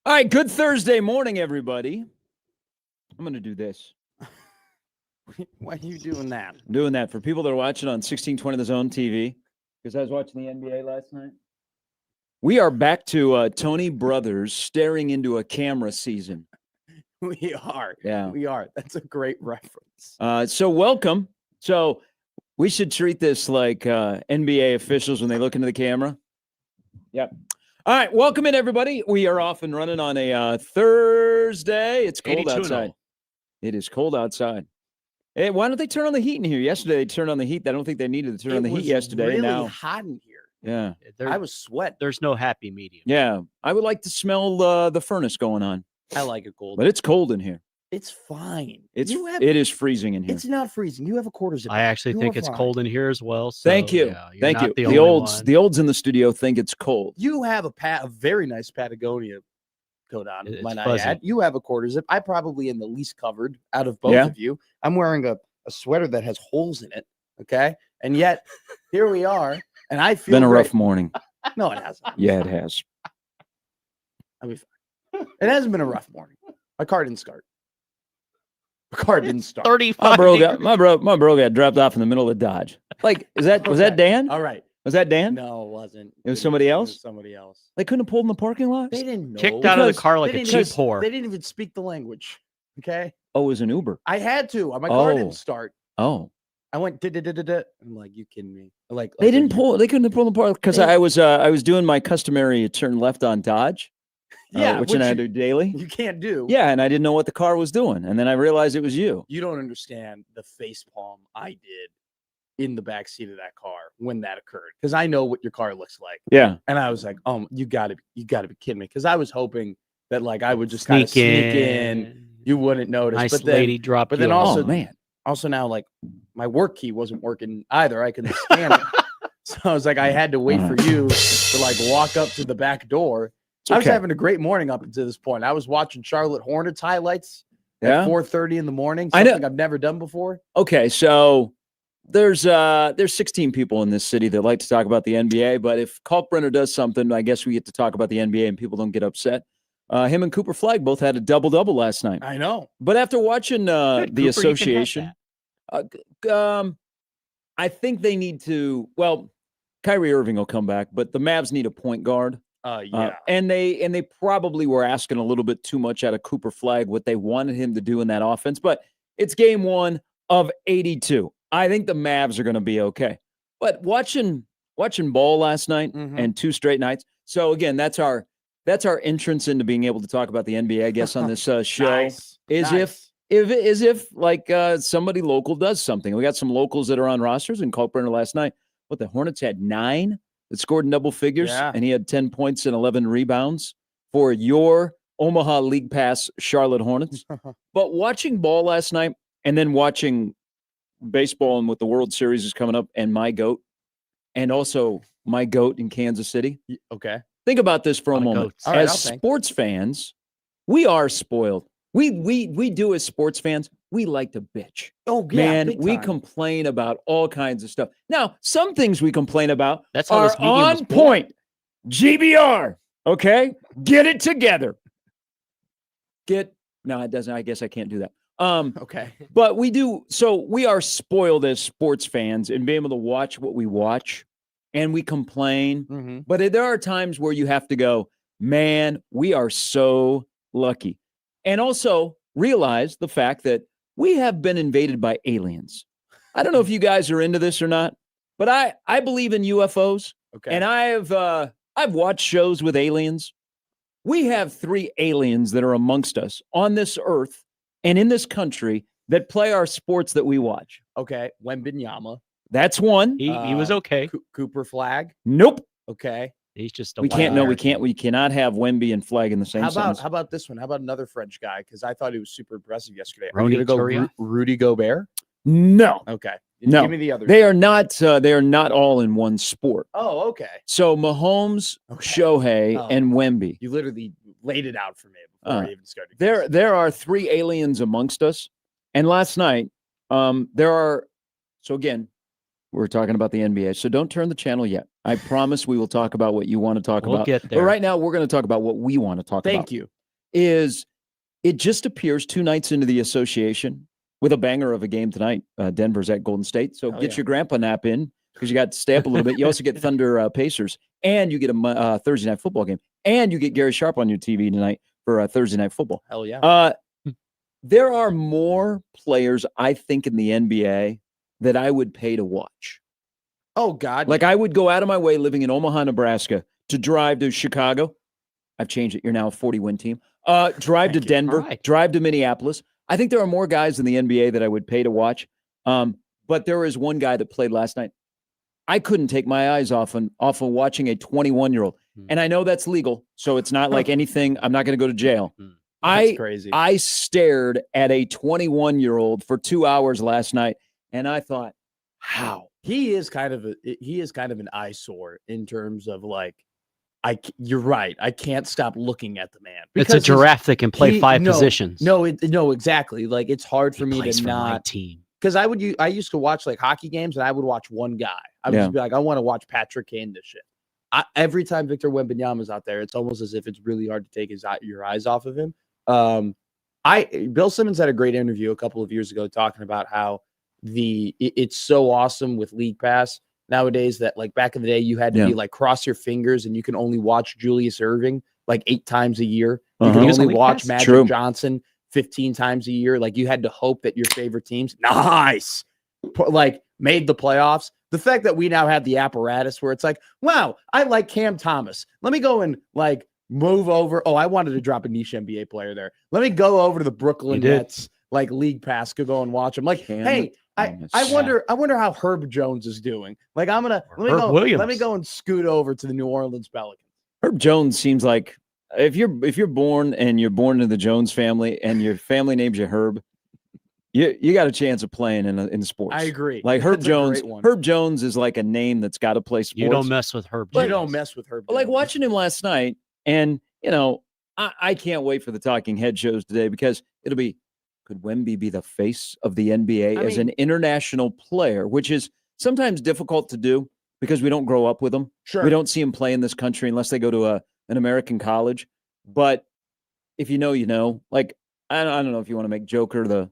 All right, good Thursday morning, everybody. I'm going to do this. Why are you doing that? I'm doing that for people that are watching on 1620 The Zone TV, because I was watching the NBA last night. We are back to Tony Brothers staring into a camera season. We are. Yeah. We are. That's a great reference. So welcome. So we should treat this like NBA officials when they look into the camera. Yep. All right, welcome in, everybody. We are off and running on a Thursday. It's cold outside. It is cold outside. Hey, why don't they turn on the heat in here? Yesterday, they turned on the heat. I don't think they needed to turn on the heat yesterday. It was really now, hot in here. Yeah. I was sweating. There's no happy medium. Yeah. I would like to smell the furnace going on. I like it cold. But it's cold in here. It's fine. It is freezing in here. It's not freezing. You have a quarter zip. I actually think it's cold in here as well. So, Thank you. Yeah, Thank you. The olds in the studio think it's cold. You have a very nice Patagonia coat on. It's might I fuzzy. add. You have a quarter zip. I probably am the least covered out of both of you. I'm wearing a sweater that has holes in it. Okay. And yet here we are. And I feel been a great. rough morning. No, it hasn't. Yeah, it has. I'll be fine. It hasn't been a rough morning. My car didn't start. My car didn't start. 35. My bro got dropped off in the middle of Dodge. Like, was that Dan? All right. Was that Dan? No, it wasn't. It was somebody else? It was somebody else. They couldn't have pulled in the parking lot? They didn't know. Kicked out of the Because car like They a didn't cheap even- whore. They didn't even speak the language. Okay. Oh, it was an Uber. I had to. My car Oh. didn't start. Oh. I went da-da-da-da-da. I'm like, you kidding me? Like They didn't pull. They couldn't have pulled the park because They- I was doing my customary turn left on Dodge, Yeah, which I do daily. You can't do. Yeah, and I didn't know what the car was doing, and then I realized it was you. You don't understand the face palm I did in the back seat of that car when that occurred, because I know what your car looks like. Yeah, And I was like, you gotta be kidding me, because I was hoping that like I would just kind of sneak in, you wouldn't notice. Nice but then, lady drop. but then you also- off. oh man, also now like my work key wasn't working either. I couldn't scan it. So I was like, I had to wait for you to like walk up to the back door. It's I was okay. having a great morning up until this point. I was watching Charlotte Hornets highlights Yeah? at 4:30 in the morning. I know. Something I've never done before. Okay, so there's 16 people in this city that like to talk about the NBA, but if Kalkbrenner does something, I guess we get to talk about the NBA and people don't get upset. Him and Cooper Flagg both had a double-double last night. I know. But after watching Good, the Cooper, you can have association, I think they need to. Well, Kyrie Irving will come back, but the Mavs need a point guard. Yeah. And they probably were asking a little bit too much out of Cooper Flagg, what they wanted him to do in that offense. But it's game 1 of 82. I think the Mavs are going to be okay. But watching ball last night Mhm. and 2 straight nights. So again, that's our entrance into being able to talk about the NBA, I guess, on this show. Nice. Is Nice. if like somebody local does something. We got some locals that are on rosters, and Kalkbrenner last night. What, the Hornets had 9 that scored in double figures, Yeah. and he had 10 points and 11 rebounds for your Omaha League Pass Charlotte Hornets. But watching ball last night and then watching baseball and with the World Series is coming up and my GOAT, and also my GOAT in Kansas City. Okay. Think about this for a Lot of moment. goats. All right, As I'll think. sports fans, we are spoiled. We do as sports fans, we like to bitch. Oh yeah. Man, big we time. complain about all kinds of stuff. Now, some things we complain about That's how are this medium was on born. point. GBR, okay? Get it together. No, it doesn't. I guess I can't do that. Okay. But we do. So we are spoiled as sports fans and being able to watch what we watch, and we complain. Mm-hmm. But there are times where you have to go, man, we are so lucky. And also realize the fact that we have been invaded by aliens. I don't know if you guys are into this or not, but I believe in UFOs. Okay. And I've watched shows with aliens. We have 3 aliens that are amongst us on this earth and in this country that play our sports that we watch. okay. Wembenyama. That's one. He was okay. Cooper Flag. Nope. Okay. He's just a We can't. No, we wild can't. We cannot have Wemby and Flag in the same How sentence. about this one? How about another French guy? Because I thought he was super impressive yesterday. Are Ronny you gonna go Turiaf? Rudy Gobert? No, Okay. No. Give me the other. they are not. They are not all in one sport. Oh, okay. So Mahomes, Okay. Shohei, Oh. and Wemby. You literally laid it out for me before I even started. There are 3 aliens amongst us. And last night, there are. So again, we're talking about the NBA. So don't turn the channel yet. I promise we will talk about what you want to talk We'll about. get But there. right now, we're going to talk about what we want to talk about. Thank you. is it just appears 2 nights into the association with a banger of a game tonight. Denver's at Golden State. So get your grandpa nap in because you got to stay up a little bit. You also get Thunder Pacers, and you get a Thursday night football game, and you get Gary Sharp on your TV tonight for Thursday night football. Hell yeah. There are more players, I think, in the NBA that I would pay to watch. Oh, God. Like, I would go out of my way living in Omaha, Nebraska to drive to Chicago. I've changed it. You're now a 40-win team. Drive to Denver, drive to Minneapolis. I think there are more guys in the NBA that I would pay to watch. But there is one guy that played last night. I couldn't take my eyes off of watching a 21-year-old. And I know that's legal, so it's not like anything. I'm not going to go to jail. That's crazy. I stared at a 21-year-old for 2 hours last night, and I thought, how? He is kind of an eyesore in terms of like, you're right. I can't stop looking at the man. It's a giraffe that can play five positions. No, exactly. Like, it's hard for me plays to for my not team. because I used to watch like hockey games and I would watch one guy. I would just be like, I want to watch Patrick Kane this shit. Every time Victor Wembanyama's out there, it's almost as if it's really hard to take your eyes off of him. Bill Simmons had a great interview a couple of years ago talking about how it's so awesome with League Pass nowadays that like back in the day you had to be like cross your fingers and you can only watch Julius Erving like 8 times a year. You can only watch Magic Johnson 15 times a year. Like you had to hope that your favorite teams made the playoffs. The fact that we now have the apparatus where it's like, wow, I like Cam Thomas. Let me go and like move over. Oh, I wanted to drop a niche NBA player there. Let me go over to the Brooklyn Nets, like League Pass, could go and watch him. Like, hey, I wonder how Herb Jones is doing. Like, let me go and scoot over to the New Orleans Pelicans. Herb Jones seems like if you're born into the Jones family and your family names you Herb, you got a chance of playing in sports. I agree. Like Herb Jones. Herb Jones is like a name that's got to play sports. You don't mess with Herb Jones. You don't mess with Herb Jones. Like watching him last night, and I can't wait for the talking head shows today because it'll be, could Wemby be the face of the NBA as an international player, which is sometimes difficult to do because we don't grow up with them. Sure. We don't see them play in this country unless they go to an American college. But if you know, like, I don't know if you want to make Joker the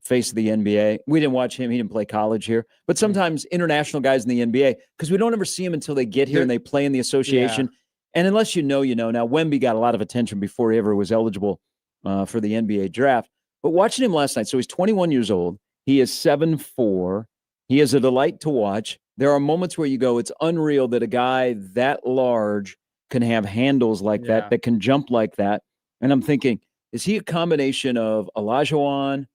face of the NBA. We didn't watch him. He didn't play college here. But sometimes international guys in the NBA, because we don't ever see them until they get here and they play in the association. Yeah. And unless you know. Now, Wemby got a lot of attention before he ever was eligible for the NBA draft. But watching him last night, so he's 21 years old. He is 7'4". He is a delight to watch. There are moments where you go, it's unreal that a guy that large can have handles like that can jump like that. And I'm thinking, is he a combination of Olajuwon,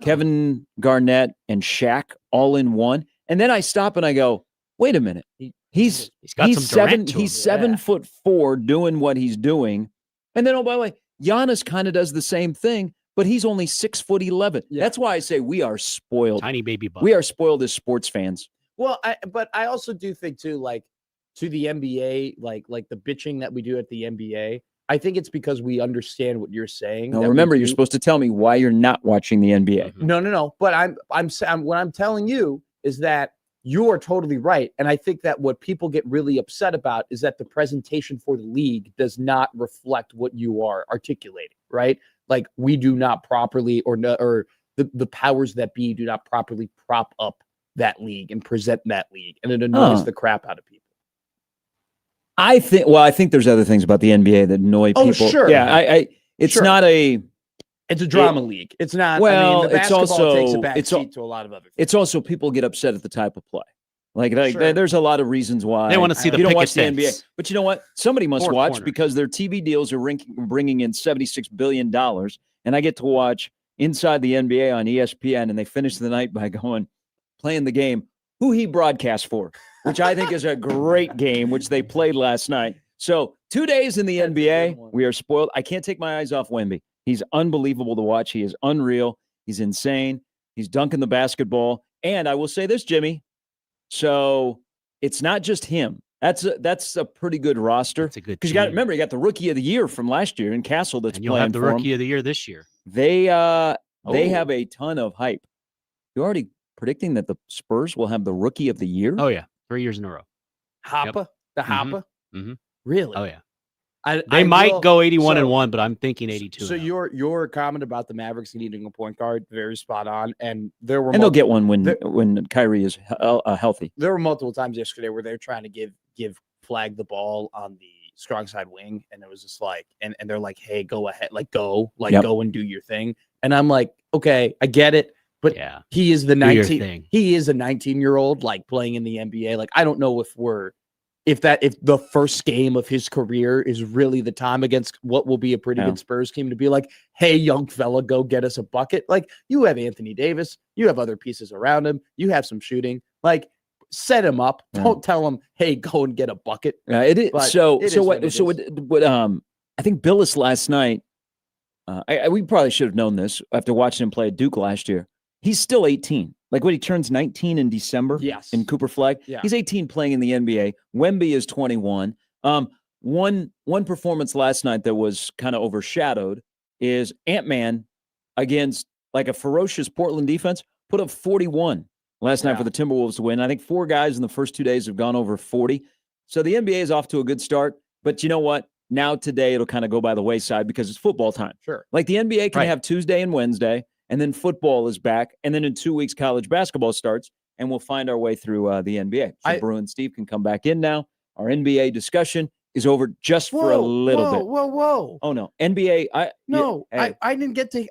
Kevin Garnett, and Shaq all in one? And then I stop and I go, wait a minute. He's 7'4" doing what he's doing. And then, oh, by the way, Giannis kind of does the same thing, but he's only 6'11". Yeah. That's why I say we are spoiled. Tiny baby butt. We are spoiled as sports fans. Well, but I also do think too, like to the NBA, like the bitching that we do at the NBA, I think it's because we understand what you're saying. No, remember, you're supposed to tell me why you're not watching the NBA. No. But what I'm telling you is that you are totally right. And I think that what people get really upset about is that the presentation for the league does not reflect what you are articulating, right? Like we do not properly, or the powers that be do not properly prop up that league and present that league. And it annoys the crap out of people. I think there's other things about the NBA that annoy people. Oh, sure. Yeah, it's not a... It's a drama league. It's not. Well, the basketball takes a back seat to a lot of other things. It's also people get upset at the type of play. Like there's a lot of reasons why they want to see you don't watch the NBA. But you know what? Somebody must watch because their TV deals are bringing in $76 billion, and I get to watch Inside the NBA on ESPN, and they finish the night by playing the game who he broadcast for, which I think is a great game, which they played last night. So 2 days in the NBA, we are spoiled. I can't take my eyes off Wemby. He's unbelievable to watch. He is unreal. He's insane. He's dunking the basketball. And I will say this, Jimmy. So it's not just him. That's a pretty good roster. It's a good because you got the rookie of the year from last year in Castle. That's you'll have the rookie of the year this year. They have a ton of hype. You're already predicting that the Spurs will have the rookie of the year? Oh yeah, 3 years in a row. Hopper, the Hopper. Mm-hmm. Really? Oh yeah. They might will- go 81-1, so- but I'm thinking 82. So your comment about the Mavericks needing a point guard, very spot on. And there were And they'll get one there- when Kyrie is healthy. there were multiple times yesterday where they're trying to give Flag the ball on the strong side wing, and it was just like, and they're like, hey, go ahead, like go and do your thing. And I'm like, okay, I get it, but yeah, he is the do your 19. thing. He is a 19-year-old like playing in the NBA. Like I don't know if the first game of his career is really the time against what will be a pretty good Spurs team to be like, hey, young fella, go get us a bucket. Like you have Anthony Davis, you have other pieces around him, you have some shooting. Like set him up. Yeah. Don't tell him, hey, go and get a bucket. It is But so. it is So what what? it So is. what? I think Billis last night. We probably should have known this after watching him play at Duke last year. He's still 18. Like when he turns 19 in December. Yes. In Cooper Flag. Yeah. He's 18 playing in the NBA. Wemby is 21. One performance last night that was kind of overshadowed is Ant-Man against like a ferocious Portland defense put up 41 last night for the Timberwolves to win. I think 4 guys in the first 2 days have gone over 40. So the NBA is off to a good start. But you know what? Now today it'll kind of go by the wayside because it's football time. Sure. Like the NBA can Right. have Tuesday and Wednesday, and then football is back, and then in 2 weeks college basketball starts, and we'll find our way through the NBA. So Brew and Steve can come back in now. Our NBA discussion is over just for a little bit. Whoa. Oh no, NBA. I didn't get to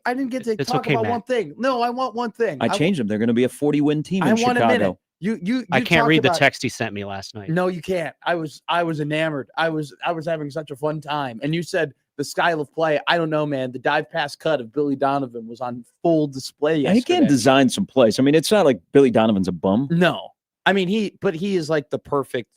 It's talk okay, about Matt. one thing. No, I want one thing. changed them. They're going to be a 40-win team in I want a minute. Chicago. You I can't talked read the about- text he sent me last night. No, you can't. I was enamored. I was having such a fun time. And you said the style of play. I don't know, man. The dive pass cut of Billy Donovan was on full display Yeah, yesterday. he can design some plays. I mean, it's not like Billy Donovan's a bum. No, I mean he is like the perfect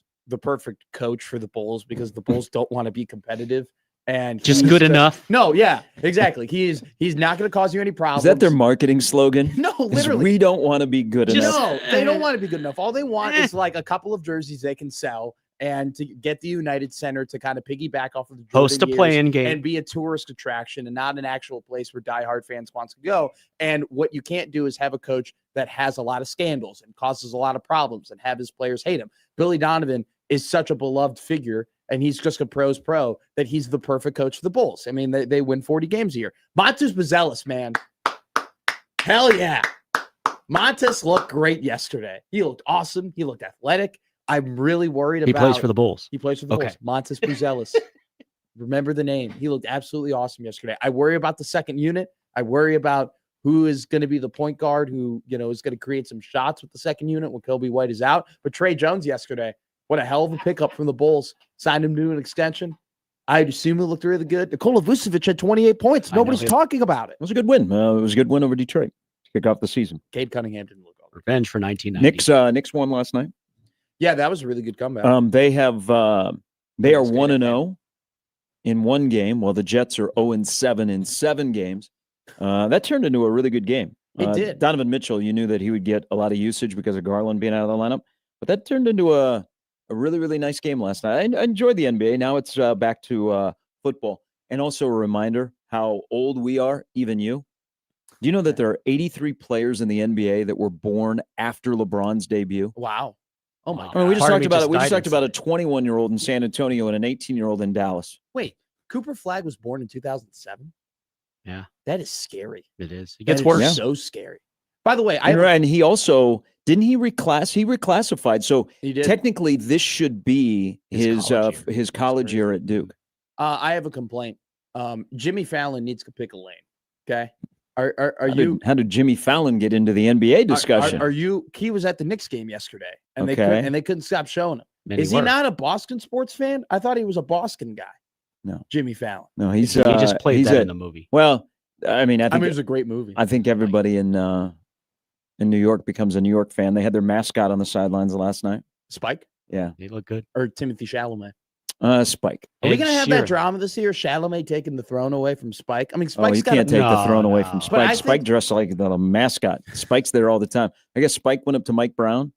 coach for the Bulls because the Bulls don't want to be competitive and Just he's good enough. No, yeah, exactly. He's not going to cause you any problems. Is that their marketing slogan? No, Is literally. we don't want to be good Just- enough. No, they don't want to be good enough. All they want is like a couple of jerseys they can sell and to get the United Center to kind of piggyback off of the Host a Jordan years play-in game. and be a tourist attraction and not an actual place where diehard fans wants to go. And what you can't do is have a coach that has a lot of scandals and causes a lot of problems and have his players hate him. Billy Donovan is such a beloved figure and he's just a pro's pro that he's the perfect coach for the Bulls. I mean, they win 40 games a year. Montes Buzelis, man. Hell yeah. Montes looked great yesterday. He looked awesome. He looked athletic. I'm really worried He about. plays for the Bulls. He plays for the Okay. Bulls. Montes Buzelis. Remember the name. He looked absolutely awesome yesterday. I worry about the second unit. I worry about who is going to be the point guard who, is going to create some shots with the second unit when Kobe White is out. But Trey Jones yesterday, what a hell of a pickup from the Bulls. Signed him to an extension. I'd assume he looked really good. Nikola Vucevic had 28 points. I know. Nobody's talking about it. It was a good win. It was a good win over Detroit to kick off the season. Cade Cunningham didn't look over. Revenge for 1990. Knicks won last night. Yeah, that was a really good comeback. They have they are That's good. 1-0 in one game, while the Jets are 0-7 in 7 games. That turned into a really good game. It did. Donovan Mitchell, you knew that he would get a lot of usage because of Garland being out of the lineup, but that turned into a really, really nice game last night. I enjoyed the NBA. Now it's back to football. And also a reminder how old we are, even you. Do you know that there are 83 players in the NBA that were born after LeBron's debut? Wow. Oh my Wow. God. I mean, we just Part of talked me about just it. We just died talked about a 21-year-old in San Antonio and an 18-year-old in Dallas. Wait, Cooper Flag was born in 2007? Yeah. That is scary. It is. It That gets is worse. So scary. By the way, And he also didn't he reclassified. So he did. technically this should be His his college year. college year at Duke. I have a complaint. Jimmy Fallon needs to pick a lane. Okay. Are How did Jimmy Fallon get into the NBA discussion? Are you? He was at the Knicks game yesterday, and Okay. they couldn't stop showing him. Many Is he were. not a Boston sports fan? I thought he was a Boston guy. No. Jimmy Fallon. No, he's He just played he's that a- in the movie. Well, I mean, I I think mean, it was a great movie. I think everybody in New York becomes a New York fan. They had their mascot on the sidelines last night. Spike Yeah, They look good. or Timothy Chalamet. Spike. Are we Ed gonna have that Sheeran. drama this year? Chalamet taking the throne away from Spike. I mean, Oh, Spike's you got can't take the No, throne away no. from But I Spike. Spike think- dressed like the mascot. Spike's there all the time. I guess Spike went up to Mike Brown,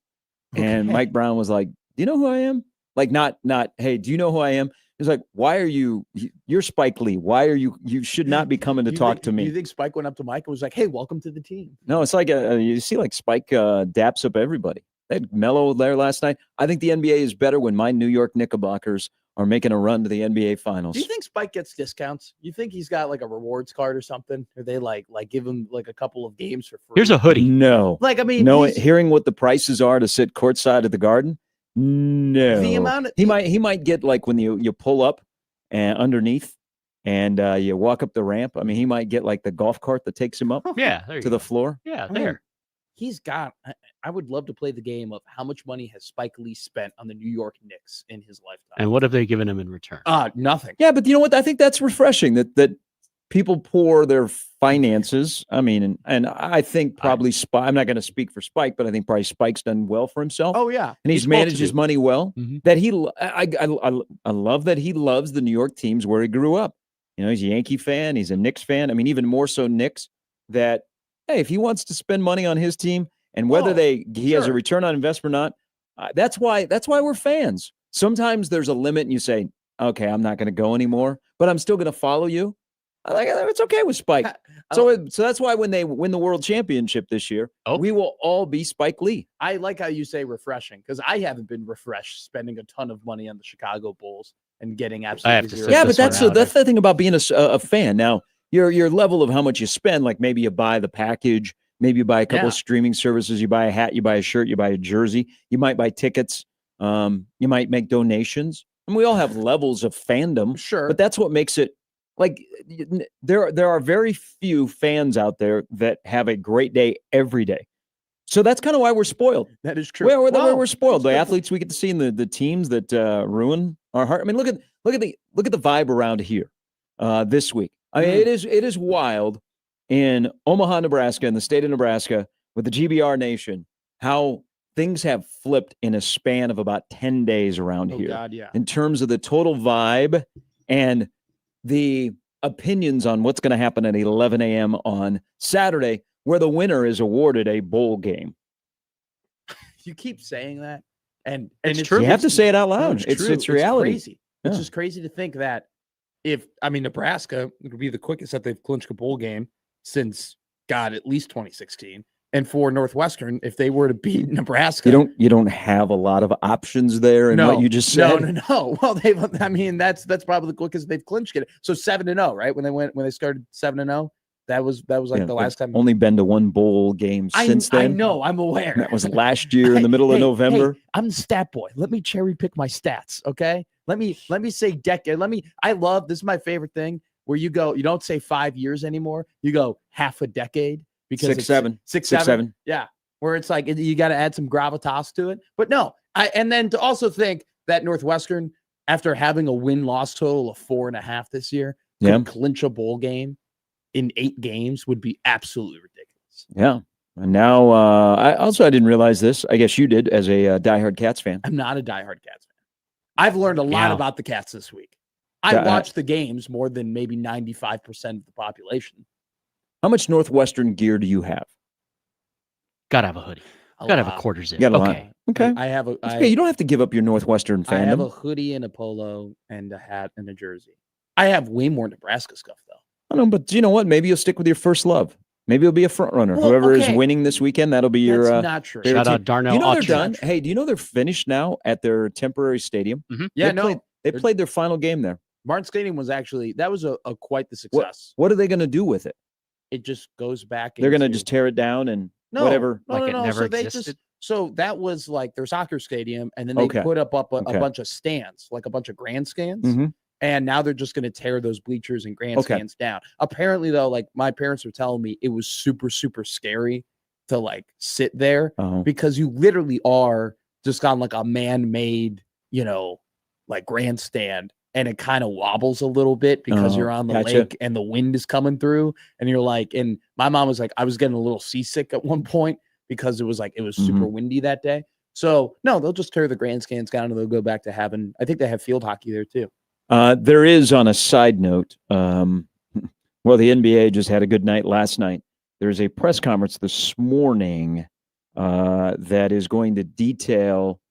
and Okay. Mike Brown was like, "Do you know who I am?" Like, not, hey, do you know who I am? He's like, "Why are you? You're Spike Lee. Why are you? You should not be coming to You talk think- to me." You think Spike went up to Mike and was like, "Hey, welcome to the team"? No, it's like you see, like Spike daps up everybody. They had Melo there last night. I think the NBA is better when my New York Knickerbockers are making a run to the NBA Finals. Do you think Spike gets discounts? You think he's got like a rewards card or something? Or they like give him like a couple of games for free? Here's a hoodie. No. Like, I mean, no, hearing what the prices are to sit courtside at the Garden, no. The amount of, he might get like when you pull up and underneath and you walk up the ramp. I mean, he might get like the golf cart that takes him up Yeah, there you to go. the floor. Yeah, I mean, there. he's got. I would love to play the game of how much money has Spike Lee spent on the New York Knicks in his lifetime. And what have they given him in return? Nothing. Yeah, but you know what? I think that's refreshing that people pour their finances. I mean, and I think probably Spike. I'm not going to speak for Spike, but I think probably Spike's done well for himself. Oh yeah, and he's managed his money well. Mhm. That I love that he loves the New York teams where he grew up. You know, he's a Yankee fan. He's a Knicks fan. I mean, even more so Knicks. That hey, if he wants to spend money on his team, and whether he has a return on investment or not, that's why we're fans. Sometimes there's a limit, and you say, okay, I'm not going to go anymore, but I'm still going to follow you. It's okay with Spike. So that's why when they win the world championship this year, we will all be Spike Lee. I like how you say refreshing because I haven't been refreshed spending a ton of money on the Chicago Bulls and getting absolutely zero. Yeah, but that's the thing about being a fan. Now, your level of how much you spend, like maybe you buy the package, maybe you buy a couple of streaming services, you buy a hat, you buy a shirt, you buy a jersey, you might buy tickets, you might make donations. And we all have levels of fandom. Sure. But that's what makes it like there are very few fans out there that have a great day every day. So that's kind of why we're spoiled. That is true. We're spoiled. The athletes we get to see and the teams that ruin our heart. I mean, look at the vibe around here this week. I mean, it is wild in Omaha, Nebraska, in the state of Nebraska, with the GBR Nation, how things have flipped in a span of about 10 days around here. God, yeah. In terms of the total vibe and the opinions on what's going to happen at 11 a.m. on Saturday, where the winner is awarded a bowl game. You keep saying that, and it's true. You have to say it out loud. No, it's reality. It's crazy. Yeah. It's just crazy to think that Nebraska would be the quickest that they've clinched a bowl game since at least 2016. And for Northwestern, if they were to beat Nebraska, you don't have a lot of options there in what you just said. No. Well, that's probably the quickest they've clinched it. So 7-0, right? When they started 7-0, that was like the last time. Only been to one bowl game since then. I know, I'm aware. That was last year in the middle of November. Hey, I'm the stat boy. Let me cherry pick my stats, okay? Let me say decade. I love this is my favorite thing where you don't say 5 years anymore. You go half a decade. Because 6, 7. Yeah. Where it's like you got to add some gravitas to it. But no, and then to also think that Northwestern, after having a win-loss total of 4.5 this year, could clinch a bowl game in 8 games would be absolutely ridiculous. Yeah. And now I didn't realize this. I guess you did as a diehard Cats fan. I'm not a diehard Cats fan. I've learned a lot about the Cats this week. I watch the games more than maybe 95% of the population. How much Northwestern gear do you have? Gotta have a hoodie. Gotta have a quarter zip. Okay. I have a. Okay, you don't have to give up your Northwestern fandom. I have a hoodie and a polo and a hat and a jersey. I have way more Nebraska stuff though. I know, but you know what? Maybe you'll stick with your first love. Maybe you'll be a front runner. Well, Whoever is winning this weekend, that'll be your. That's not true. Shout out Darnell. You know they're done. Hey, do you know they're finished now at their temporary stadium? Mm-hmm. Yeah, they played their final game there. Martin Stadium was actually a quite the success. What are they going to do with it? It just goes back. They're going to just tear it down and whatever. It never existed. So that was like their soccer stadium, and then they put up a bunch of stands, like a bunch of grandstands. Mm-hmm. And now they're just going to tear those bleachers and grandstands down. Apparently, though, like my parents were telling me, it was super, super scary to like sit there because you literally are just on like a man-made, like grandstand. And it kind of wobbles a little bit because you're on the lake and the wind is coming through. And you're like, and my mom was like, I was getting a little seasick at one point because it was super windy that day. So no, they'll just tear the grandstands down and they'll go back to having, I think they have field hockey there too. There is, on a side note, the NBA just had a good night last night. There's a press conference this morning that is going to detail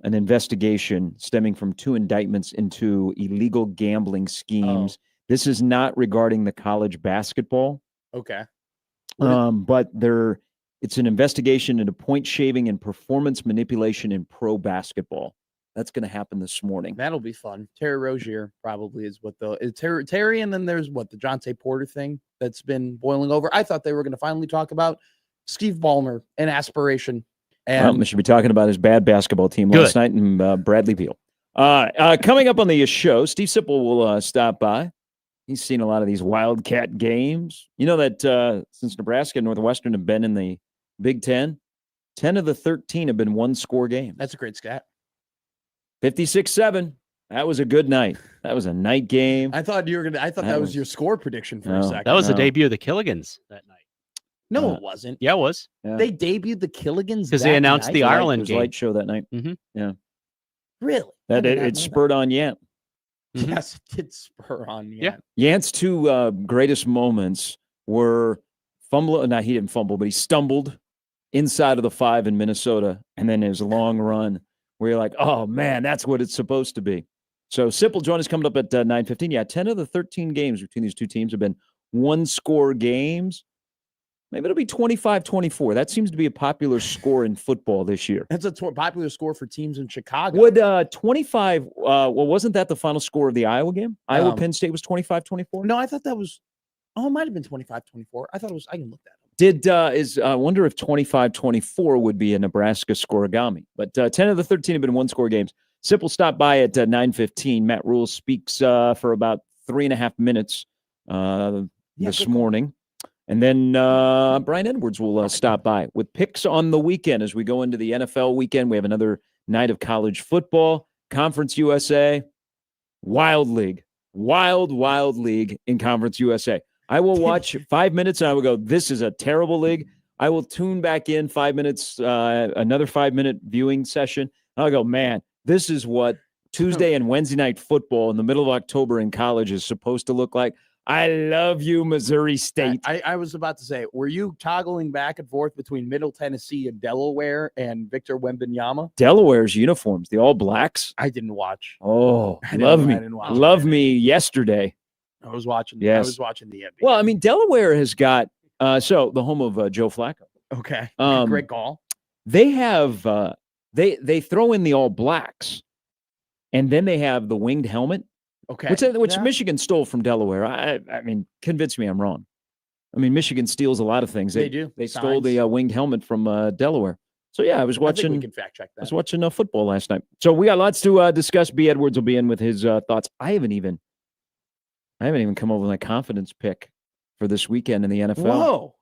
an investigation stemming from 2 indictments into illegal gambling schemes. This is not regarding the college basketball. Okay. But it's an investigation into point shaving and performance manipulation in pro basketball. That's going to happen this morning. That'll be fun. Terry Rozier probably is what Terry, and then there's what the Jonte Porter thing that's been boiling over. I thought they were going to finally talk about Steve Ballmer and aspiration. And We should be talking about his bad basketball team last night and Bradley Beal. Coming up on the show, Steve Sipple will stop by. He's seen a lot of these Wildcat games. You know that since Nebraska and Northwestern have been in the Big Ten, 10 of the 13 have been one-score games. that's a great stat. 56-7. That was a good night. That was a night game. I thought that was your score prediction for a second. That was the No. debut of the Killigans that night. No, it wasn't. Yeah, it was. Yeah. They debuted the Killigans Because they announced night? the Light- Ireland it was a game. light show that night. Really? I That did it, not it know spurred on Yant. that. Mhm. Yes, it did spur on. Yeah. Yant's two greatest moments were fumble. No, he didn't fumble, but he stumbled inside of the 5 in Minnesota, and then his long run where you're like, oh man, that's what it's supposed to be. So Sip will join us coming up at 9:15. Yeah, 10 of the 13 games between these two teams have been one-score games. Maybe it'll be 25-24. That seems to be a popular score in football this year. That's a popular score for teams in Chicago. Would 25? Well, wasn't that the final score of the Iowa game? Iowa Penn State was 25-24. No, I thought that was. Oh, it might have been 25-24. I thought it was. I can look that up. I wonder if 25-24 would be a Nebraska scoregami. But 10 of the 13 have been one-score games. Sip will stop by at 9:15. Matt Rule speaks for about 3.5 minutes this morning. And then Brian Edwards will stop by with picks on the weekend as we go into the NFL weekend. We have another night of college football, Conference USA, wild league in Conference USA. I will watch 5 minutes and I will go, this is a terrible league. I will tune back in 5 minutes, another 5-minute viewing session. I'll go, man, this is what Tuesday and Wednesday night football in the middle of October in college is supposed to look like. I love you, Missouri State. I was about to say, were you toggling back and forth between Middle Tennessee and Delaware and Victor Wembanyama? Delaware's uniforms, the All Blacks. I didn't watch. Oh, I didn't- love I me. didn't watch Love it. me yesterday. I was watching. I Yes. was watching the NBA. Well, I mean, Delaware has got, so the home of Joe Flacco. okay. um, Great call. They have, they throw in the All Blacks, and then they have the winged helmet. Okay. Which Yeah. Michigan stole from Delaware. I mean, convince me I'm wrong. I mean, Michigan steals a lot of things. They do. They stole Signs. the winged helmet from Delaware. So yeah, I was I think watching. we can fact check I was that. watching football last night. So we got lots to discuss. B. Edwards will be in with his thoughts. I haven't even come up with my confidence pick for this weekend in the NFL. Whoa.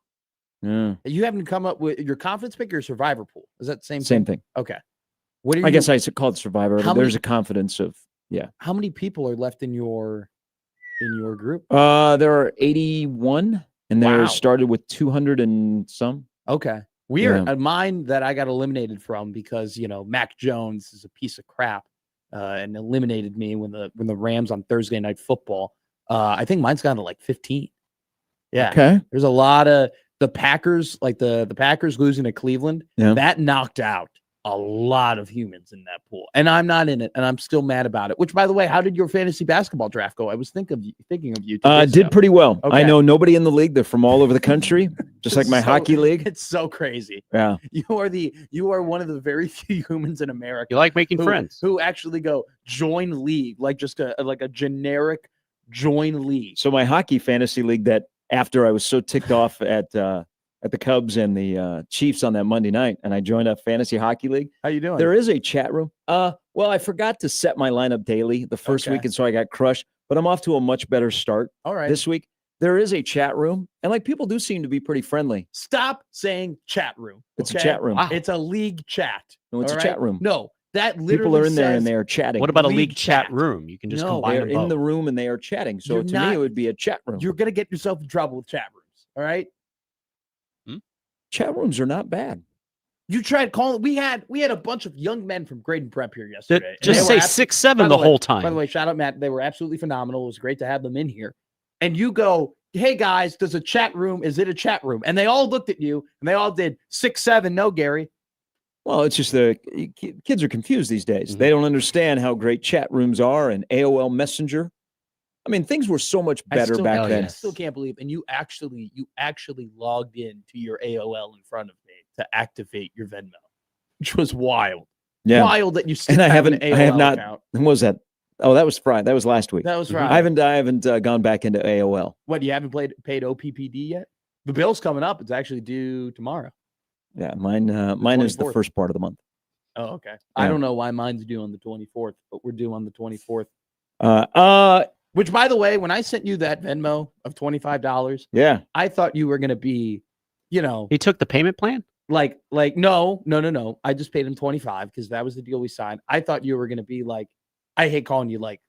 Yeah, You haven't come up with your confidence pick or your survivor pool. Is that the same same thing? thing. Okay. What are I you, guess I called Survivor. How There's many- a confidence of. how many people are left in your group? There are 81, and Wow. they started with 200 and some. Okay. Weird. Yeah. Mine that I got eliminated from because, Mac Jones is a piece of crap and eliminated me when the Rams on Thursday Night Football. I think mine's gone to like 15. Yeah. Okay. There's a lot of the Packers, like the Packers losing to Cleveland. Yeah. That knocked out a lot of humans in that pool. And I'm not in it, and I'm still mad about it. Which, by the way, how did your fantasy basketball draft go? I was thinking of you. to do Did so. pretty well. I Okay. know nobody in the league. They're from all over the country, just like my So- hockey league. It's so crazy. Yeah. You are one of the very few humans in America You like making friends. who actually go join league, like just a generic join league. So my hockey fantasy league that after I was so ticked off at the Cubs and the Chiefs on that Monday night, and I joined a fantasy hockey league. How you doing? There is a chat room. Well, I forgot to set my lineup daily the first Okay. week, and so I got crushed. But I'm off to a much better start All right. this week. There is a chat room, and like people do seem to be pretty friendly. Stop saying chat room. It's a okay? chat room. Wow. It's a league chat. No, it's all a right? chat room. No, that literally People are in there says- and they are chatting. What about a league league chat chat. room? You can just No, combine They're them in both. the room and they are chatting. So You're to me, not- it would be a chat room. You're gonna get yourself in trouble with chat rooms. All right. Chat rooms are not bad. You tried calling. We had a bunch of young men from Graydon Prep here yesterday. and Just they say were 6'7" by the way- whole time. By the way, shout out Matt. They were absolutely phenomenal. It was great to have them in here. And you go, hey guys, does a chat room? Is it a chat room? And they all looked at you and they all did 6'7". No, Gary. Well, it's just kids are confused these days. Mhm. They don't understand how great chat rooms are and AOL Messenger. I mean, things were so much better back Oh, then. I still can't believe. And you actually logged in to your AOL in front of me to activate your Venmo, which was wild. Yeah. Wild that you still And I have an haven't. I have AOL not. account. When was that? Oh, that was Friday. That was last week. That was Mhm. right. I haven't gone back into AOL. What, you haven't paid OPPD yet? The bill's coming up. It's actually due tomorrow. Yeah, mine is the 24th. first part of the month. Oh, okay. I Yeah. don't know why mine's due on the 24th, but we're due on the 24th. Which, by the way, when I sent you that Venmo of $25, yeah. I thought you were going to be, you know, He took the payment plan. like no. I just paid him 25 because that was the deal we signed. I thought you were going to be like, I hate calling you like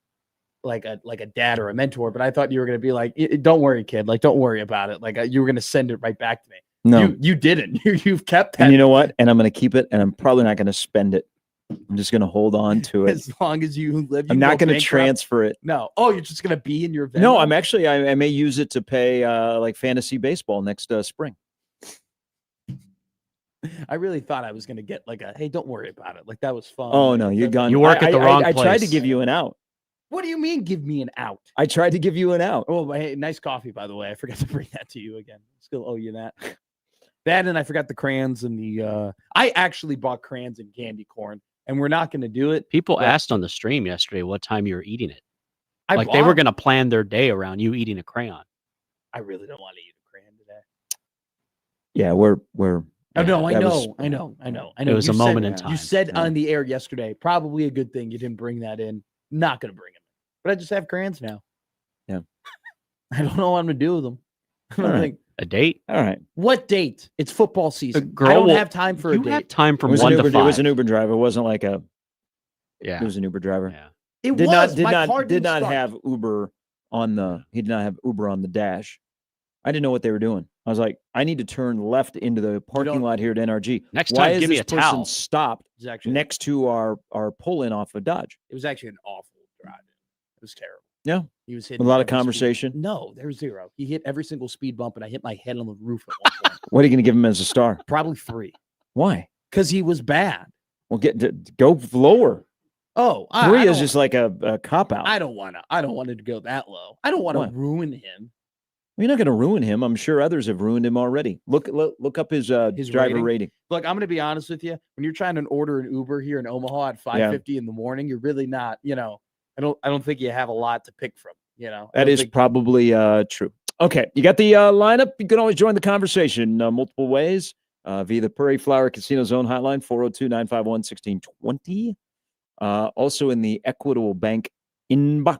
a dad or a mentor, but I thought you were going to be like, don't worry, kid. Like, don't worry about it. Like, you were going to send it right back to me. No. You didn't. You've kept that. And you know what? And I'm going to keep it, and I'm probably not going to spend it. I'm just going to hold on to it. As long as you live, I'm not going to transfer it. No. Oh, you're just going to be in your Venmo? No, I'm actually. I may use it to pay like fantasy baseball next spring. I really thought I was going to get like a, hey, don't worry about it. Like, that was fun. Oh Like, no, you're gone. You work at the wrong I tried to place. give you an out. What do you mean, give me an out? I tried to give you an out. Oh, hey, nice coffee, by the way. I forgot to bring that to you again. Still owe you that. That, and I forgot the crayons and the. I actually bought crayons and candy corn, and we're not going to do it. People But- asked on the stream yesterday what time you were eating it. I Like they were bought- going to plan their day around you eating a crayon. I really don't want to eat a crayon today. Yeah, we're. Oh no, I that know, was- I know. It was You a said- moment in yeah. time. You said Yeah. on the air yesterday, probably a good thing you didn't bring that in. Not going to bring it, but I just have crayons now. Yeah. I don't know what I'm going to do with them. I don't All right. think. A date. All right. What date? It's football season. I girl don't will- have time for a You have date. time It from was, 1 an to Uber, 5. it was an Uber driver. It wasn't like a. Yeah. It was an Uber driver. Yeah. It Did was. not My car did didn't not start. have Uber on the. He did not have Uber on the dash. I didn't know what they were doing. I was like, I need to turn left into the parking don't- lot here at NRG. Next Why time, is give me this a person towel. stopped It was actually next to our pull-in off of Dodge? It was actually an awful drive. It was terrible. Yeah. He was A hitting lot of every speed- conversation. No, there's zero. He hit every single speed bump, and I hit my head on the roof at one point. What are you going to give him as a star? Probably 3, Why? because he was bad. Well, go lower. Oh, I 3 is don't- just like a cop out. I don't want it to go that low. I don't want to What? ruin him. You're not going to ruin him. I'm sure others have ruined him already. Look up his driver rating. Look, I'm going to be honest with you. When you're trying to order an Uber here in Omaha at 5:50 in the morning, you're really not. I don't think you have a lot to pick from. I That don't is think- probably true. Okay, you got the lineup. You can always join the conversation multiple ways via the Prairie Flower Casino Zone hotline, 402-951-1620. Also in the Equitable Bank inbox,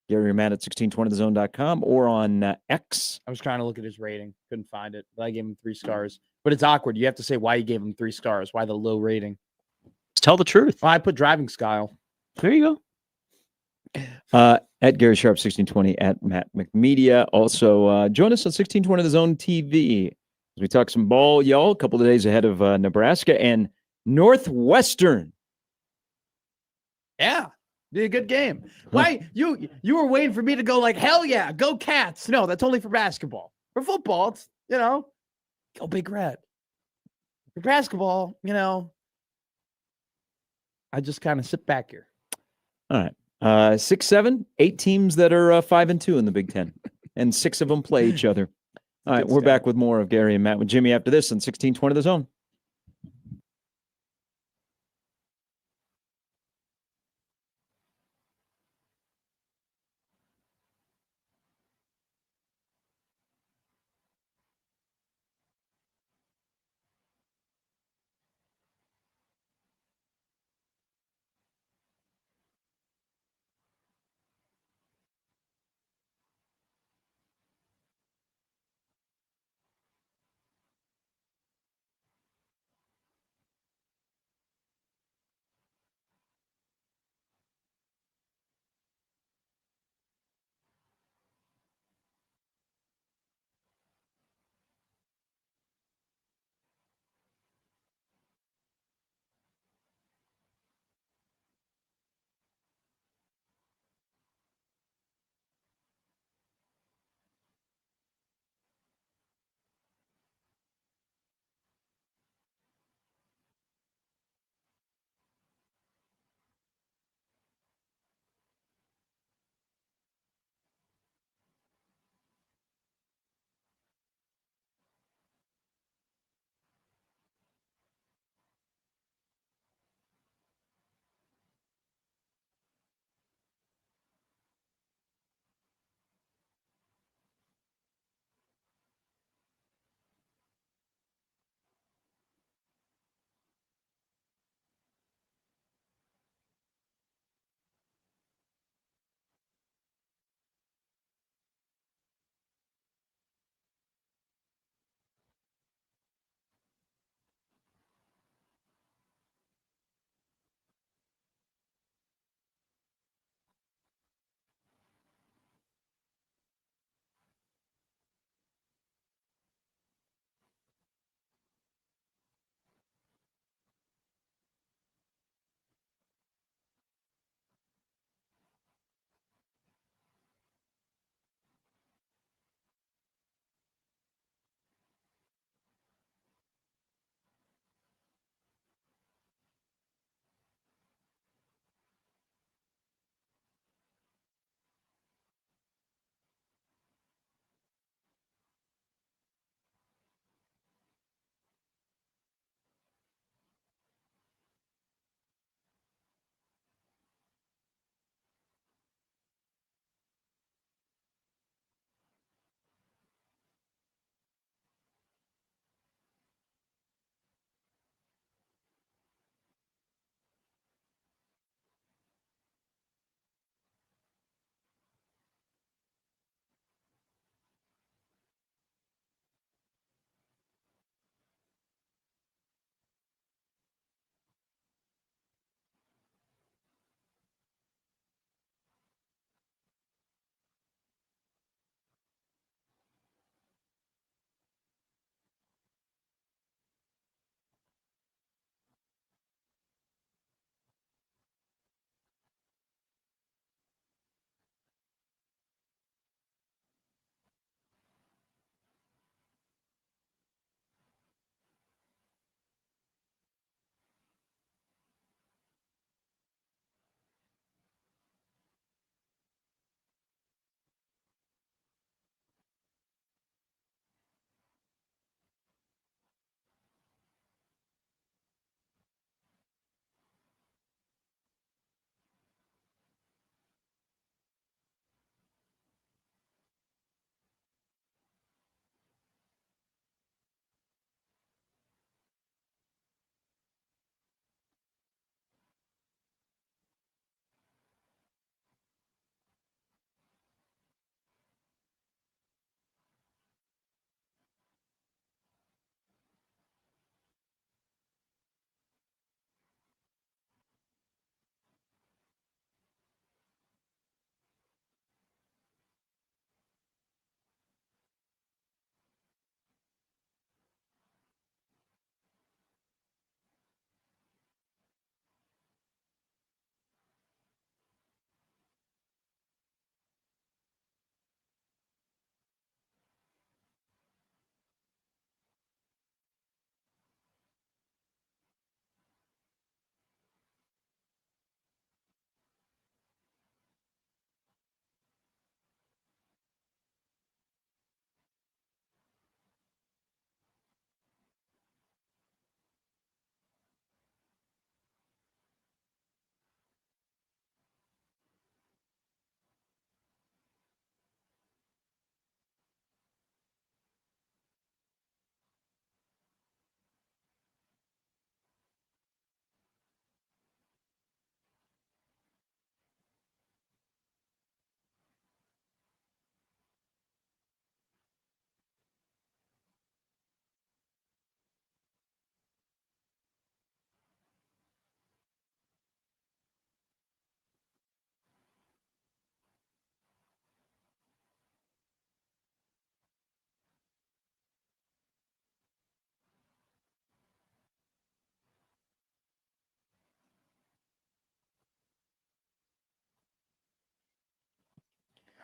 Gary or Matt at 1620thezone.com or on X. I was trying to look at his rating, couldn't find it, but I gave him 3 stars. But it's awkward. You have to say why you gave him 3 stars. Why the low rating? Just tell the truth. Well, I put driving style. There you go. At Gary Sharp 1620 at Matt McMedia. Also, join us on 1620 The Zone TV as we talk some ball, y'all. A couple of days ahead of Nebraska and Northwestern. Yeah. Did a good game. Why you were waiting for me to go like, hell yeah, go Cats. No, that's only for basketball. For football, it's go Big Red. For basketball, I just kind of sit back here. All right. 6, 7, 8 teams that are 5-2 in the Big Ten, and 6 of them play each other. All right, Good we're stuff. back with more of Gary and Matt with Jimmy after this on 1620 The Zone.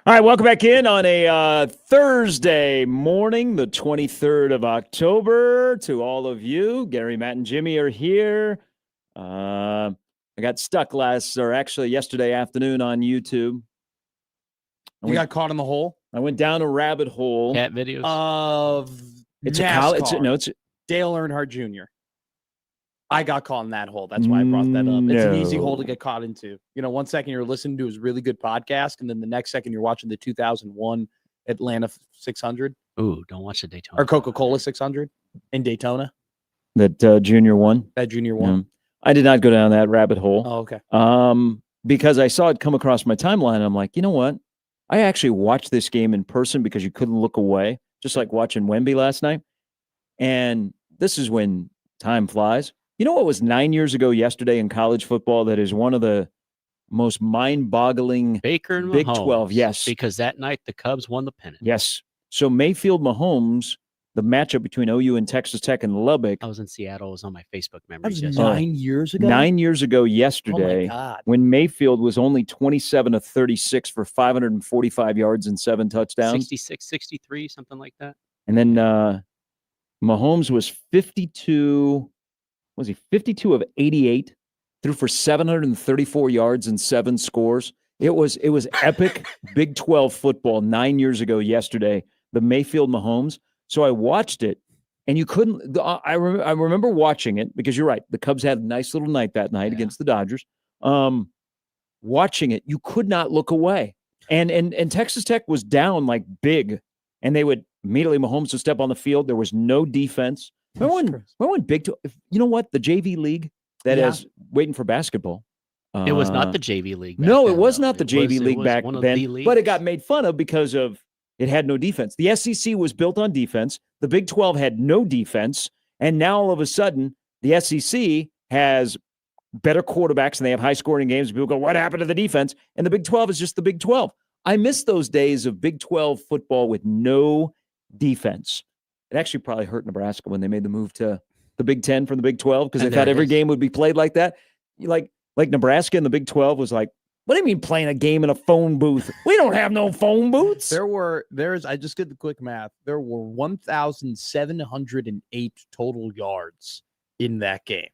All right, welcome back in on a Thursday morning, the 23rd of October. To all of you, Gary, Matt, and Jimmy are here. I got stuck yesterday afternoon on YouTube. You got caught in the hole? I went down a rabbit hole. Cat videos. Of It's NASCAR. it's Dale Earnhardt Jr. I got caught in that hole. That's why I brought that up. It's an easy hole to get caught into. You know, 1 second you're listening to his really good podcast, and then the next second you're watching the 2001 Atlanta 600 Ooh, don't watch the Daytona. or Coca-Cola 600 in Daytona. that Junior won. That Junior one. I did not go down that rabbit hole. Oh, okay. Because I saw it come across my timeline. And I'm like, you know what? I actually watched this game in person because you couldn't look away, just like watching Wemby last night. And this is when time flies. You know what was 9 years ago yesterday in college football that is one of the most mind-boggling Baker and Big Mahomes, 12, yes. because that night the Cubs won the pennant. Yes. So Mayfield Mahomes, the matchup between OU and Texas Tech and Lubbock, I was in Seattle. It was on my Facebook That memories. was yesterday. 9 years ago. 9 years ago Oh yesterday, my God. when Mayfield was only 27 of 36 for 545 yards and 7 touchdowns. 66, 63, something like that. And then Mahomes was 52 of 88, threw for 734 yards and 7 scores. It was epic Big 12 football 9 years ago yesterday, the Mayfield Mahomes. So I watched it, and you couldn't I remember watching it because you're right. The Cubs had a nice little night that night against the Dodgers. Watching it, you could not look away. And Texas Tech was down like big, and they would immediately Mahomes would step on the field. There was no defense. Remember when Big 12, you know what? The JV league that is waiting for basketball. It was not the JV league. Back No, then, it was though. not the JV league was back one of then, the but it leagues. got made fun of because of it had no defense. The SEC was built on defense. The Big 12 had no defense. And now all of a sudden, the SEC has better quarterbacks and they have high scoring games. People go, what happened to the defense? And the Big 12 is just the Big 12. I miss those days of Big 12 football with no defense. It actually probably hurt Nebraska when they made the move to the Big 10 from the Big 12 because they And thought there it every is. game would be played like that. Like Nebraska in the Big 12 was like, what do you mean playing a game in a phone booth? We don't have no phone booths. I just did the quick math. There were 1,708 total yards in that game.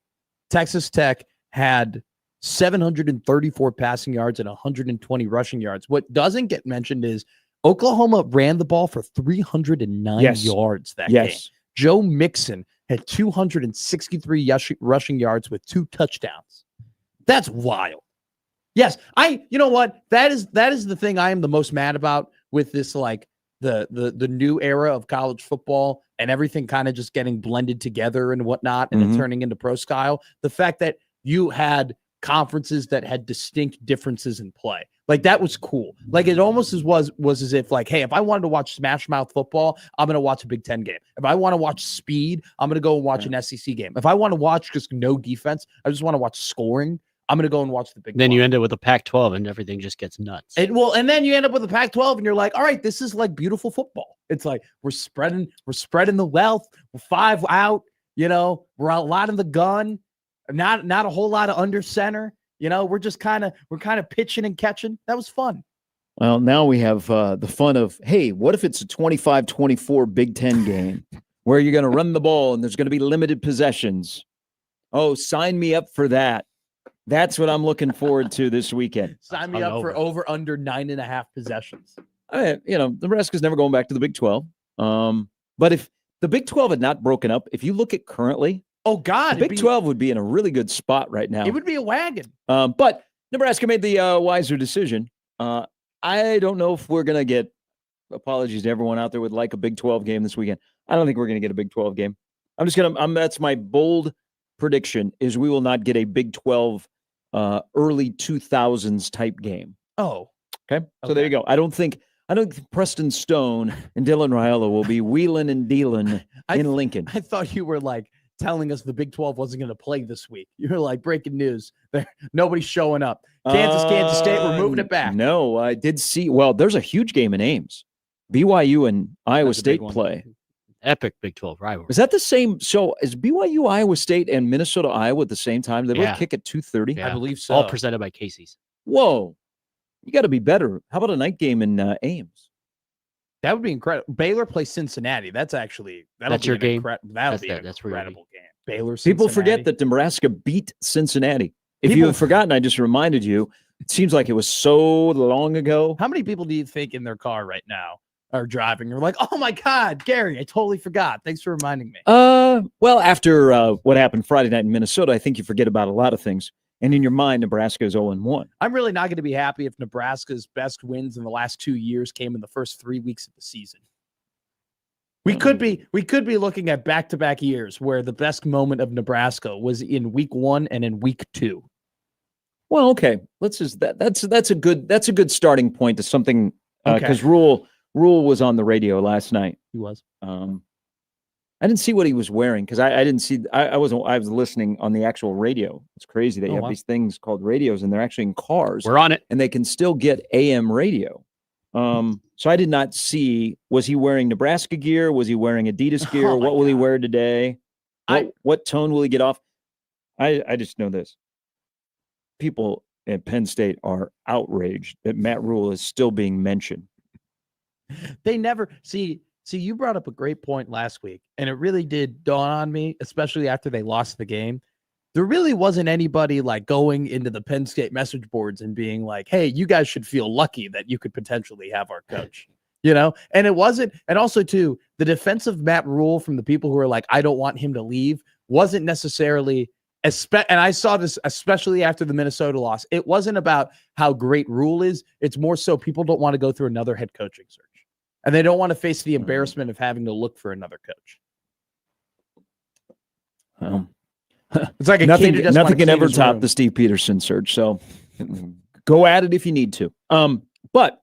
Texas Tech had 734 passing yards and 120 rushing yards. What doesn't get mentioned is Oklahoma ran the ball for 309 yards that game. Joe Mixon had 263 rushing yards with 2 touchdowns. That's wild. Yes, you know what? That is the thing I am the most mad about with this, like the new era of college football and everything kind of just getting blended together and whatnot and it turning into pro style. The fact that you had conferences that had distinct differences in play. Like that was cool. Like it almost was as if like, hey, if I wanted to watch Smash Mouth football, I'm going to watch a Big 10 game. If I want to watch speed, I'm going to go and watch an SEC game. If I want to watch just no defense, I just want to watch scoring, I'm going to go and watch the Big 12. Then you end up with a Pac-12 and everything just gets nuts. And then you end up with a Pac-12 and you're like, all right, this is like beautiful football. It's like we're spreading the wealth. We're 5 out, you know, we're a lot in the gun, not a whole lot of under center. You know, we're kind of pitching and catching. That was fun. Well, now we have the fun of, hey, what if it's a 25-24 Big 10 game where you're going to run the ball and there's going to be limited possessions? Oh, sign me up for that. That's what I'm looking forward to this weekend. Sign me up for over under 9.5 possessions. Nebraska's never going back to the Big 12. But if the Big 12 had not broken up, if you look at currently, oh God, the Big 12 would be in a really good spot right now. It would be a wagon. But Nebraska made the wiser decision. I don't know if we're going to get apologies to everyone out there would like a Big 12 game this weekend. I don't think we're going to get a Big 12 game. That's my bold prediction is we will not get a Big 12 early 2000s type game. Oh, okay. So there you go. I don't think Preston Stone and Dylan Raiola will be wheeling and dealing in Lincoln. I thought you were like telling us the Big 12 wasn't going to play this week. You were like, breaking news. Nobody's showing up. Kansas State, we're moving it back. No, I did see. Well, there's a huge game in Ames. BYU and Iowa State play. Epic Big 12 rivalry. Is that the same? So is BYU, Iowa State, and Minnesota, Iowa at the same time? They both kick at 2:30? Yeah. I believe so. All presented by Casey's. Whoa. You got to be better. How about a night game in Ames? That would be incredible. Baylor plays Cincinnati. That's actually That's your game? That'll be an That's where you're incredible game. Baylor. People Cincinnati. forget that Nebraska beat Cincinnati. If you have forgotten, I just reminded you. It seems like it was so long ago. How many people do you think in their car right now are driving? You're like, oh my God, Gary, I totally forgot. Thanks for reminding me. Well, after what happened Friday night in Minnesota, I think you forget about a lot of things. And in your mind, Nebraska is 0-1. I'm really not going to be happy if Nebraska's best wins in the last 2 years came in the first 3 weeks of the season. We could be looking at back-to-back years where the best moment of Nebraska was in week 1 and in week 2. Well, okay. Let's just that's a good starting point to something because Okay. Rule was on the radio last night. He was. I didn't see what he was wearing because I didn't see. I was listening on the actual radio. It's crazy that you have wow. these things called radios and they're actually in cars. We're on it. And they can still get AM radio. So I did not see. Was he wearing Nebraska gear? Was he wearing Adidas gear? Oh my What will he God. wear today? What tone will he get off? I just know this. People at Penn State are outraged that Matt Rule is still being mentioned. They never see, you brought up a great point last week, and it really did dawn on me, especially after they lost the game. There really wasn't anybody like going into the Penn State message boards and being like, hey, you guys should feel lucky that you could potentially have our coach. And it wasn't, and also too, the defense of Matt Rule from the people who are like, I don't want him to leave, wasn't necessarily and I saw this especially after the Minnesota loss. It wasn't about how great Rule is. It's more so people don't want to go through another head coaching search. And they don't want to face the embarrassment of having to look for another coach. It's like a nothing kid who doesn't want to can clean ever his top room. the Steve Peterson search. So go at it if you need to. But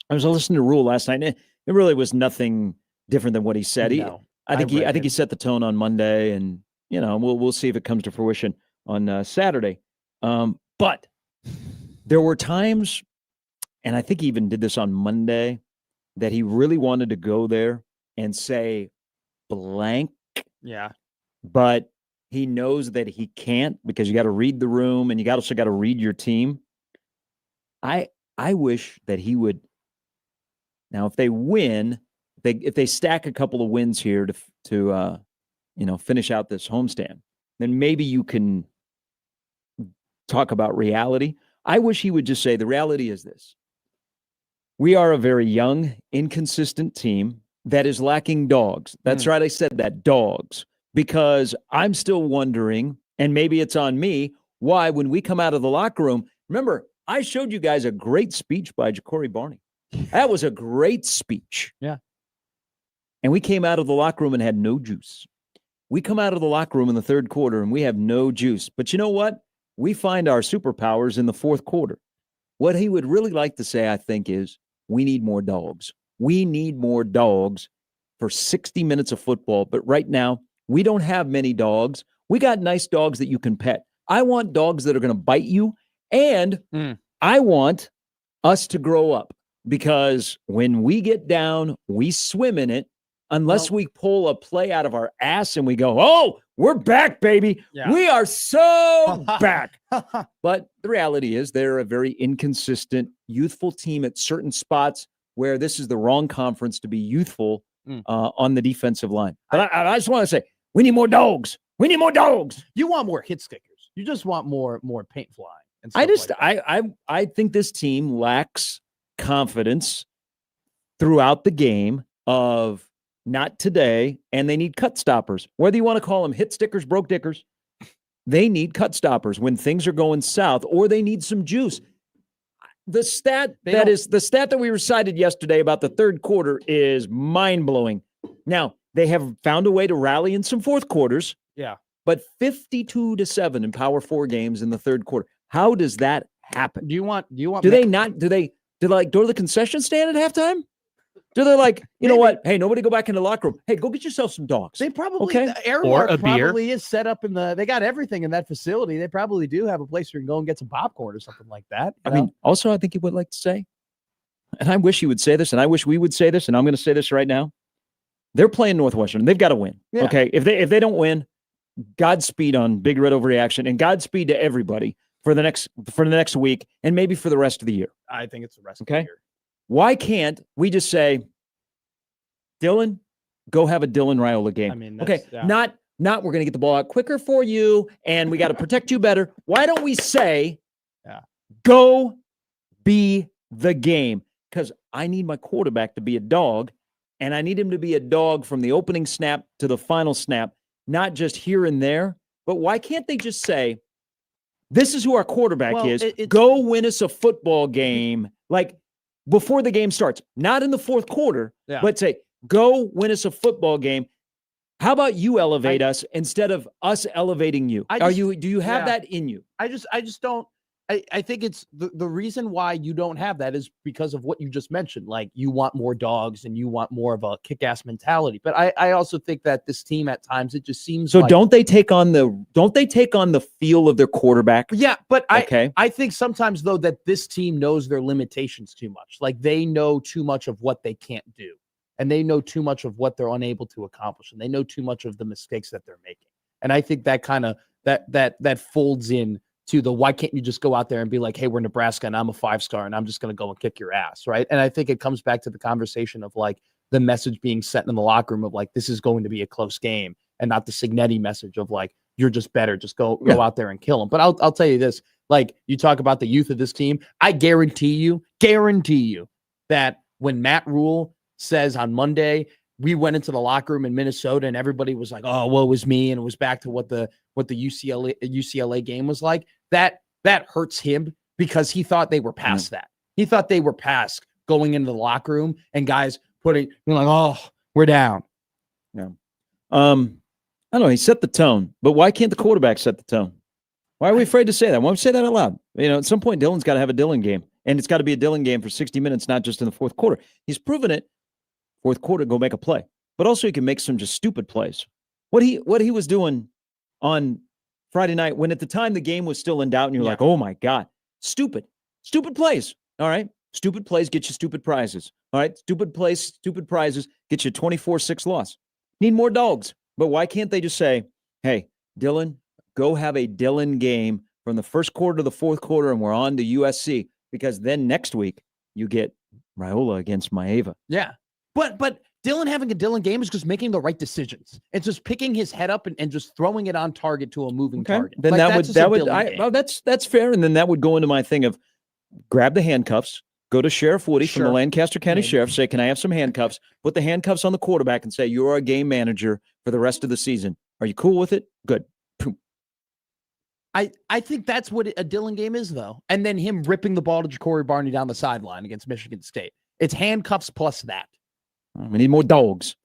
I was listening to Rule last night, and it really was nothing different than what he said. No, I think he set the tone on Monday, and we'll see if it comes to fruition on Saturday. But there were times, and I think he even did this on Monday, that he really wanted to go there and say blank. Yeah. But he knows that he can't because you got to read the room and you also got to read your team. I wish that he would. Now, if they win, if they stack a couple of wins here to finish out this homestand, then maybe you can talk about reality. I wish he would just say the reality is this. We are a very young, inconsistent team that is lacking dogs. That's right. I said that, dogs, because I'm still wondering, and maybe it's on me, why when we come out of the locker room, remember, I showed you guys a great speech by Ja'Cory Barney. That was a great speech. Yeah. And we came out of the locker room and had no juice. We come out of the locker room in the third quarter and we have no juice. But you know what? We find our superpowers in the fourth quarter. What he would really like to say, I think, is we need more dogs. We need more dogs for 60 minutes of football. But right now, we don't have many dogs. We got nice dogs that you can pet. I want dogs that are going to bite you. And I want us to grow up because when we get down, we swim in it. Unless we pull a play out of our ass and we go, oh, we're back, baby. Yeah. We are so back. But the reality is they're a very inconsistent, youthful team at certain spots where this is the wrong conference to be youthful on the defensive line. But I just want to say, we need more dogs. We need more dogs. You want more hit stickers. You just want more paint flying. And stuff I think this team lacks confidence throughout the game of not today, and they need cut stoppers. Whether you want to call them hit stickers, broke dickers, they need cut stoppers when things are going south, or they need some juice. The stat that we recited yesterday about the third quarter is mind-blowing. Now, they have found a way to rally in some fourth quarters. Yeah. But 52-7 in Power 4 games in the third quarter. How does that happen? Do they like go to the concession stand at halftime? Do they like, you know what? Hey, nobody go back in the locker room. Hey, go get yourself some dogs. They probably, or a beer. Probably is set up they got everything in that facility. They probably do have a place where you can go and get some popcorn or something like that. I mean, also, I think he would like to say, and I wish he would say this, and I wish we would say this, and I'm going to say this right now. They're playing Northwestern. They've got to win. Yeah. Okay. If they don't win, Godspeed on Big Red Overreaction and Godspeed to everybody. for the next week and maybe for the rest of the year. I think it's the rest of Okay. the year. Why can't we just say, Dylan, go have a Dylan Raiola game? I mean, okay, yeah. not we're going to get the ball out quicker for you and we got to protect you better. Why don't we say, go be the game? Because I need my quarterback to be a dog, and I need him to be a dog from the opening snap to the final snap, not just here and there. But why can't they just say, this is who our quarterback is. Go win us a football game, like before the game starts, not in the fourth quarter, but say, go win us a football game. How about you elevate us instead of us elevating you? Do you have that in you? I just don't. I think it's the reason why you don't have that is because of what you just mentioned. Like, you want more dogs and you want more of a kick-ass mentality. But I also think that this team at times, it just seems so don't they take on the feel of their quarterback? Yeah, but I think sometimes though that this team knows their limitations too much. Like, they know too much of what they can't do. And they know too much of what they're unable to accomplish. And they know too much of the mistakes that they're making. And I think that kind of that folds in to the, why can't you just go out there and be like, hey, we're Nebraska and I'm a 5-star and I'm just going to go and kick your ass, right? And I think it comes back to the conversation of like the message being set in the locker room of like, this is going to be a close game, and not the Cignetti message of like, you're just better, just go out there and kill them. But I'll tell you this, like, you talk about the youth of this team, I guarantee you that when Matt Rule says on Monday, we went into the locker room in Minnesota and everybody was like, oh, woe was me. And it was back to what the UCLA game was like. That hurts him because he thought they were past that. He thought they were past going into the locker room and guys being like, oh, we're down. Yeah. I don't know. He set the tone, but why can't the quarterback set the tone? Why are we afraid to say that? Why don't we say that out loud? At some point, Dylan's got to have a Dylan game, and it's got to be a Dylan game for 60 minutes, not just in the fourth quarter. He's proven it. Fourth quarter, go make a play. But also he can make some just stupid plays. What he was doing on Friday night, when at the time the game was still in doubt and you're like, oh my God, stupid plays. All right. Stupid plays get you stupid prizes. All right. Stupid plays, stupid prizes get you 24-6 loss. Need more dogs. But why can't they just say, hey, Dylan, go have a Dylan game from the first quarter to the fourth quarter and we're on to USC, because then next week you get Raiola against Maeva. Yeah. But Dylan having a Dylan game is just making the right decisions. It's just picking his head up and just throwing it on target to a moving target. Then that's fair. And then that would go into my thing of grab the handcuffs, go to Sheriff Woody from the Lancaster County Sheriff, say, can I have some handcuffs? Put the handcuffs on the quarterback and say, you're our game manager for the rest of the season. Are you cool with it? Good. I think that's what a Dylan game is, though. And then him ripping the ball to Ja'Cory Barney down the sideline against Michigan State. It's handcuffs plus that. We need more dogs.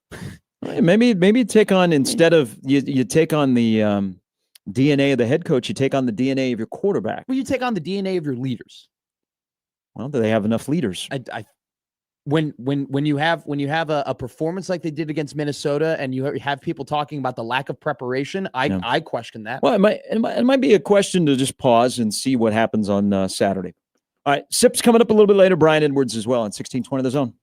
Maybe take on, instead of you take on the DNA of the head coach, you take on the DNA of your quarterback. Well, you take on the DNA of your leaders. Well, do they have enough leaders? When you have a performance like they did against Minnesota, and you have people talking about the lack of preparation, I question that. Well, it might be a question to just pause and see what happens on Saturday. All right, Sip's coming up a little bit later. Brian Edwards as well on 1620 The Zone.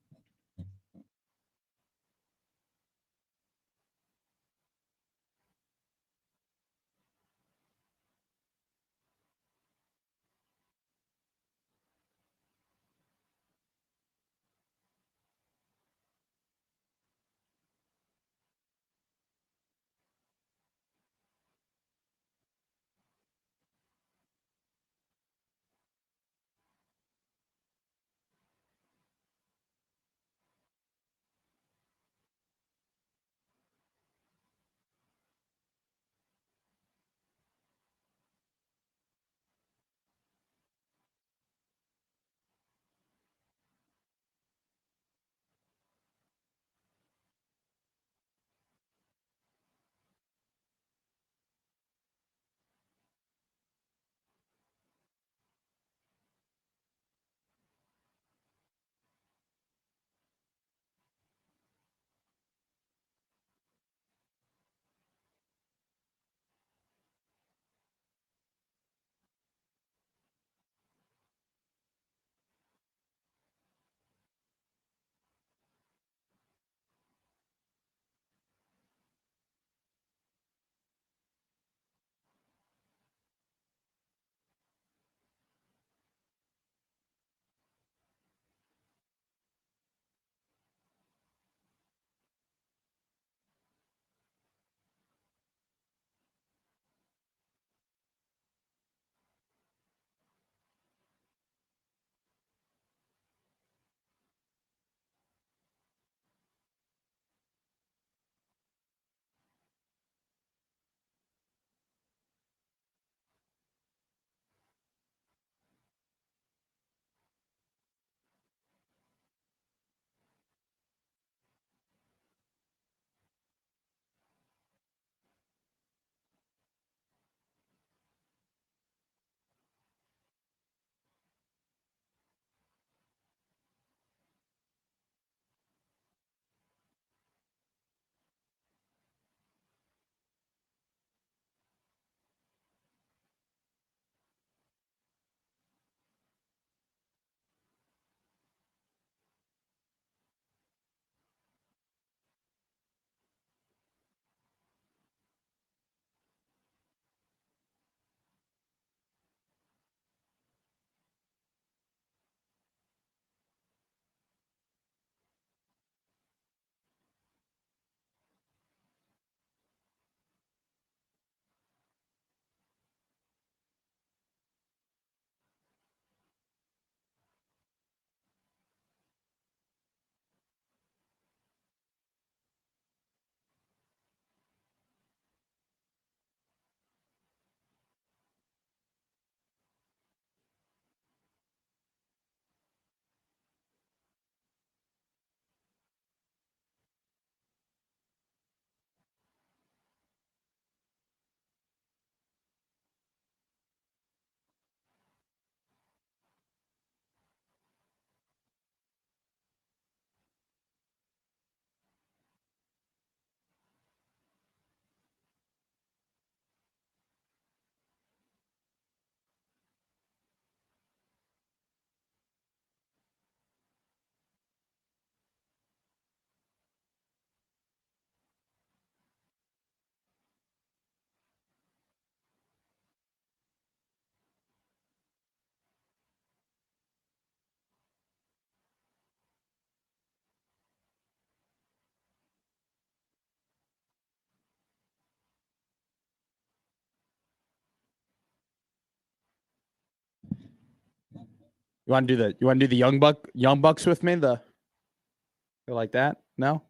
You want to do the Young Bucks with me? You like that? No?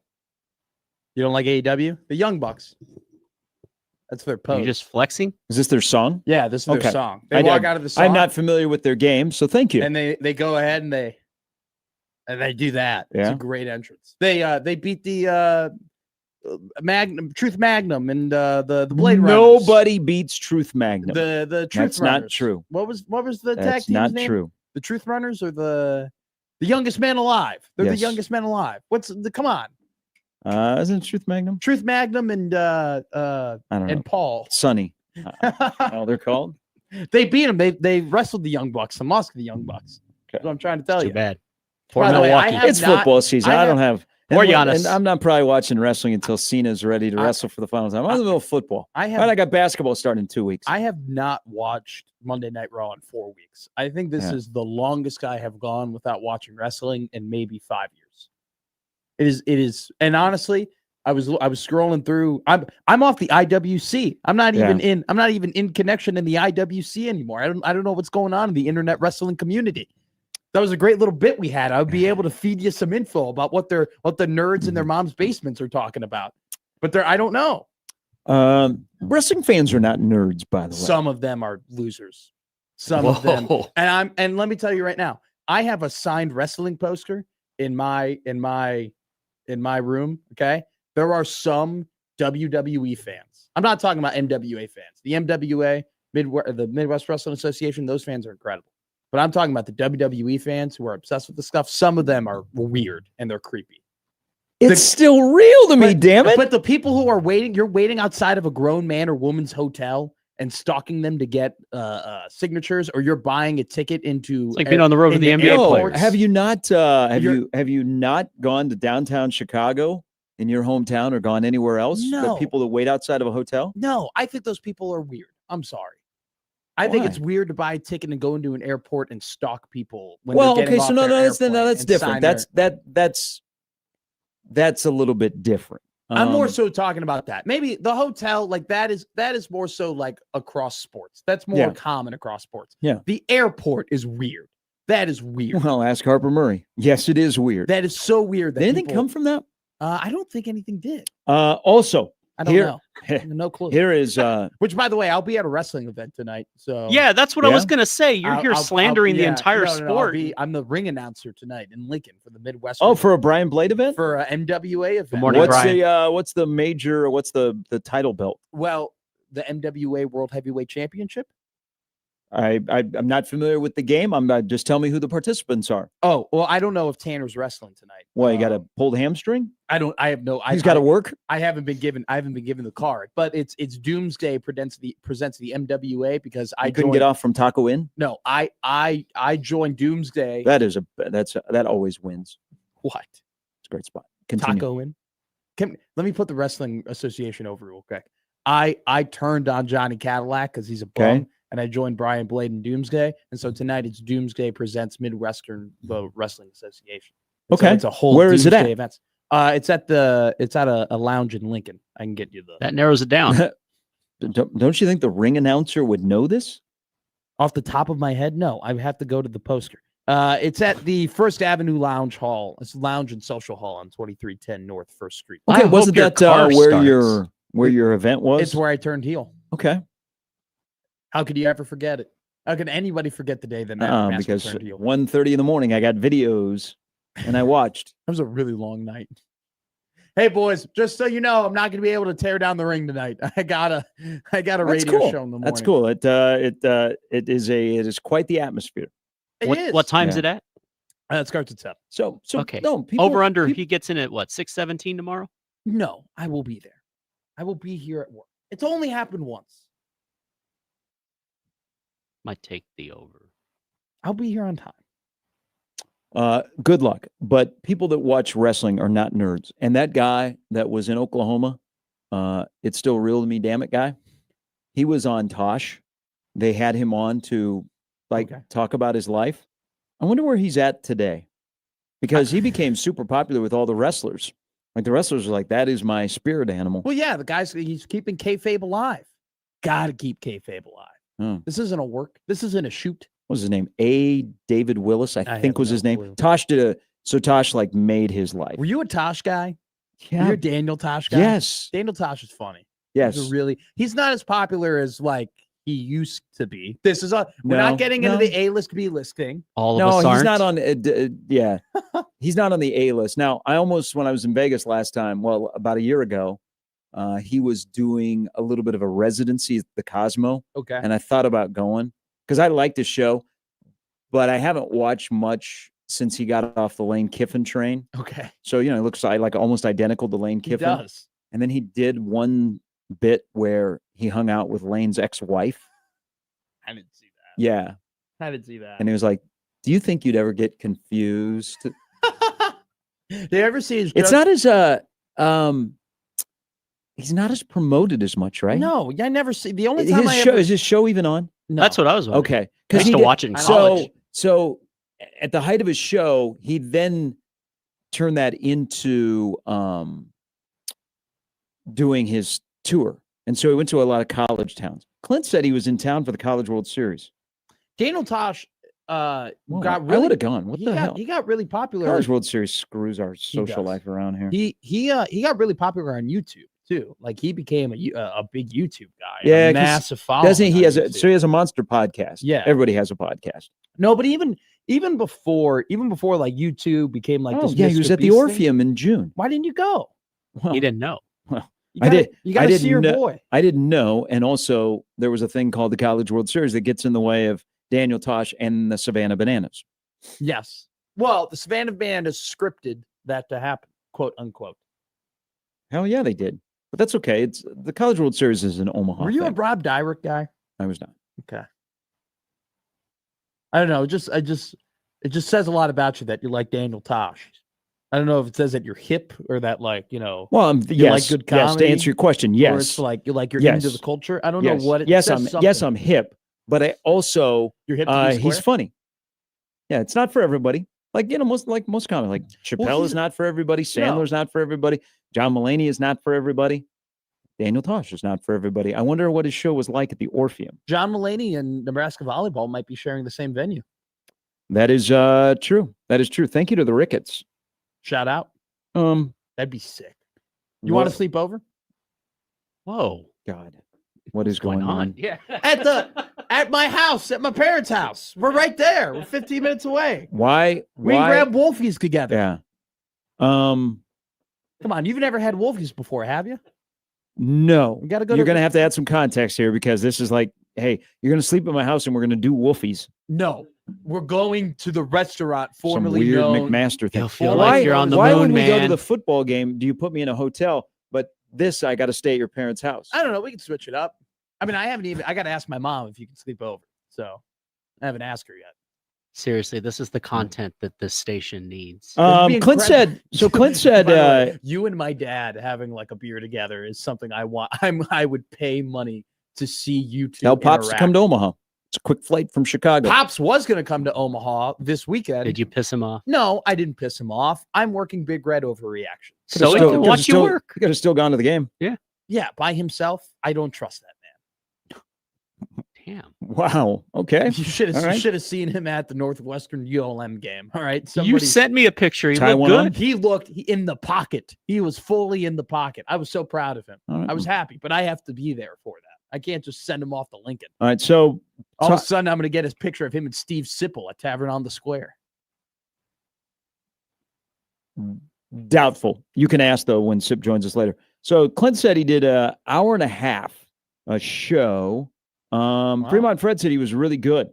You don't like AEW? The Young Bucks. That's their Are pose. you just flexing? Is this their song? Yeah, this is Okay. their song. They walk out of the song. I'm not familiar with their game, so thank you. And they go ahead and they do that. It's Yeah. a great entrance. They beat the Truth Magnum and the Blade Runners. Nobody beats Truth Magnum. The Truth That's Runners. not true. What was the tag That's team's not name? true. The Truth Runners or the Youngest Man Alive? They're the Yes. Youngest Man Alive. Come on. Isn't it Truth Magnum? Truth Magnum and I don't know. and Paul. Sonny. How they're called? They beat them. They wrestled the Young Bucks and lost to the Young Bucks. Okay. That's what I'm trying to tell Too you. bad. By Poor the way, I Milwaukee. have It's not- football season. I I don't have. Or and Giannis. I'm not probably watching wrestling until Cena's ready to wrestle for the finals. I'm in the middle of football. I All right, I have got basketball starting in 2 weeks. I have not watched Monday Night Raw in 4 weeks. I think this Yeah. is the longest I have gone without watching wrestling in maybe 5 years. It is, and honestly, I was scrolling through. I'm off the IWC. I'm not even in connection in the IWC anymore. I don't know what's going on in the internet wrestling community. That was a great little bit we had. I would be able to feed you some info about what the nerds in their mom's basements are talking about. But I don't know. Wrestling fans are not nerds, by the way. Some of them are losers. Some of them. Whoa. And let me tell you right now, I have a signed wrestling poster in my room. Okay. There are some WWE fans. I'm not talking about NWA fans. The MWA, the Midwest Wrestling Association, those fans are incredible. But I'm talking about the WWE fans who are obsessed with the stuff. Some of them are weird and they're creepy. It's still real to me, damn it. But the people who are you're waiting outside of a grown man or woman's hotel and stalking them to get signatures, or you're buying a ticket into It's like being on the road with the in NBA airports. players. Have you not have you not gone to downtown Chicago in your hometown or gone anywhere else? No. The people that wait outside of a hotel? No, I think those people are weird. I'm sorry. I think it's Why? weird to buy a ticket and go into an airport and stalk people. When Well, they're getting okay, so off no, their that's airplane different. and sign That's a little bit different. I'm more so talking about that. Maybe the hotel, like that is more so like across sports. That's more Yeah. common across sports. Yeah. The airport is weird. That is weird. Well, ask Harper Murray. Yes, it is weird. That is so weird. That Did anything people- come from that? I don't think anything did. Also, I don't Here- know. No clue. here is Which, by the way, I'll be at a wrestling event tonight. So Yeah, that's what I was Yeah? gonna say. You're I'll- here I'll- slandering the yeah, entire no, no, sport. I'm the ring announcer tonight in Lincoln for the Midwest. for a Brian Blade event. for a NWA event. morning, What's Brian. what's the major? What's the title belt? Well, the NWA World Heavyweight Championship. I'm not familiar with the game. Just tell me who the participants are. Oh, well, I don't know if Tanner's wrestling tonight. Well, you got a Um, pulled hamstring. I don't. I have no. He's got to work. I haven't been given the card, but it's Doomsday presents the MWA because I I couldn't joined, get off from Taco Inn. No, I joined Doomsday. That always wins. What? It's a great spot. Continue. Taco in. Let me put the Wrestling Association over real quick. I turned on Johnny Cadillac because he's a bum, Okay. and I joined Brian Blade and Doomsday, and so tonight it's Doomsday presents Midwestern Wrestling Association. And so Okay. it's a whole Where is it Doomsday at? events. It's at a lounge in Lincoln. I can get you the That narrows it down. Don't you think the ring announcer would know this? off the top of my head. No, I have to go to the poster. It's at the First Avenue Lounge Hall. It's Lounge and Social Hall on 2310 North First Street. I Okay, hope wasn't your that car where starts. your event was? It's where I turned heel. Okay. How could you ever forget it? How could anybody forget the day that Matt Maskell Because turned heel? 1:30 in the morning, I got videos and I watched. That was a really long night. Hey boys, just so you know, I'm not going to be able to tear down the ring tonight. I got a That's radio cool. show in the morning. That's cool. It is quite the atmosphere. It What is. time's Yeah. it at? It starts at 7. So Okay. no people, Over under. peop- He gets in at what 6:17 tomorrow. No, I will be there. I will be here at work. It's only happened once. Might take the over. I'll be here on time. Good luck. But people that watch wrestling are not nerds. And that guy that was in Oklahoma, it's still real to me, damn it, guy. He was on Tosh. They had him on to Okay. talk about his life. I wonder where he's at today, because he became super popular with all the wrestlers. Like the wrestlers are like, that is my spirit animal. Well, yeah, he's keeping kayfabe alive. Got to keep kayfabe alive. Hmm. This isn't a work. This isn't a shoot. what was his name? David Willis, I think have was no his name. clue. Tosh Tosh like made his life. Were you a Tosh guy? Yeah. You're a Daniel Tosh guy? Yes. Daniel Tosh is funny. Yes. He's not as popular as like he used to be. We're No, not getting into no. the A-list, B-list thing. All of No, us he's aren't. not on. Yeah, he's not on the A list. Now, I almost, when I was in Vegas last time, well, about a year ago, he was doing a little bit of a residency at the Cosmo, Okay. and I thought about going because I liked his show, but I haven't watched much since he got off the Lane Kiffin train. Okay. So he looks like almost identical to Lane He Kiffin. does. And then he did one bit where he hung out with Lane's ex-wife. I didn't see that. Yeah, I didn't see that. and he was like, "Do you think you'd ever get confused?" Did you ever see his It's jokes? not as he's not as promoted as much, right? No, I never see. The only time I His show ever... is his show even on? No. That's what I was wondering. Okay, I because used to watch it in college. so at the height of his show, he then turned that into doing his tour, and so he went to a lot of college towns. Clint said he was in town for the College World Series. Daniel Tosh Well, got I really... would have gone. What the hell? He got really popular. College World Series screws our social does. life around here. He got really popular on YouTube too. Like he became a big YouTube guy. Yeah, a 'cause massive following. Doesn't he on has YouTube. so he has a monster podcast? Yeah. Everybody has a podcast. No, but even before like YouTube became like this. yeah, he was Mr. at the Beast thing, Orpheum in June. Why didn't you go? Well, He didn't know. You I gotta, did- You I got to see didn't your know- boy. I didn't know, and also there was a thing called the College World Series that gets in the way of Daniel Tosh and the Savannah Bananas. Yes. Well, the Savannah Band has scripted that to happen, quote unquote. Hell yeah, they did. But that's okay. It's the College World Series is in Omaha. Were you a thing. Rob Dyrick guy? I was not. Okay. I don't know. It just says a lot about you that you like Daniel Tosh. I don't know if it says that you're hip or that like, Well, You like yes, good yes. To comedy? answer your question, or yes, it's like you're into Yes. the culture. I don't yes, know what it yes. says. Yes, something. I'm hip, but I also You're hip to be he's square? funny. Yeah, it's not for everybody. Like most comedy, like Chappelle he's- is not for everybody. Sandler's not for everybody. John Mulaney is not for everybody. Daniel Tosh is not for everybody. I wonder what his show was like at the Orpheum. John Mulaney and Nebraska Volleyball might be sharing the same venue. That is true. That is true. Thank you to the Ricketts. Shout out. That'd be sick. You want to what- sleep over? Whoa. God, what is What's going on? Yeah. At my house, at my parents' house. We're right there. We're 15 minutes away. Why? We Why? grab Wolfies together. Yeah. Come on, you've never had Wolfies before, have you? No. We gotta go. You're gonna have to add some context here because this is like, hey, you're gonna sleep at my house and we're gonna do Wolfies. No, we're going to the restaurant Some formerly weird known. McMaster thing. You'll feel Why- like you're on the why moon, when we go to man. the football game, do you put me in a hotel? But this, I got to stay at your parents' house. I don't know. We can switch it up. I mean, I got to ask my mom if you can sleep over. So I haven't asked her yet. Seriously, this is the content that this station needs. It'd be Clint incredible. said. So Clint said. By the way, you and my dad having like a beer together is something I want. I would pay money to see you two. Tell Pops to interact. come to Omaha. It's a quick flight from Chicago. Pops was going to come to Omaha this weekend. Did you piss him off? No, I didn't piss him off. I'm working Big Red overreaction. So he still- can could've watch you still- work. You could have still gone to the game. Yeah, by himself, I don't trust that Damn. Wow. Okay. man. You should All right. have seen him at the Northwestern ULM game. All right, You sent me a picture. He Tie looked one on? good. He looked in the pocket. He was fully in the pocket. I was so proud of him. All right. I was happy, but I have to be there for that. I can't just send him off to Lincoln. All right. So All of Ta- a sudden, I'm going to get his picture of him and Steve Sipple at Tavern on the Square. doubtful. You can ask though when Sip joins us later. So Clint said he did an hour and a half a show. Fremont Fred said he was really good.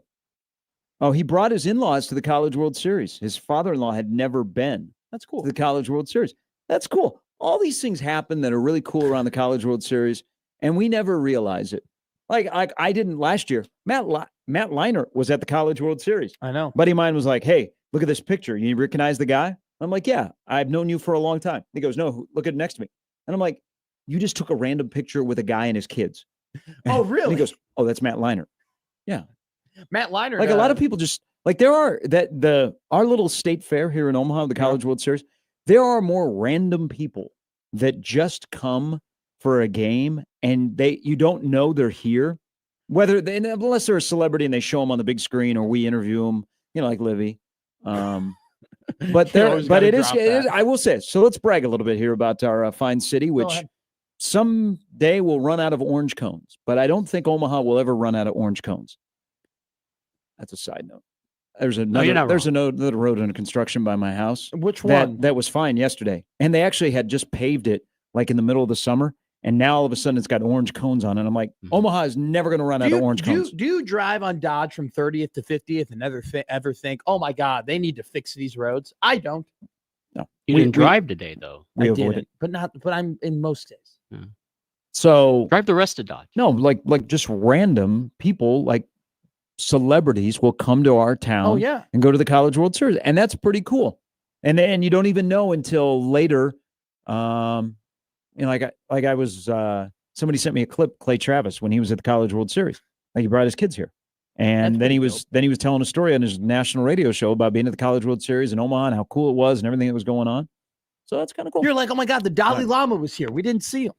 Oh, he brought his in-laws to the College World Series. His father-in-law had never been That's to cool. the College World Series. That's cool. All these things happen that are really cool around the College World Series, and we never realize it. Like I didn't last year. Matt Leinart was at the College World Series. I know. Buddy of mine was like, "Hey, look at this picture. You recognize the guy?" I'm like, "Yeah, I've known you for a long time." He goes, "No, look at it next to me." And I'm like, "You just took a random picture with a guy and his kids." Oh, And really? he goes, "Oh, that's Matt Leinart." Matt Leinart. Like a lot of people just like there are our little state fair here in Omaha, the College World Series. There are more random people that just come for a game and you don't know they're here. unless they're a celebrity and they show them on the big screen or we interview them, like Livy. But it is. I will say, so let's brag a little bit here about our fine city, which someday will run out of orange cones. But I don't think Omaha will ever run out of orange cones. That's a side note. There's another road under construction by my house. Which one? That was fine yesterday, and they actually had just paved it like in the middle of the summer. And now all of a sudden it's got orange cones on it. I'm like, Omaha is never going to run out of orange cones. Do you drive on Dodge from 30th to 50th and ever think, oh my God, they need to fix these roads? I don't. No. You didn't drive today, though. We avoid it. But I'm in most days. Yeah. So drive the rest of Dodge. No, like just random people, like celebrities will come to our town and go to the College World Series. And that's pretty cool. And then you don't even know until later. Like I was, somebody sent me a clip, Clay Travis, when he was at the College World Series. Like he brought his kids here. And then he was telling a story on his national radio show about being at the College World Series in Omaha and how cool it was and everything that was going on. So that's kind of cool. You're like, oh my God, the Dalai Lama was here. We didn't see him.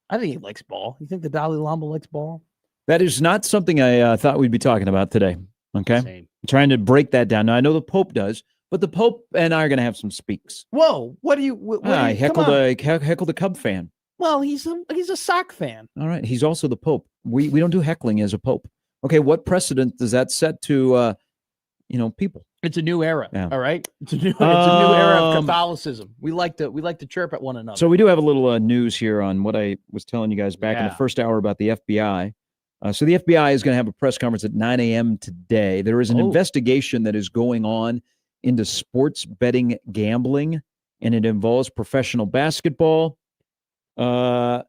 I think he likes ball. You think the Dalai Lama likes ball? That is not something I thought we'd be talking about today. Okay. Same. I'm trying to break that down. Now, I know the Pope does. But the Pope and I are going to have some speaks. Whoa! I heckled a Cub fan. Well, he's a Sox fan. All right, he's also the Pope. We don't do heckling as a Pope. Okay, what precedent does that set to people? It's a new era. Yeah. All right, it's a new era of Catholicism. We like to chirp at one another. So we do have a little news here on what I was telling you guys back in the first hour about the FBI. So the FBI is going to have a press conference at 9 a.m. today. There is an investigation that is going on into sports betting gambling, and it involves professional basketball. Terry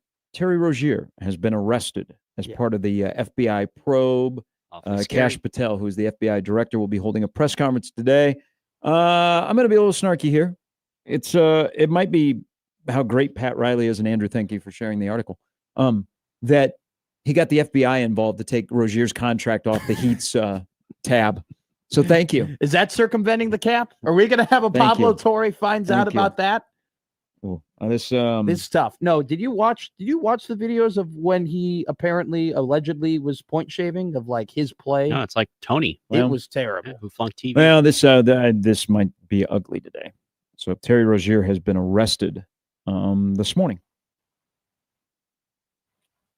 Rozier has been arrested as part of the FBI probe. Kash Patel, who's the FBI director, will be holding a press conference today. I'm going to be a little snarky here. It might be how great Pat Riley is, and Andrew, thank you for sharing the article, that he got the FBI involved to take Rozier's contract off the Heat's tab. So thank you. Is that circumventing the cap? Are we going to have a Pablo Torre finds out about that? Oh, this is tough. No, did you watch the videos of when he allegedly was point shaving of like his play? No, it's like Tony. It was terrible. Who flunked TV. Well, this might be ugly today. So Terry Rozier has been arrested this morning.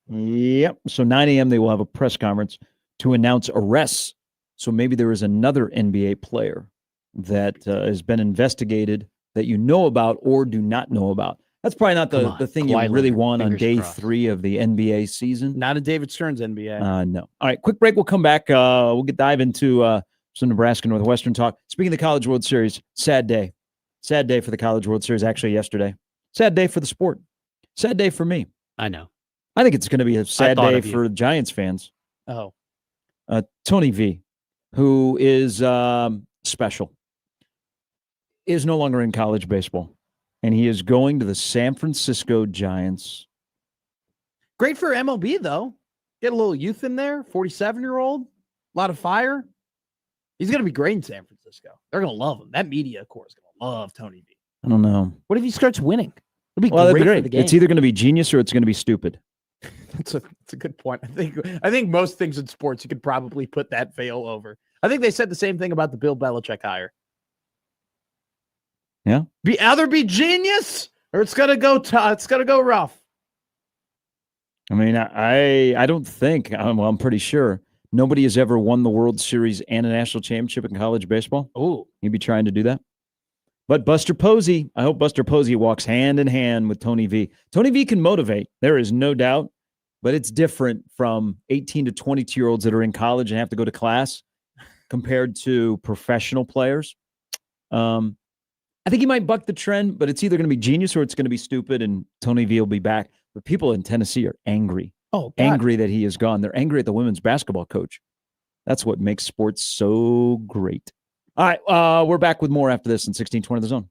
Yep. So 9 a.m. they will have a press conference to announce arrests. So maybe there is another NBA player that has been investigated that you know about or do not know about. That's probably not the thing you really want on day 3 of the NBA season. Not a David Stearns NBA. No. All right, quick break. We'll come back. We'll dive into some Nebraska Northwestern talk. Speaking of the College World Series, sad day. Sad day for the College World Series, actually, yesterday. Sad day for the sport. Sad day for me. I know. I think it's going to be a sad day for Giants fans. Oh. Tony V, who is special, is no longer in college baseball, and he is going to the San Francisco Giants. Great for MLB, though. Get a little youth in there, 47-year-old, a lot of fire. He's going to be great in San Francisco. They're going to love him. That media, of course, is going to love Tony V. I don't know. What if he starts winning? It'll be great for the game. It's either going to be genius or it's going to be stupid. That's a good point. I think most things in sports you could probably put that veil over. I think they said the same thing about the Bill Belichick hire. Yeah. Either be genius or it's gonna go rough. I mean, I don't think. I'm pretty sure nobody has ever won the World Series and a national championship in college baseball. Oh, he'd be trying to do that. But Buster Posey, I hope Buster Posey walks hand in hand with Tony V. Tony V can motivate. There is no doubt. But it's different from 18 to 22-year-olds that are in college and have to go to class compared to professional players. I think he might buck the trend, but it's either going to be genius or it's going to be stupid, and Tony V will be back. But people in Tennessee are angry. Oh, God. Angry that he is gone. They're angry at the women's basketball coach. That's what makes sports so great. All right, we're back with more after this in 1620 The Zone.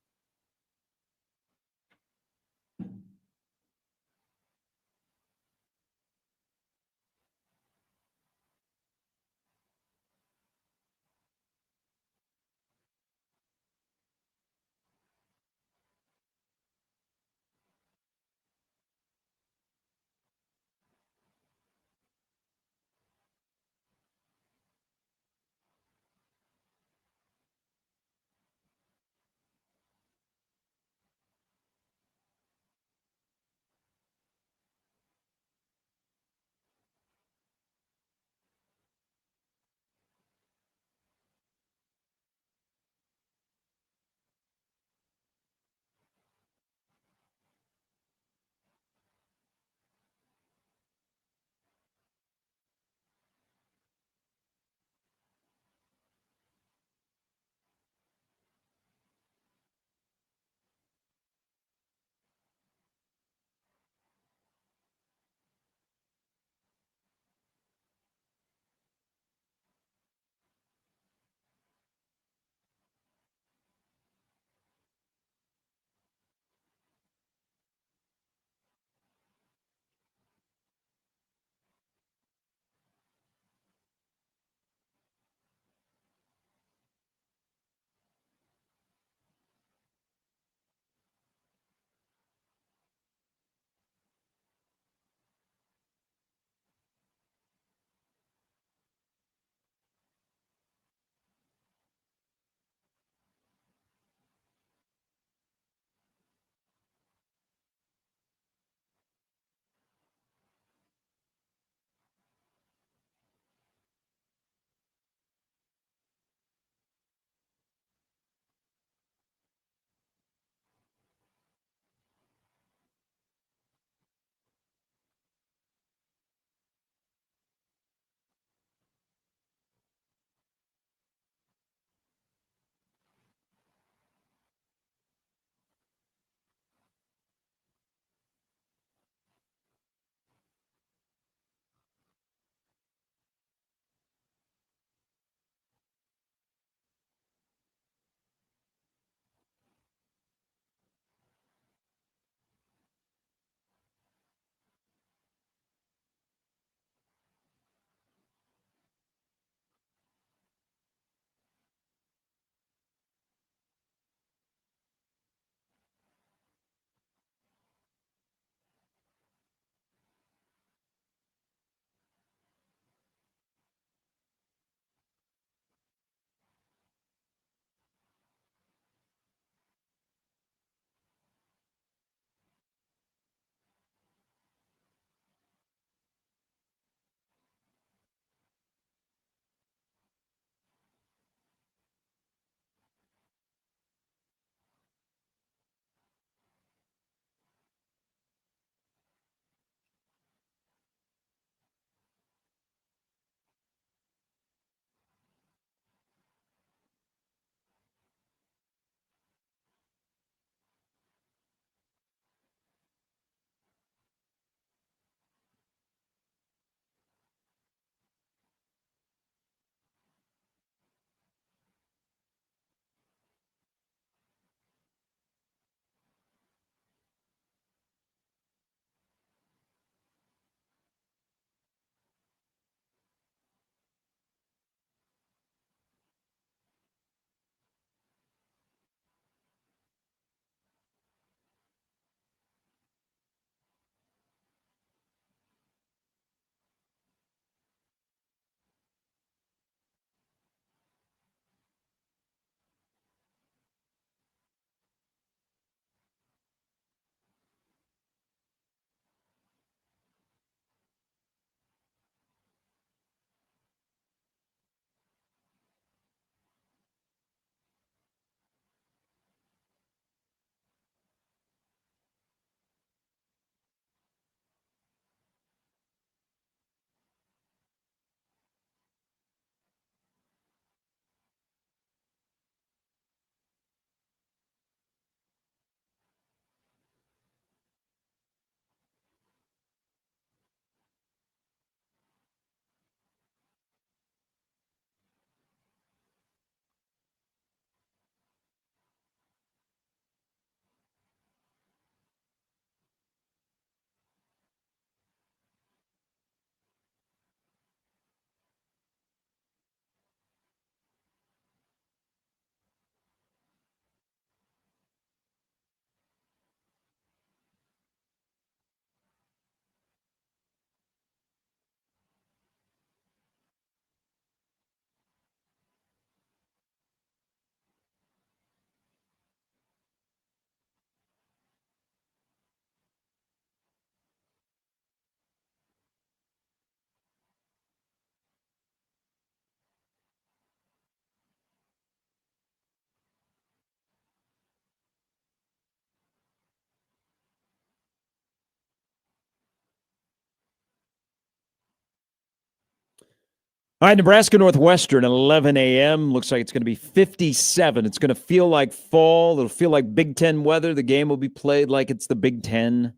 All right, Nebraska Northwestern, 11 a.m. Looks like it's going to be 57. It's going to feel like fall. It'll feel like Big Ten weather. The game will be played like it's the Big Ten.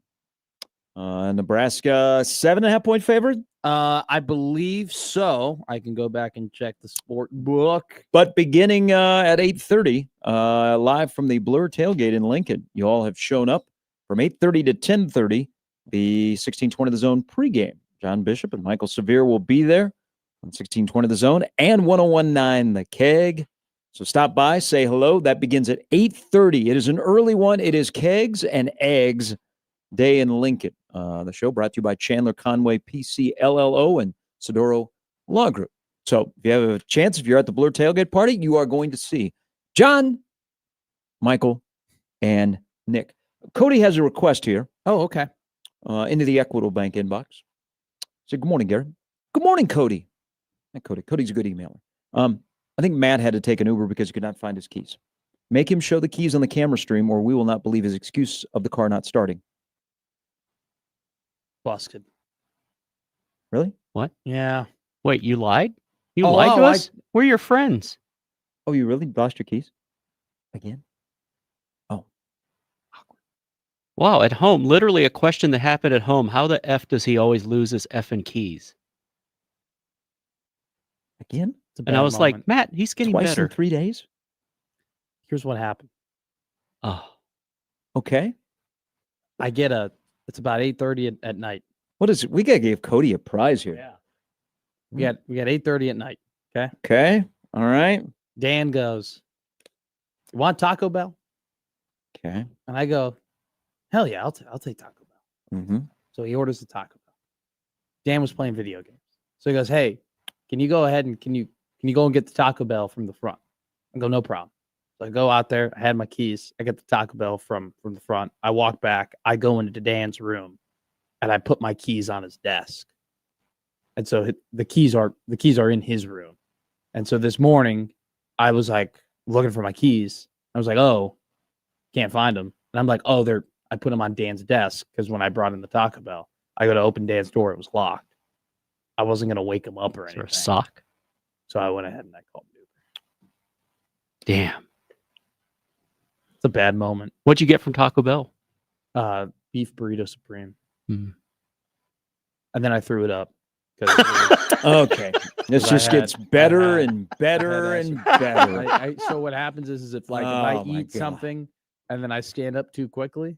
Nebraska, 7.5-point favorite. I believe so. I can go back and check the sport book. But beginning at 8:30, live from the Blur tailgate in Lincoln, you all have shown up from 8:30 to 10:30. The 1620 The Zone pregame. John Bishop and Michael Severe will be there on 1620 The Zone and 101.9 The Keg. So stop by, say hello. That begins at 8:30. It is an early one. It is Kegs and Eggs Day in Lincoln. The show brought to you by Chandler Conway PC LLO and Sedoro Law Group. So if you have a chance, if you're at the Blur tailgate party, you are going to see John, Michael, and Nick. Cody has a request here. Oh, okay. Into the Equitable Bank inbox. Say, good morning, Gary. Good morning, Cody. Not Cody. Cody's a good emailer. I think Matt had to take an Uber because he could not find his keys. Make him show the keys on the camera stream or we will not believe his excuse of the car not starting. Busted. Really? What? Yeah. Wait, you lied? You lied to us? We're your friends. Oh, you really lost your keys? Again? Oh. Wow, at home, literally a question that happened at home. How the F does he always lose his effing keys? Again? And I was like, Matt, he's getting Twice better. in 3 days? Here's what happened. Oh, Okay. It's about 8:30 at night. What is it? We got to give Cody a prize here. Yeah. We got 8:30 at night. Okay. All right. Dan goes, "You want Taco Bell?" Okay. And I go, "Hell yeah, I'll take Taco Bell." Mm-hmm. So he orders the Taco Bell. Dan was playing video games. So he goes, "Hey, can you go ahead and can you go and get the Taco Bell from the front?" I go, "No problem." So I go out there. I had my keys. I get the Taco Bell from the front. I walk back. I go into Dan's room, and I put my keys on his desk. And so the keys are in his room. And so this morning, I was like looking for my keys. I was like, "Oh, can't find them." And I'm like, "Oh, I put them on Dan's desk because when I brought in the Taco Bell, I go to open Dan's door, it was locked. I wasn't gonna wake him up or is there anything. a sock? So I went ahead and I called an Uber. Damn. It's a bad moment. What'd you get from Taco Bell? Beef burrito supreme. Hmm. And then I threw it up. 'Cause it was- Okay. This I just had- gets better I had- and better I and had better. so what happens is if I Oh my eat God. something and then I stand up too quickly,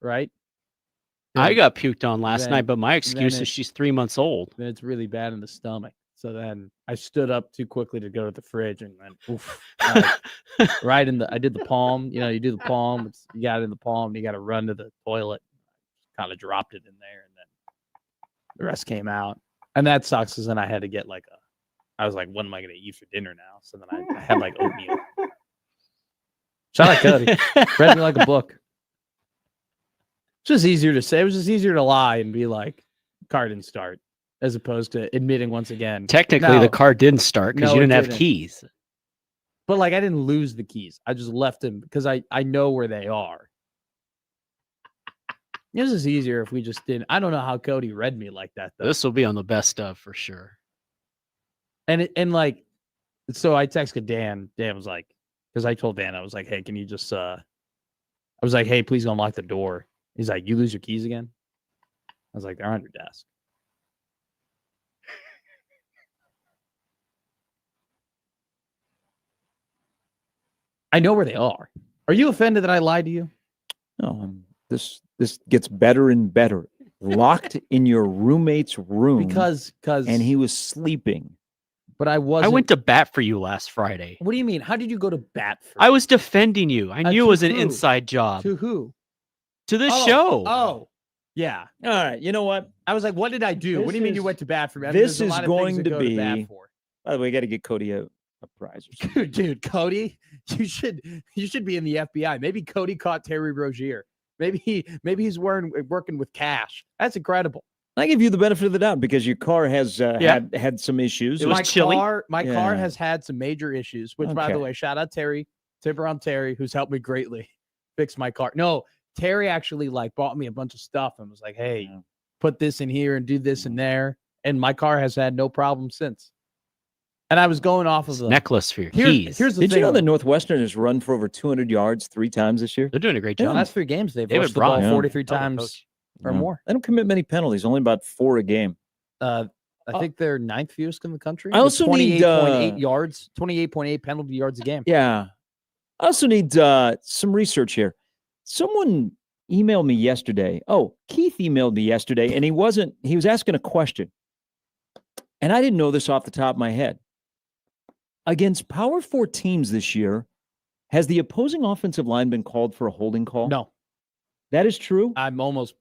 right? I then- got puked on last then- night, but my excuse is it- she's 3 months old. then it's really bad in the stomach. So then I stood up too quickly to go to the fridge and then oof, right in the I did the palm. You know, you do the palm, you got it in the palm, you got to run to the toilet. Kind of dropped it in there, and then the rest came out. And that sucks because then I had to get I was like, what am I going to eat for dinner now? So then I had like oatmeal. Shout out Cody. Read me like a book. It's just easier to say. It was just easier to lie and be like, car didn't start, as opposed to admitting once again. Technically, No. the car didn't start because No, you it didn't have didn't. keys. But like I didn't lose the keys. I just left them because I know where they are. This is easier if we just didn't. I don't know how Cody read me like that though. This will be on the best of for sure. And like, so I texted Dan. Dan was like, because I told Dan, I was like, hey, can you just I was like, hey, please don't lock the door. He's like, you lose your keys again? I was like, they're on your desk. I know where they are. Are you offended that I lied to you? No, this gets better and better. Locked in your roommate's room Because and he was sleeping. but I wasn't. I went to bat for you last Friday. What do you mean? How did you go to bat for? I was defending you. I knew to it was an who? inside job. To who? To this Oh, show. Oh, yeah. All right, you know what? I was like, what did I do? What This do you mean you is- went to bat for me? I mean, this there's a is lot of things going to go be- bat for. By the way, we got to get Cody a prize or something. Dude, Cody, you should be in the FBI. Maybe Cody caught Terry Rozier. Maybe he's working with cash. That's incredible. I give you the benefit of the doubt because your car has had some issues. It was my chilly. car Yeah. has had some major issues, which by the Okay. way, shout out Terry, tipper on Terry, who's helped me greatly fix my car. No, Terry actually like bought me a bunch of stuff and was like, hey, Yeah. put this in here and do this and there. And my car has had no problem since. And I was going off of the necklace for your Here- keys. Here's the Did thing. you know that though. Northwestern has run for over 200 yards 3 times this year? They're doing a great The job. last 3 games they've David rushed the ball Broughton, 43 hell of a times coach. or No. more. They don't commit many penalties, only about 4 a game. I think they're 9th fewest in the country. I with also need, 28.8 yards, 28.8 penalty yards a game. Yeah. I also need some research here. Someone emailed me yesterday. Oh, Keith emailed me yesterday, and he was asking a question. And I didn't know this off the top of my head. Against Power 4 teams this year, has the opposing offensive line been called for a holding call? No, That is true? I'm almost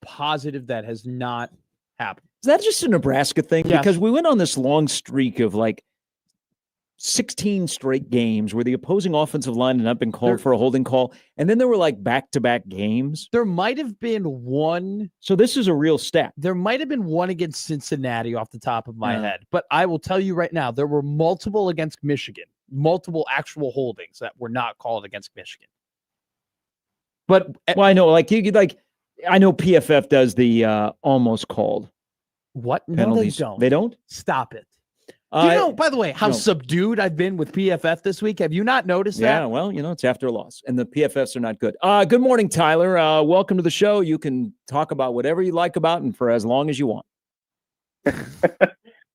positive that has not happened. Is that just a Nebraska thing? Yes. Because we went on this long streak of like 16 straight games where the opposing offensive line had not been called for a holding call. And then there were like back-to-back games. There might have been one. So this is a real stat. There might have been one against Cincinnati off the top of my Yeah. head, but I will tell you right now, there were multiple against Michigan, multiple actual holdings that were not called against Michigan. But Well, I know, I know PFF does the almost called what? No, penalties. they don't. They don't? Stop it. Do you know, by the way, how no. subdued I've been with PFF this week? Have you not noticed Yeah, that? well, it's after a loss, and the PFFs are not good. Good morning, Tyler. Welcome to the show. You can talk about whatever you like about and for as long as you want.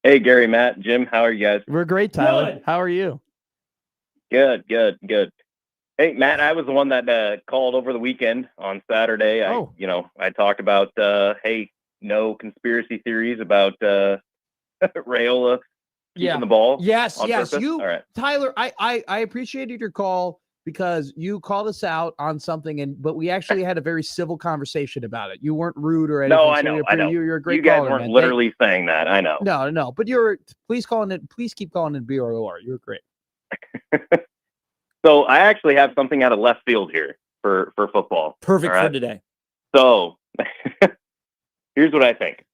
Hey, Gary, Matt, Jim, how are you guys? We're great, Tyler. Good. How are you? Good. Hey, Matt, I was the one that called over the weekend on Saturday. Oh. I talked about, hey, no conspiracy theories about Raiola keeping the ball. Yes, on yes. purpose? You, All right. Tyler, I appreciated your call because you called us out on something, but we actually had a very civil conversation about it. You weren't rude or anything. No, I so know. You're a great You guys caller, weren't man. literally saying that. I know. No. But please keep calling it BROR. You're great. So I actually have something out of left field here for football. Perfect All for right. today. So here's what I think.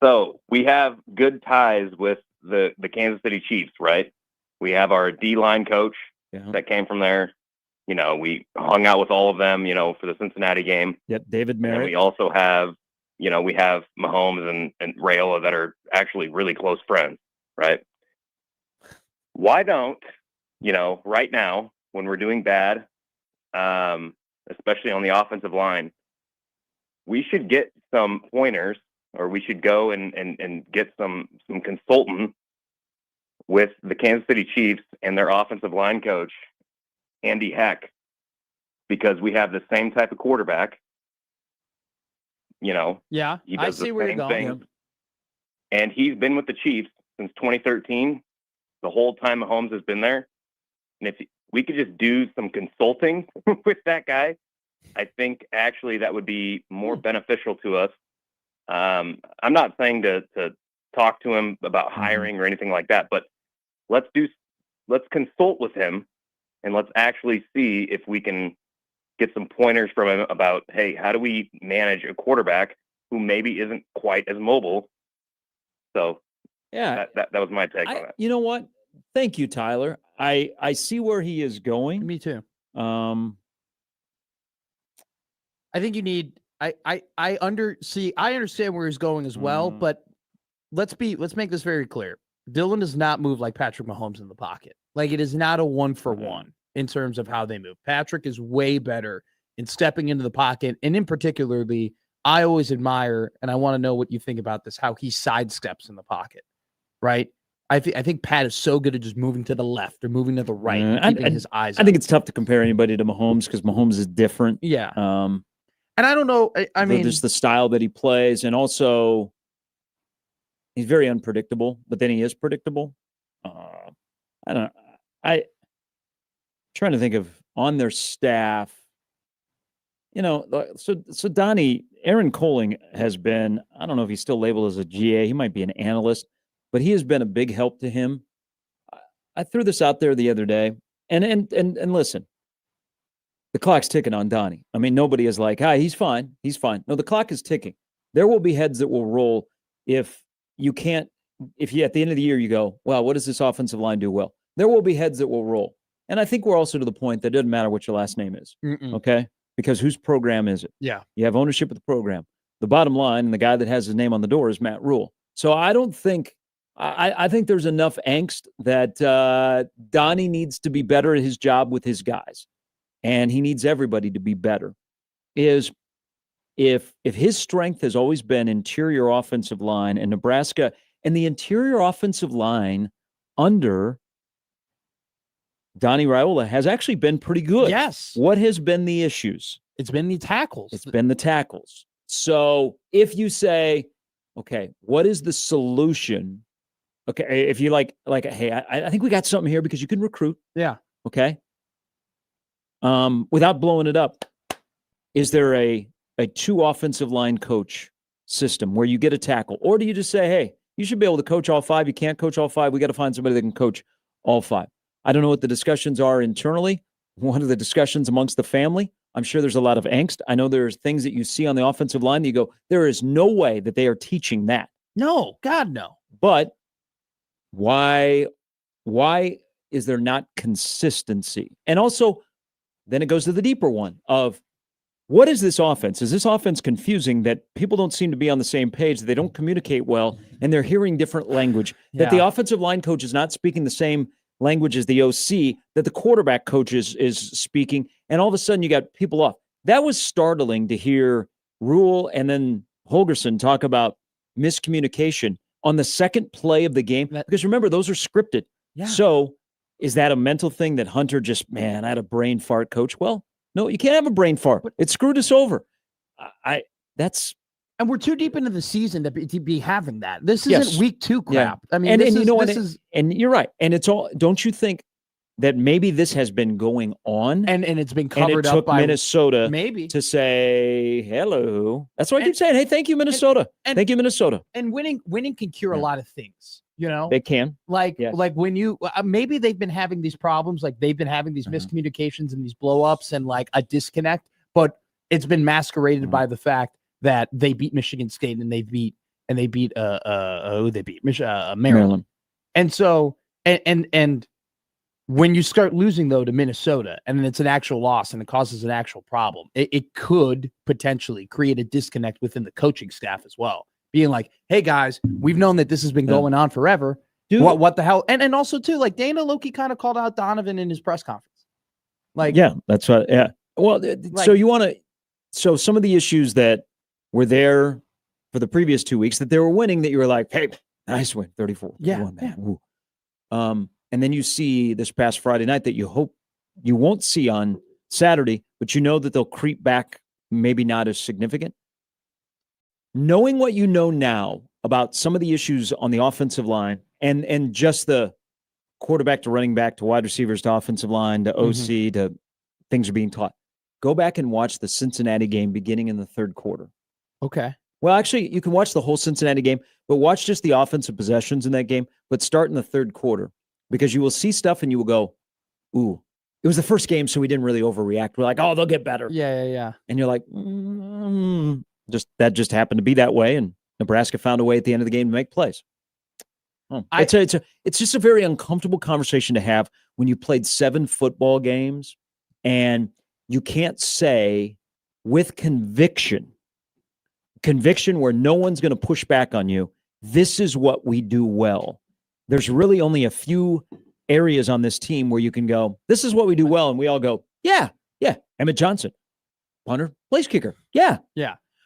So we have good ties with the Kansas City Chiefs, right? We have our D-line coach Yeah. that came from there. We hung out with all of them, for the Cincinnati game. Yep. David And we Merritt. also have, we have Mahomes and Raiola that are actually really close friends, right? Why don't, right now when we're doing bad, especially on the offensive line, we should get some pointers, or we should go and get some consultant with the Kansas City Chiefs and their offensive line coach, Andy Heck, because we have the same type of quarterback. Yeah, He I does the see where you're same going. thing. And he's been with the Chiefs since 2013, the whole time Mahomes has been there. And if we could just do some consulting with that guy, I think actually that would be more beneficial to us. I'm not saying to talk to him about hiring or anything like that, but let's consult with him and let's actually see if we can get some pointers from him about, hey, how do we manage a quarterback who maybe isn't quite as mobile? So Yeah. that was my take on that. You know what? Thank you, Tyler. I see where he is going. Me too. Um, I think you need. I understand where he's going as well, but let's make this very clear. Dylan does not move like Patrick Mahomes in the pocket. Like, it is not a 1-for-1 in terms of how they move. Patrick is way better in stepping into the pocket, and in particularly, I always admire, and I want to know what you think about this, how he sidesteps in the pocket, right? I think Pat is so good at just moving to the left or moving to the right, and keeping his eyes I think up. it's tough to compare anybody to Mahomes because Mahomes is different. Yeah. And I don't know. I mean, just the style that he plays, and also he's very unpredictable, but then he is predictable. I don't know. I'm trying to think of on their staff. So Donnie, Aaron Coling has been, I don't know if he's still labeled as a GA. He might be an analyst, but he has been a big help to him. I threw this out there the other day, and listen, the clock's ticking on Donnie. I mean, nobody is like, he's fine. He's fine. No, the clock is ticking. There will be heads that will roll if you at the end of the year, you go, well, what does this offensive line do well? There will be heads that will roll. And I think we're also to the point that it doesn't matter what your last name is. Okay? Because whose program is it? Yeah. You have ownership of the program. The bottom line, and the guy that has his name on the door is Matt Rule. So I don't think I think there's enough angst that Donnie needs to be better at his job with his guys, and he needs everybody to be better. If his strength has always been interior offensive line, and Nebraska and the interior offensive line under Donnie Raiola has actually been pretty good. Yes. What has been the issues? It's been the tackles. It's been the tackles. So if you say, okay, what is the solution? Okay, if you like, hey, I think we got something here because you can recruit. Yeah. Okay. Without blowing it up, is there a 2 offensive line coach system where you get a tackle, or do you just say, hey, you should be able to coach all 5? You can't coach all 5. We got to find somebody that can coach all 5. I don't know what the discussions are internally. What are the discussions amongst the family? I'm sure there's a lot of angst. I know there's things that you see on the offensive line that you go, there is no way that they are teaching that. No, God, no. But why is there not consistency? And also, then it goes to the deeper one of, what is this offense? Is this offense confusing that people don't seem to be on the same page, that they don't communicate well, and they're hearing different language, that the offensive line coach is not speaking the same language as the OC, that the quarterback coach is speaking, and all of a sudden you got people off. That was startling to hear Rule and then Holgorsen talk about miscommunication on the second play of the game, because remember, those are scripted. Yeah. So is that a mental thing that Hunter just, man, I had a brain fart, coach? Well, no, you can't have a brain fart. It screwed us over. And we're too deep into the season to be having that. This isn't week 2 crap. Yeah. I mean, and you're right. And it's all, don't you think that maybe this has been going on? And it's been covered up by Minnesota maybe to say hello. That's why I keep saying, hey, thank you, Minnesota. Thank you, Minnesota. And winning can cure a lot of things. You know, they can. Like when you maybe they've been having these problems, like they've been having these miscommunications and these blow-ups and like a disconnect, but it's been masqueraded by the fact that they beat Michigan State and they beat Maryland. And so and when you start losing though to Minnesota and then it's an actual loss and it causes an actual problem, it could potentially create a disconnect within the coaching staff as well. Being like, hey guys, we've known that this has been going on forever. Dude, what the hell? And also too, like Dana Loki kind of called out Donovan in his press conference. Like, yeah, that's right. Yeah. Well, so some of the issues that were there for the previous 2 weeks that they were winning, that you were like, hey, nice win, 34. Yeah. And then you see this past Friday night that you hope you won't see on Saturday, but you know that they'll creep back, maybe not as significant. Knowing what you know now about some of the issues on the offensive line and just the quarterback to running back to wide receivers to offensive line to OC to things are being taught, go back and watch the Cincinnati game beginning in the 3rd quarter. Okay. Well, actually, you can watch the whole Cincinnati game, but watch just the offensive possessions in that game, but start in the 3rd quarter, because you will see stuff and you will go, ooh, it was the first game, so we didn't really overreact. We're like, oh, they'll get better. Yeah. And you're like, that just happened to be that way, and Nebraska found a way at the end of the game to make plays. It's just a very uncomfortable conversation to have when you played 7 football games and you can't say with conviction where no one's going to push back on you, this is what we do well. There's really only a few areas on this team where you can go, this is what we do well, and we all go, yeah. Emmett Johnson, punter, place kicker, yeah.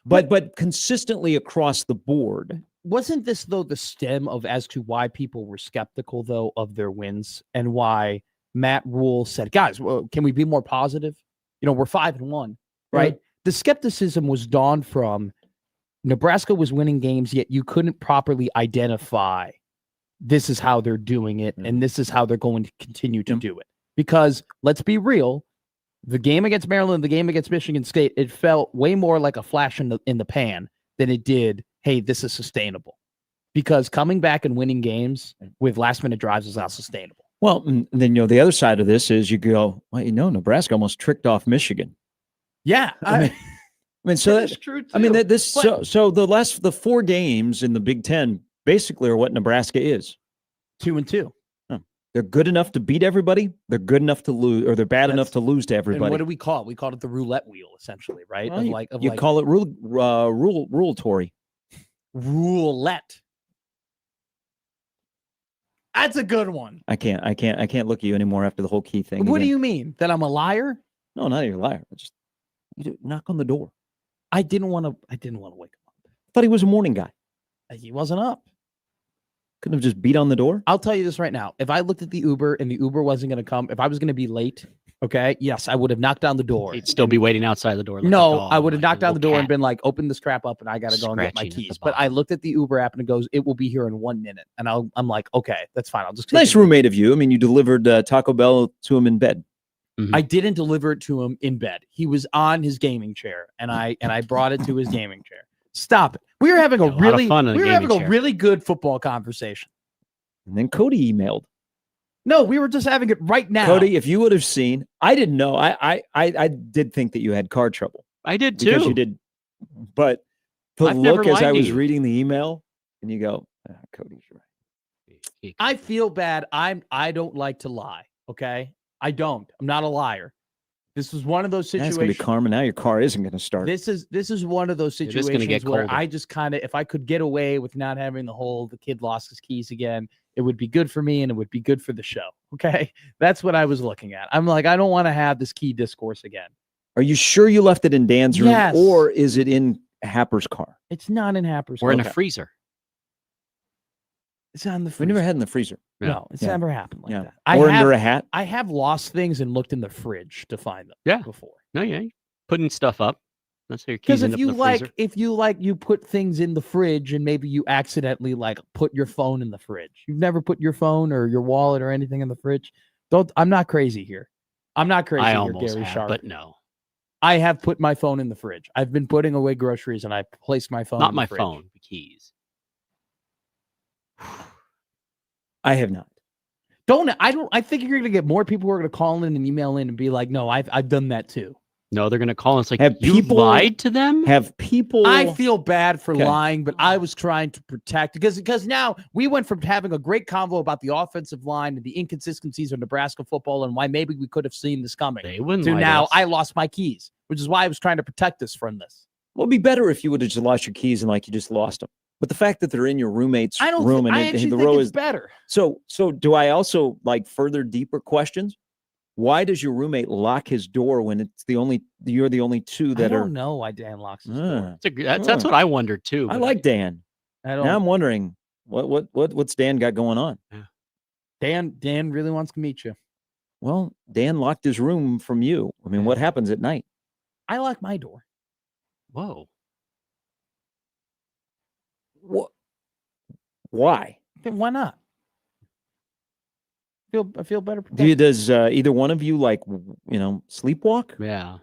But consistently across the board. Wasn't this, though, the stem of as to why people were skeptical, though, of their wins and why Matt Rule said, guys, can we be more positive? You know, we're 5-1, right? The skepticism was dawned from Nebraska was winning games, yet you couldn't properly identify this is how they're doing it and this is how they're going to continue to do it. Because let's be real, the game against Maryland, the game against Michigan State, it felt way more like a flash in the pan than it did, hey, this is sustainable. Because coming back and winning games with last-minute drives is not sustainable. Well, and then, the other side of this is you go, well, Nebraska almost tricked off Michigan. Yeah. I mean, so that's true too. I mean, so the 4 games in the Big Ten basically are what Nebraska is. 2-2. They're good enough to beat everybody. They're good enough to lose, or they're bad enough to lose to everybody. And what do we call it? We called it the roulette wheel, essentially, right? Well, you call it ruletory. Roulette. That's a good one. I can't look at you anymore after the whole key thing. What do again. you mean? That I'm a liar? No, not you're a liar. You knock on the door. I didn't want to wake him up. Thought he was a morning guy. He wasn't up. Couldn't have just beat on the door. I'll tell you this right now. If I looked at the Uber and the Uber wasn't going to come, if I was going to be late, okay, yes, I would have knocked down the door. He'd still be waiting outside the door. Like a No, dog, I would have like a knocked down the little door and cat. been like, open this crap up and I got to go and get my Scratching at the keys. But I bottom. looked at the Uber app and it goes, it will be here in 1 minute. And I'm like, okay, that's fine. I'll just take Nice it. roommate of you. I mean, you delivered Taco Bell to him in bed. I didn't deliver it to him in bed. He was on his gaming chair and I brought it to his gaming chair. Stop it. We were having Yeah, a lot of fun in a we were gaming having a chair. really good football conversation. And then Cody emailed. No, we were just having it right now. Cody, if you would have seen, I didn't know. I did think that you had car trouble I did too. because you did. But the I've never look as lied I to was you. reading the email, and you go, Cody's right. I feel bad. I don't like to lie. Okay. I don't. I'm not a liar. This is one of those That's situations. gonna be karma. Now your car isn't gonna start. This is one of those It is gonna situations get where colder. I just kind of, if I could get away with not having the kid lost his keys again, it would be good for me and it would be good for the show. Okay. That's what I was looking at. I'm like, I don't want to have this key discourse again. Are you sure you left it in Dan's room, Yes. or is it in Happer's car? It's not in Happer's. We're in a Okay. freezer. It's on the We freezer. never had it in the freezer. Yeah. No, it's Yeah. never happened like Yeah, that. I or have, under a hat. I have lost things and looked in the fridge to find them. Yeah. Before. No, yeah, putting stuff up. That's how your keys Because end if up in you the like, freezer. you put things in the fridge and maybe you accidentally like put your phone in the fridge. You've never put your phone or your wallet or anything in the fridge. I'm not crazy here. I'm not crazy I here, almost Gary have, Sharp. but no, I have put my phone in the fridge. I've been putting away groceries and I placed my phone. not in the my fridge. phone. The keys. I have not. I think you're gonna get more people who are gonna call in and email in and be like, no, I've done that too. No, they're gonna call. And it's like Have you people- lied to them. Have people? I feel bad for Okay. lying, but I was trying to protect because now we went from having a great convo about the offensive line and the inconsistencies of Nebraska football and why maybe we could have seen this coming They wouldn't. to lie now us. I lost my keys, which is why I was trying to protect us from this. Well, it'd be better if you would have just lost your keys and like you just lost them. But the fact that they're in your roommate's I don't. room I and actually the think row it's is better. so. Do I also like further deeper questions? Why does your roommate lock his door when you're the only two I that don't are? know why Dan locks his door. That's what I wondered too. I but like Dan. I don't. Now I'm wondering what's Dan got going on? Dan really wants to meet you. Well, Dan locked his room from you. I mean, what happens at night? I lock my door. Whoa. What? Why? Then why not? I feel better. Does either one of you sleepwalk? Yeah.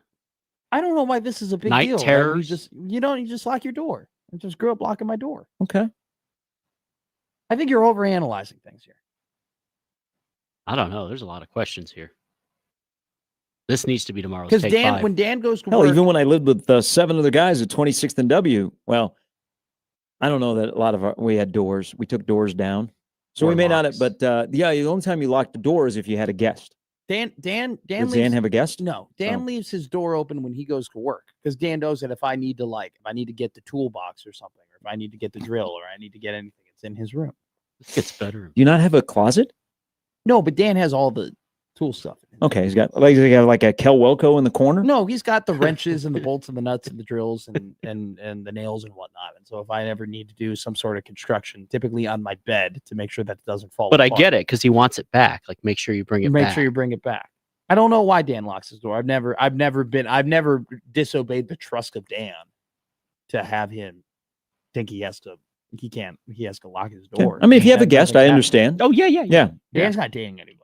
I don't know why this is a big Night deal. Like, terrors? you just lock your door. I just grew up locking my door. Okay. I think you're overanalyzing things here. I don't know. There's a lot of questions here. This needs to be tomorrow's Because Take Dan, Five. when Dan goes to Hell, work, even when I lived with 7 other guys at 26th and W, well, I don't know that a lot of we had doors. We took doors down. So we Or may not locks. have, but the only time you locked the door is if you had a guest. Dan Does leaves, Dan have a guest? no, Dan Oh. leaves his door open when he goes to work because Dan knows that if I need to get the toolbox or something, or if I need to get the drill, or I need to get anything, it's in his room. This gets better. Do you not have a closet? No, but Dan has all the tool stuff. in his Okay, he's got like a Kel Welco in the corner. No, he's got the wrenches and the bolts and the nuts and the drills and the nails and whatnot. And so if I ever need to do some sort of construction, typically on my bed to make sure that it doesn't fall But I apart, get it because he wants it back. Like, make sure you bring it make back. sure you bring it back. I don't know why Dan locks his door. I've never disobeyed the trust of Dan to have him think he has to lock his Okay. door. I mean, if you have a That guest, doesn't I happen. understand. Oh yeah, yeah, Yeah. Dan's not dating anybody.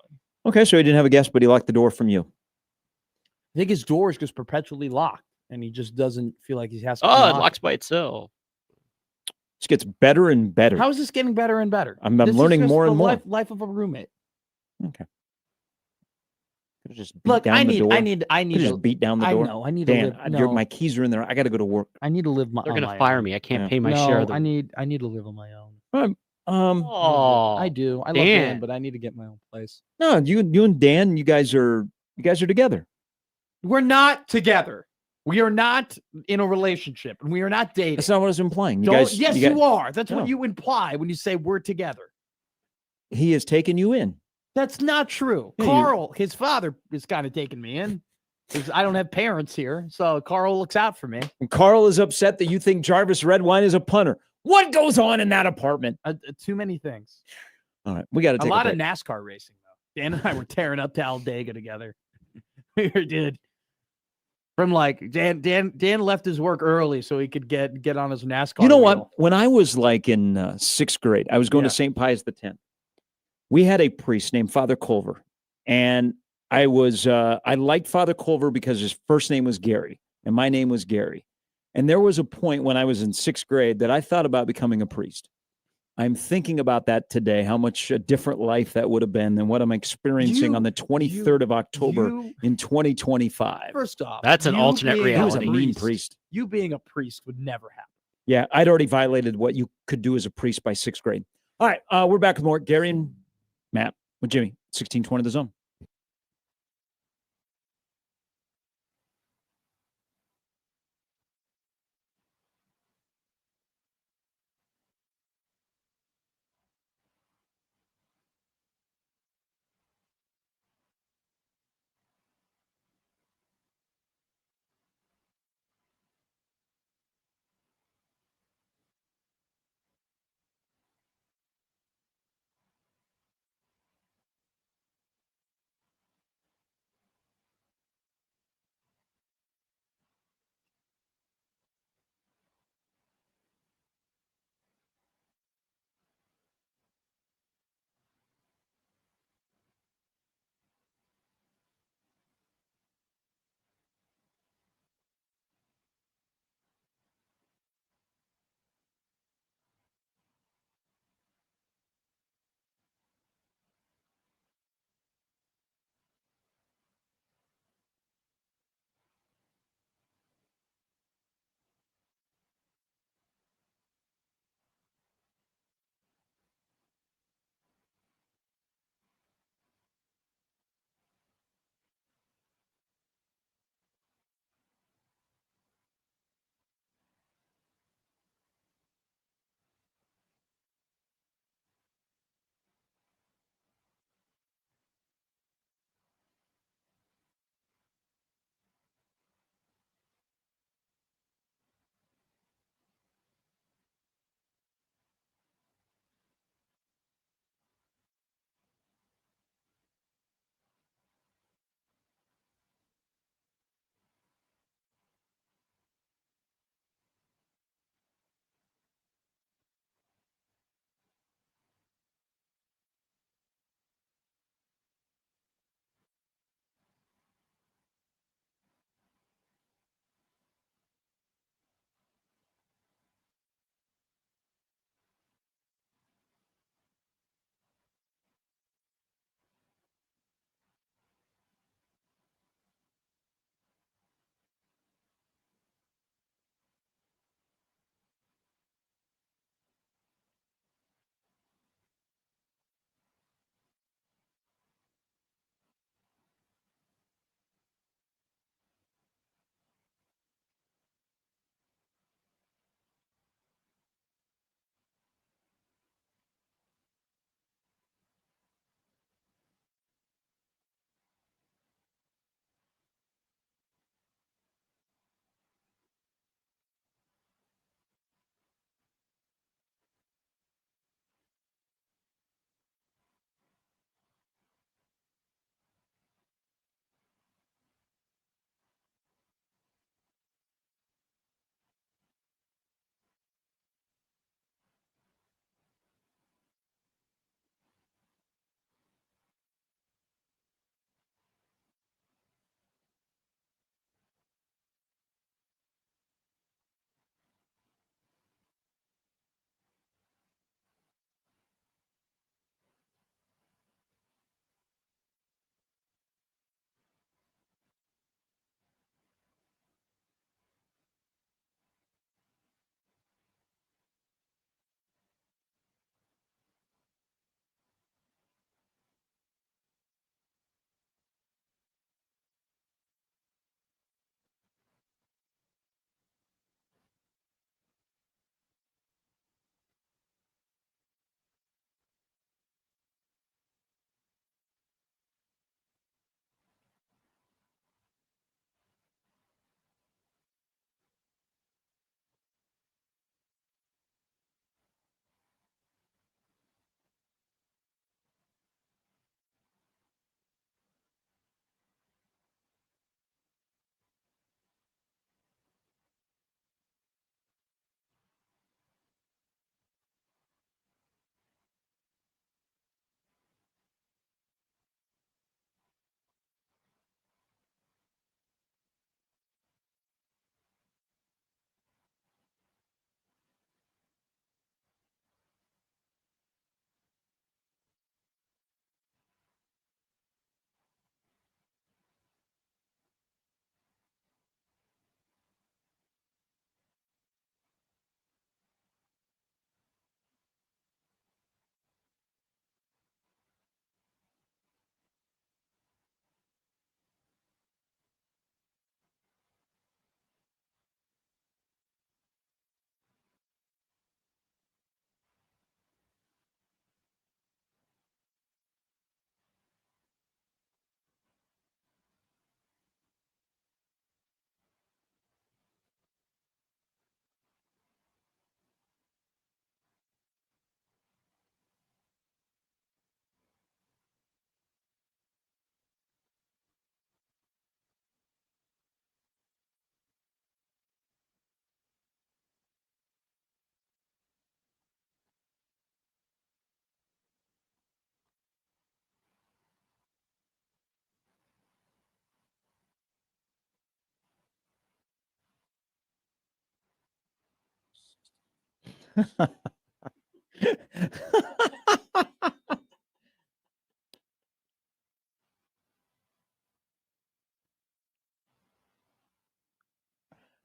Okay, so he didn't have a guest, but he locked the door from you. I think his door is just perpetually locked and he just doesn't feel like he has to. Oh, it unlock locks by itself. This gets better and better. How is this getting better and better? I'm This is learning just more the and more. life of a roommate. Okay. Could've just beat Look, down I the need door. Could've Could've just beat down the door. I know. I need to Dan, live. No, my keys are in there. I got to go to work. I need to live my. They're on gonna my fire own. me. I can't Yeah. pay my no, share of the. I need to live on my own. Oh, I do. I love Dan. Dan, but I need to get my own place. No, you and Dan, you guys are together. We're not together. We are not in a relationship, and we are not dating. That's not what I was implying. Yes, you are. That's No. what you imply when you say we're together. he has taken you in. That's not true. Yeah, Carl, his father, is kind of taking me in. 'Cause I don't have parents here, so Carl looks out for me. And Carl is upset that you think Jarvis Redwine is a punter. What goes on in that apartment? Too many things. All right, we got to A take lot a of break. NASCAR racing, though. Dan and I were tearing up Talladega together. We did. From like Dan left his work early so he could get on his NASCAR. You know what? wheel. When I was like in sixth grade, I was going Yeah. to St. Pius X. We had a priest named Father Culver, and I liked Father Culver because his first name was Gary, and my name was Gary. And there was a point when I was in sixth grade that I thought about becoming a priest. I'm thinking about that today, how much a different life that would have been than what I'm experiencing on the 23rd of October in 2025. First off, That's an you alternate being He was a reality. mean priest. You being a priest would never happen. Yeah, I'd already violated what you could do as a priest by sixth grade. All right, we're back with more Gary and Matt with Jimmy, 1620 The Zone.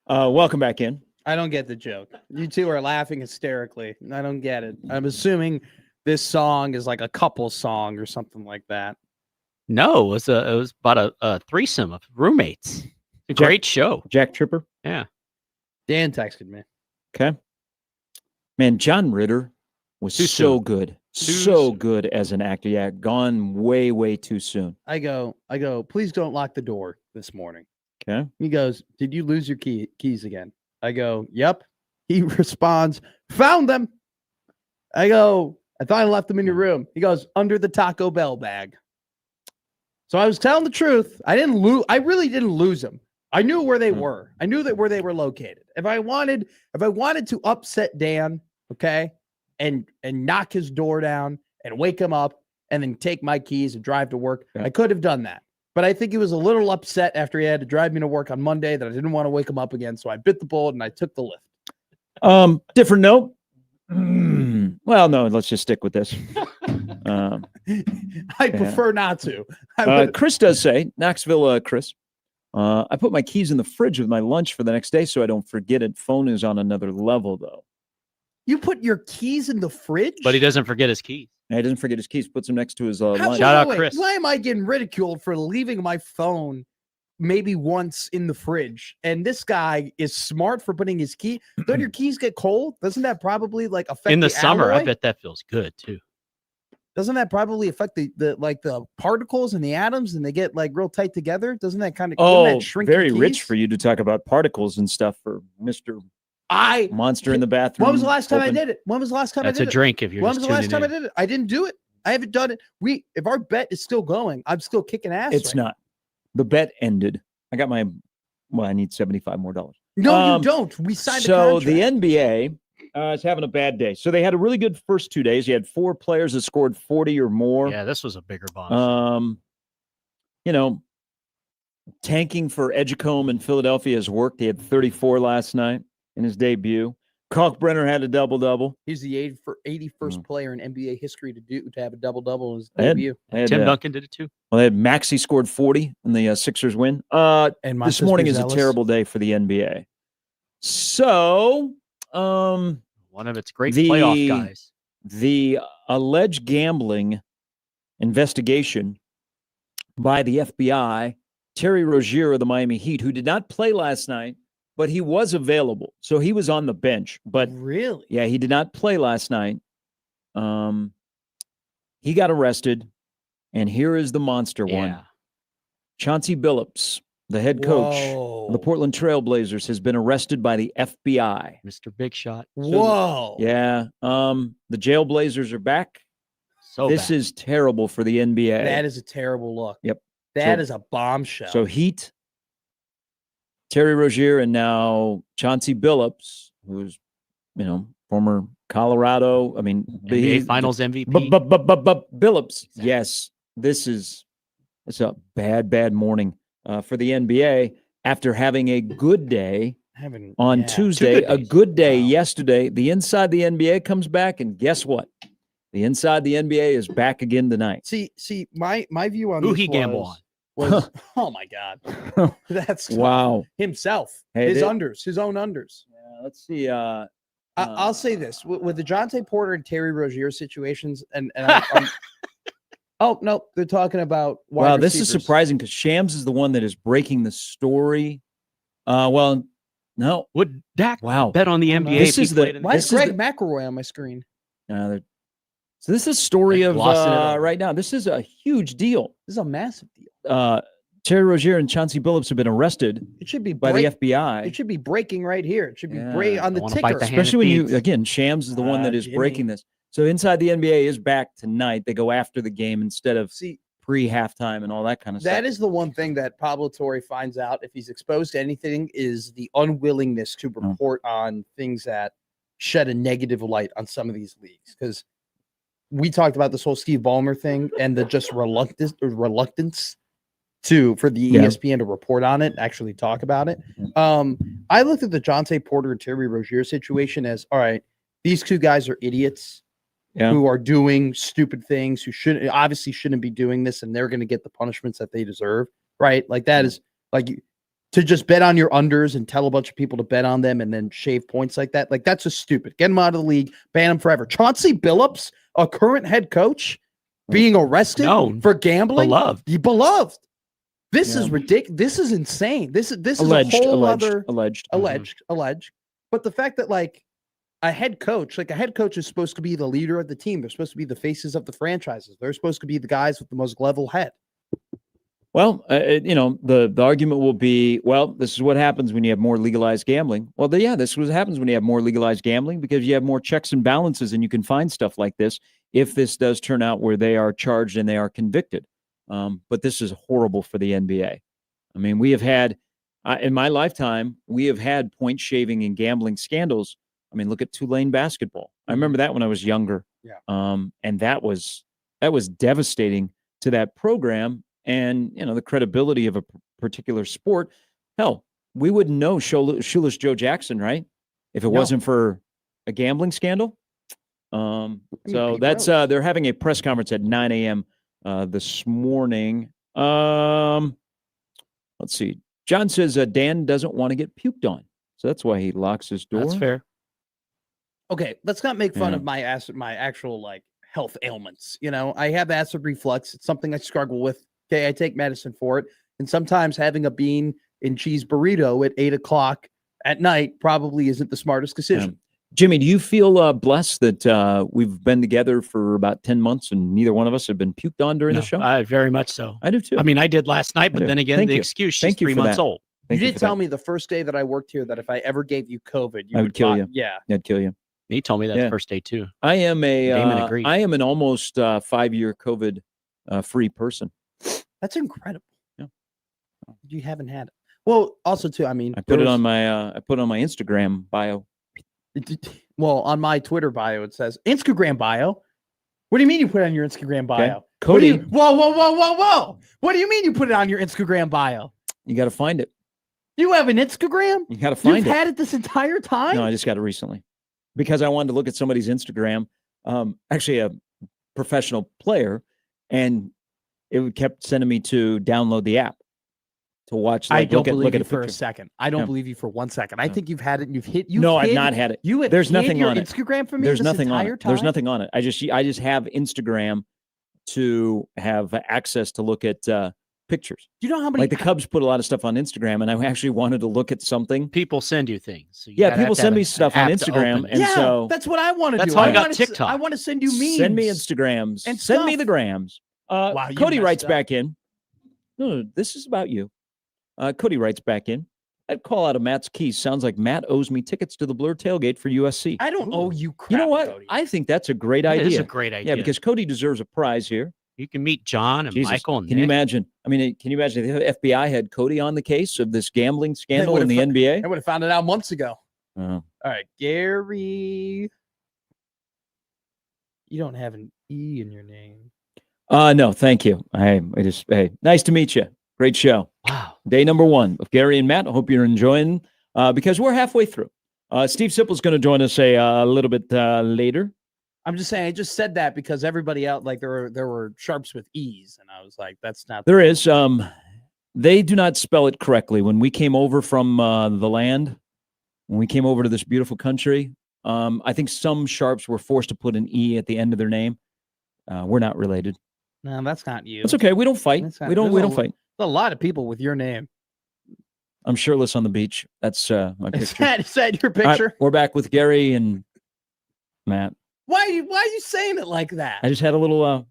Welcome back in. I don't get the joke. You two are laughing hysterically. I don't get it. I'm assuming this song is like a couple song or something like that. No, it was about a threesome of roommates. A great show. Jack Tripper. Yeah. Dan texted me. Okay. Man, John Ritter was Too so soon. good. Too So soon. good as an actor. Yeah, gone way, way too soon. I go, please don't lock the door this morning. Okay. He goes, did you lose your keys again? I go, yep. He responds, found them. I go, I thought I left them in your room. He goes, under the Taco Bell bag. So I was telling the truth. I really didn't lose them. I knew where they were. I knew where they were located. If I wanted to upset Dan, okay, and knock his door down and wake him up and then take my keys and drive to work, Yeah. I could have done that. But I think he was a little upset after he had to drive me to work on Monday that I didn't want to wake him up again. So I bit the bullet and I took the lift. Different note. Well, no, let's just stick with this. I prefer not to. Chris does say, Knoxville, Chris, I put my keys in the fridge with my lunch for the next day so I don't forget it. Phone is on another level, though. You put your keys in the fridge? But he doesn't forget his keys. And he doesn't forget his keys, puts them next to his lunch. Shout out, Chris. Why am I getting ridiculed for leaving my phone maybe once in the fridge? And this guy is smart for putting his key. Don't your keys get cold? Doesn't that probably like affect In the summer? I alloy? bet that feels good too. Doesn't that probably affect the particles and the atoms and they get like real tight together? Doesn't that kind of Oh, shrink very your rich keys? for you to talk about particles and stuff for Mr. Monster in the bathroom. When was the last time I open. did it? When was the last time That's I a did it? drink if you're When just was the last tuning time I in. did it? I didn't do it. I haven't done it. If our bet is still going, I'm still kicking ass. It's right not. The bet ended. I got my, I need $75 more. No, you don't. We signed a So contract. the NBA is having a bad day. So they had a really good first 2 days. You had 4 players that scored 40 or more. Yeah, this was a bigger bomb. Tanking for Edgecombe in Philadelphia has worked. He had 34 last night in his debut. Kalkbrenner had a double-double. He's the 81st player in NBA history to have a double-double in his They had- debut. they had, Tim Duncan did it too. Well, they had Maxey scored 40 in the Sixers win. And This Montez morning is a Gonzalez. terrible day for the NBA. So, One of its great playoff guys. the alleged gambling investigation by the FBI, Terry Rozier of the Miami Heat, who did not play last night, but he was available. So he was on the bench. But Really? yeah, he did not play last night. He got arrested. And here is the monster one. Yeah. Chauncey Billups, the head coach of the Portland Trailblazers, has been arrested by the FBI. Mr. Big Shot. Whoa. Yeah. The Jailblazers are back. So This bad. is terrible for the NBA. That is a terrible look. Yep. That So- is a bombshell. So Heat, Terry Rozier, and now Chauncey Billups, who's, former Colorado. I mean, NBA Finals MVP. Billups. Yes, it's a bad morning for the NBA after having a good day on Tuesday, good a days. good day Wow. yesterday. The Inside the NBA comes back, and guess what? The Inside the NBA is back again tonight. See, my view on Who this he gamble on? was oh my god, that's Wow. himself. Hey, his they- his own unders. Let's see. I'll say this with the Jonte Porter and Terry Rozier situations, and oh no, they're talking about wide Wow, this is receivers. surprising because Shams is the one that is breaking the story. Well, no. Would Dak Wow. bet on the NBA? This if he is the- played in Why is This is Greg McElroy on my screen? So this is a story Like of glossing it over. right now. This is a huge deal. This is a massive deal. Terry Rozier and Chauncey Billups have been arrested It should be by the It FBI. should be breaking right here. It should be Yeah, break on I the wanna bite ticker. the hand. Especially when you, feeds. again, Shams is the one that is Jimmy. breaking this. So Inside the NBA is back tonight. They go after the game instead of See, pre-halftime and all that kind of stuff. that is the one thing that Pablo Torre finds out if he's exposed to anything is the unwillingness to report on things that shed a negative light on some of these leagues. Because we talked about this whole Steve Ballmer thing and the just reluctance for the Yeah. ESPN to report on it, actually talk about it. I looked at the Jonte Porter and Terry Rozier situation as all right. these two guys are idiots who are doing stupid things, who shouldn't be doing this, and they're going to get the punishments that they deserve, right? Like that is like to just bet on your unders and tell a bunch of people to bet on them and then shave points like that. Like that's just stupid. Get him out of the league, ban him forever. Chauncey Billups, a current head coach, being arrested for gambling. Beloved. This is ridiculous. This is insane. This is Alleged, a whole alleged. alleged. But the fact that like a head coach is supposed to be the leader of the team. They're supposed to be the faces of the franchises. They're supposed to be the guys with the most level head. Well, the argument will be, well, this is what happens when you have more legalized gambling. Well, this is what happens when you have more legalized gambling because you have more checks and balances and you can find stuff like this if this does turn out where they are charged and they are convicted. But this is horrible for the NBA. I mean, we have had, in my lifetime, we have had point shaving and gambling scandals. I mean, look at Tulane basketball. I remember that when I was younger. Yeah. And that was devastating to that program and, the credibility of a particular sport. Hell, we wouldn't know Shoeless Joe Jackson, right? If it wasn't for a gambling scandal. So that's, they're having a press conference at 9 a.m. This morning. Let's see. John says Dan doesn't want to get puked on. So that's why he locks his door. That's fair. Okay, let's not make fun of my actual like health ailments. I have acid reflux. It's something I struggle with. Okay, I take medicine for it. And sometimes having a bean and cheese burrito at 8:00 at night probably isn't the smartest decision. Jimmy, do you feel blessed that we've been together for about 10 months and neither one of us have been puked on during the show? Very much so. I do too. I mean, I did last night, but then again, excuse, she's 3 months old. You did tell me the first day that I worked here that if I ever gave you COVID, I would kill you. Yeah. I'd kill you. He told me that the first day too. I am agreed. I am an almost 5-year COVID free person. That's incredible. Yeah. You haven't had it. Well, also too, I mean, I put it on my Instagram bio. Well, on my Twitter bio, it says Instagram bio. What do you mean you put it on your Instagram bio? Okay. Cody. Whoa. What do you mean you put it on your Instagram bio? You got to find it. You have an Instagram? You got to find it. You've had it this entire time? No, I just got it recently because I wanted to look at somebody's Instagram. Actually, a professional player, and it kept sending me to download the app to watch. I don't believe you for a second. I don't believe you for 1 second. I think you've had it and you've hit. No, I've not had it. There's nothing on it. Instagram for me. There's nothing on it. Time? There's nothing on it. I just have Instagram to have access to look at pictures. Do you know how many? Like the Cubs put a lot of stuff on Instagram, and I actually wanted to look at something. People send you things. So people send me stuff on Instagram, and so that's what I want to do. That's how I got TikTok. I want to send you memes. Send me Instagrams and send me the grams. Wow, Cody writes back in. No, this is about you. Cody writes back in. I'd call out of Matt's keys. Sounds like Matt owes me tickets to the Blur tailgate for USC. I don't owe you crap. You know what? Cody. I think that's a great idea. It is a great idea. Yeah, because Cody deserves a prize here. You can meet John and Michael and Can you imagine? I mean, can you imagine if the FBI had Cody on the case of this gambling scandal in the NBA? I would have found it out months ago. Oh. All right, Gary. You don't have an E in your name. No, thank you. Hey, nice to meet you. Great show. Wow. Day number 1 of Gary and Matt. I hope you're enjoying because we're halfway through. Steve Sipple's going to join us a little bit later. I'm just saying, I just said that because everybody out, like there were sharps with E's, and I was like, that's not. There is. They do not spell it correctly. When we came over from the land, when we came over to this beautiful country, I think some sharps were forced to put an E at the end of their name. We're not related. No, that's not you. It's okay. We don't fight. We don't fight. There's a lot of people with your name. I'm shirtless on the beach. That's my picture. Is that your picture? Right, we're back with Gary and Matt. Why are you saying it like that? I just had a little.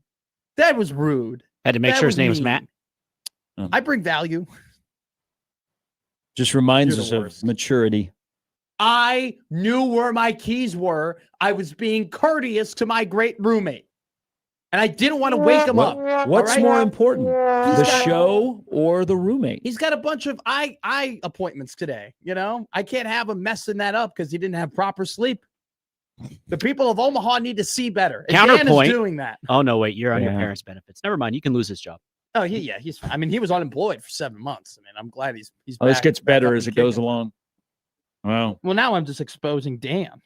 That was rude. Had to make sure his name was Matt. I bring value. Just reminds us of maturity. I knew where my keys were. I was being courteous to my great roommate. And I didn't want to wake him up. What's more important, the show or the roommate? He's got a bunch of eye appointments today. I can't have him messing that up because he didn't have proper sleep. The people of Omaha need to see better. And Counterpoint. Dan is doing that. Oh no, wait, you're on your parents' benefits. Never mind, you can lose his job. Oh yeah, he's. I mean, he was unemployed for 7 months. I mean, I'm glad he's. This gets better as it goes along. Wow. Well, now I'm just exposing Dan.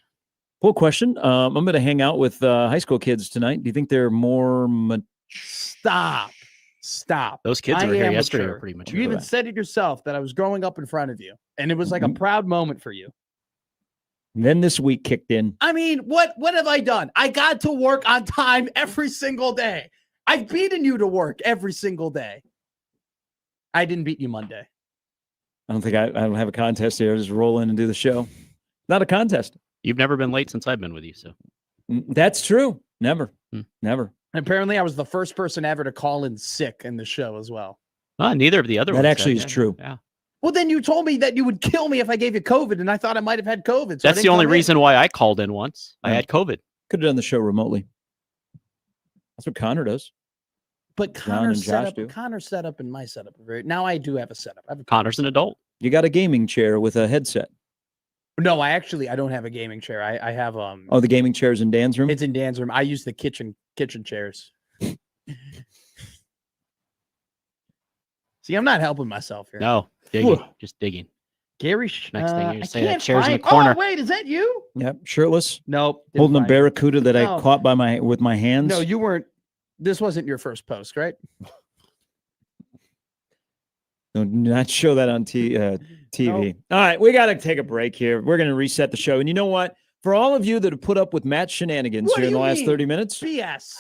Poll question. I'm going to hang out with high school kids tonight. Do you think they're more Stop. Those kids I who were here am yesterday mature. were pretty mature. You even Correct. said it yourself that I was growing up in front of you, and it was like a Mhm. proud moment for you. Then this week kicked in. I mean, what have I done? I got to work on time every single day. I've beaten you to work every single day. I didn't beat you Monday. I don't think I don't have a contest here. I just roll in and do the show. Not a contest. You've never been late since I've been with you, so That's true. Never. Never. And apparently, I was the first person ever to call in sick in the show as well. neither of the other That ones. actually have. is true. Yeah. Well, then you told me that you would kill me if I gave you COVID, and I thought I might have had COVID. So I That's didn't the only come in. reason why I called in once. I Yeah. had COVID. Could have done the show remotely. That's what Connor does. But John Connor's and Josh do. Connor's setup and my setup. Now I do have a setup. I have a Connor's an adult. You got a gaming chair with a headset. No, I don't have a gaming chair. I have Oh, the gaming chair's in Dan's room? It's in Dan's room. I use the kitchen chairs. See, I'm not helping myself here. No, digging, Whew. just digging. Gary, Next thing you're I saying, that can't chair's in the find- corner. Oh, wait, is that you? Yep, shirtless, Nope. didn't holding a find it. barracuda that No. I caught with my hands. No, you weren't. This wasn't your first post, right? Do not show that on TV. Nope. All right, we got to take a break here. We're going to reset the show. And you know what? For all of you that have put up with Matt's shenanigans What here do in the you last mean? 30 minutes, BS.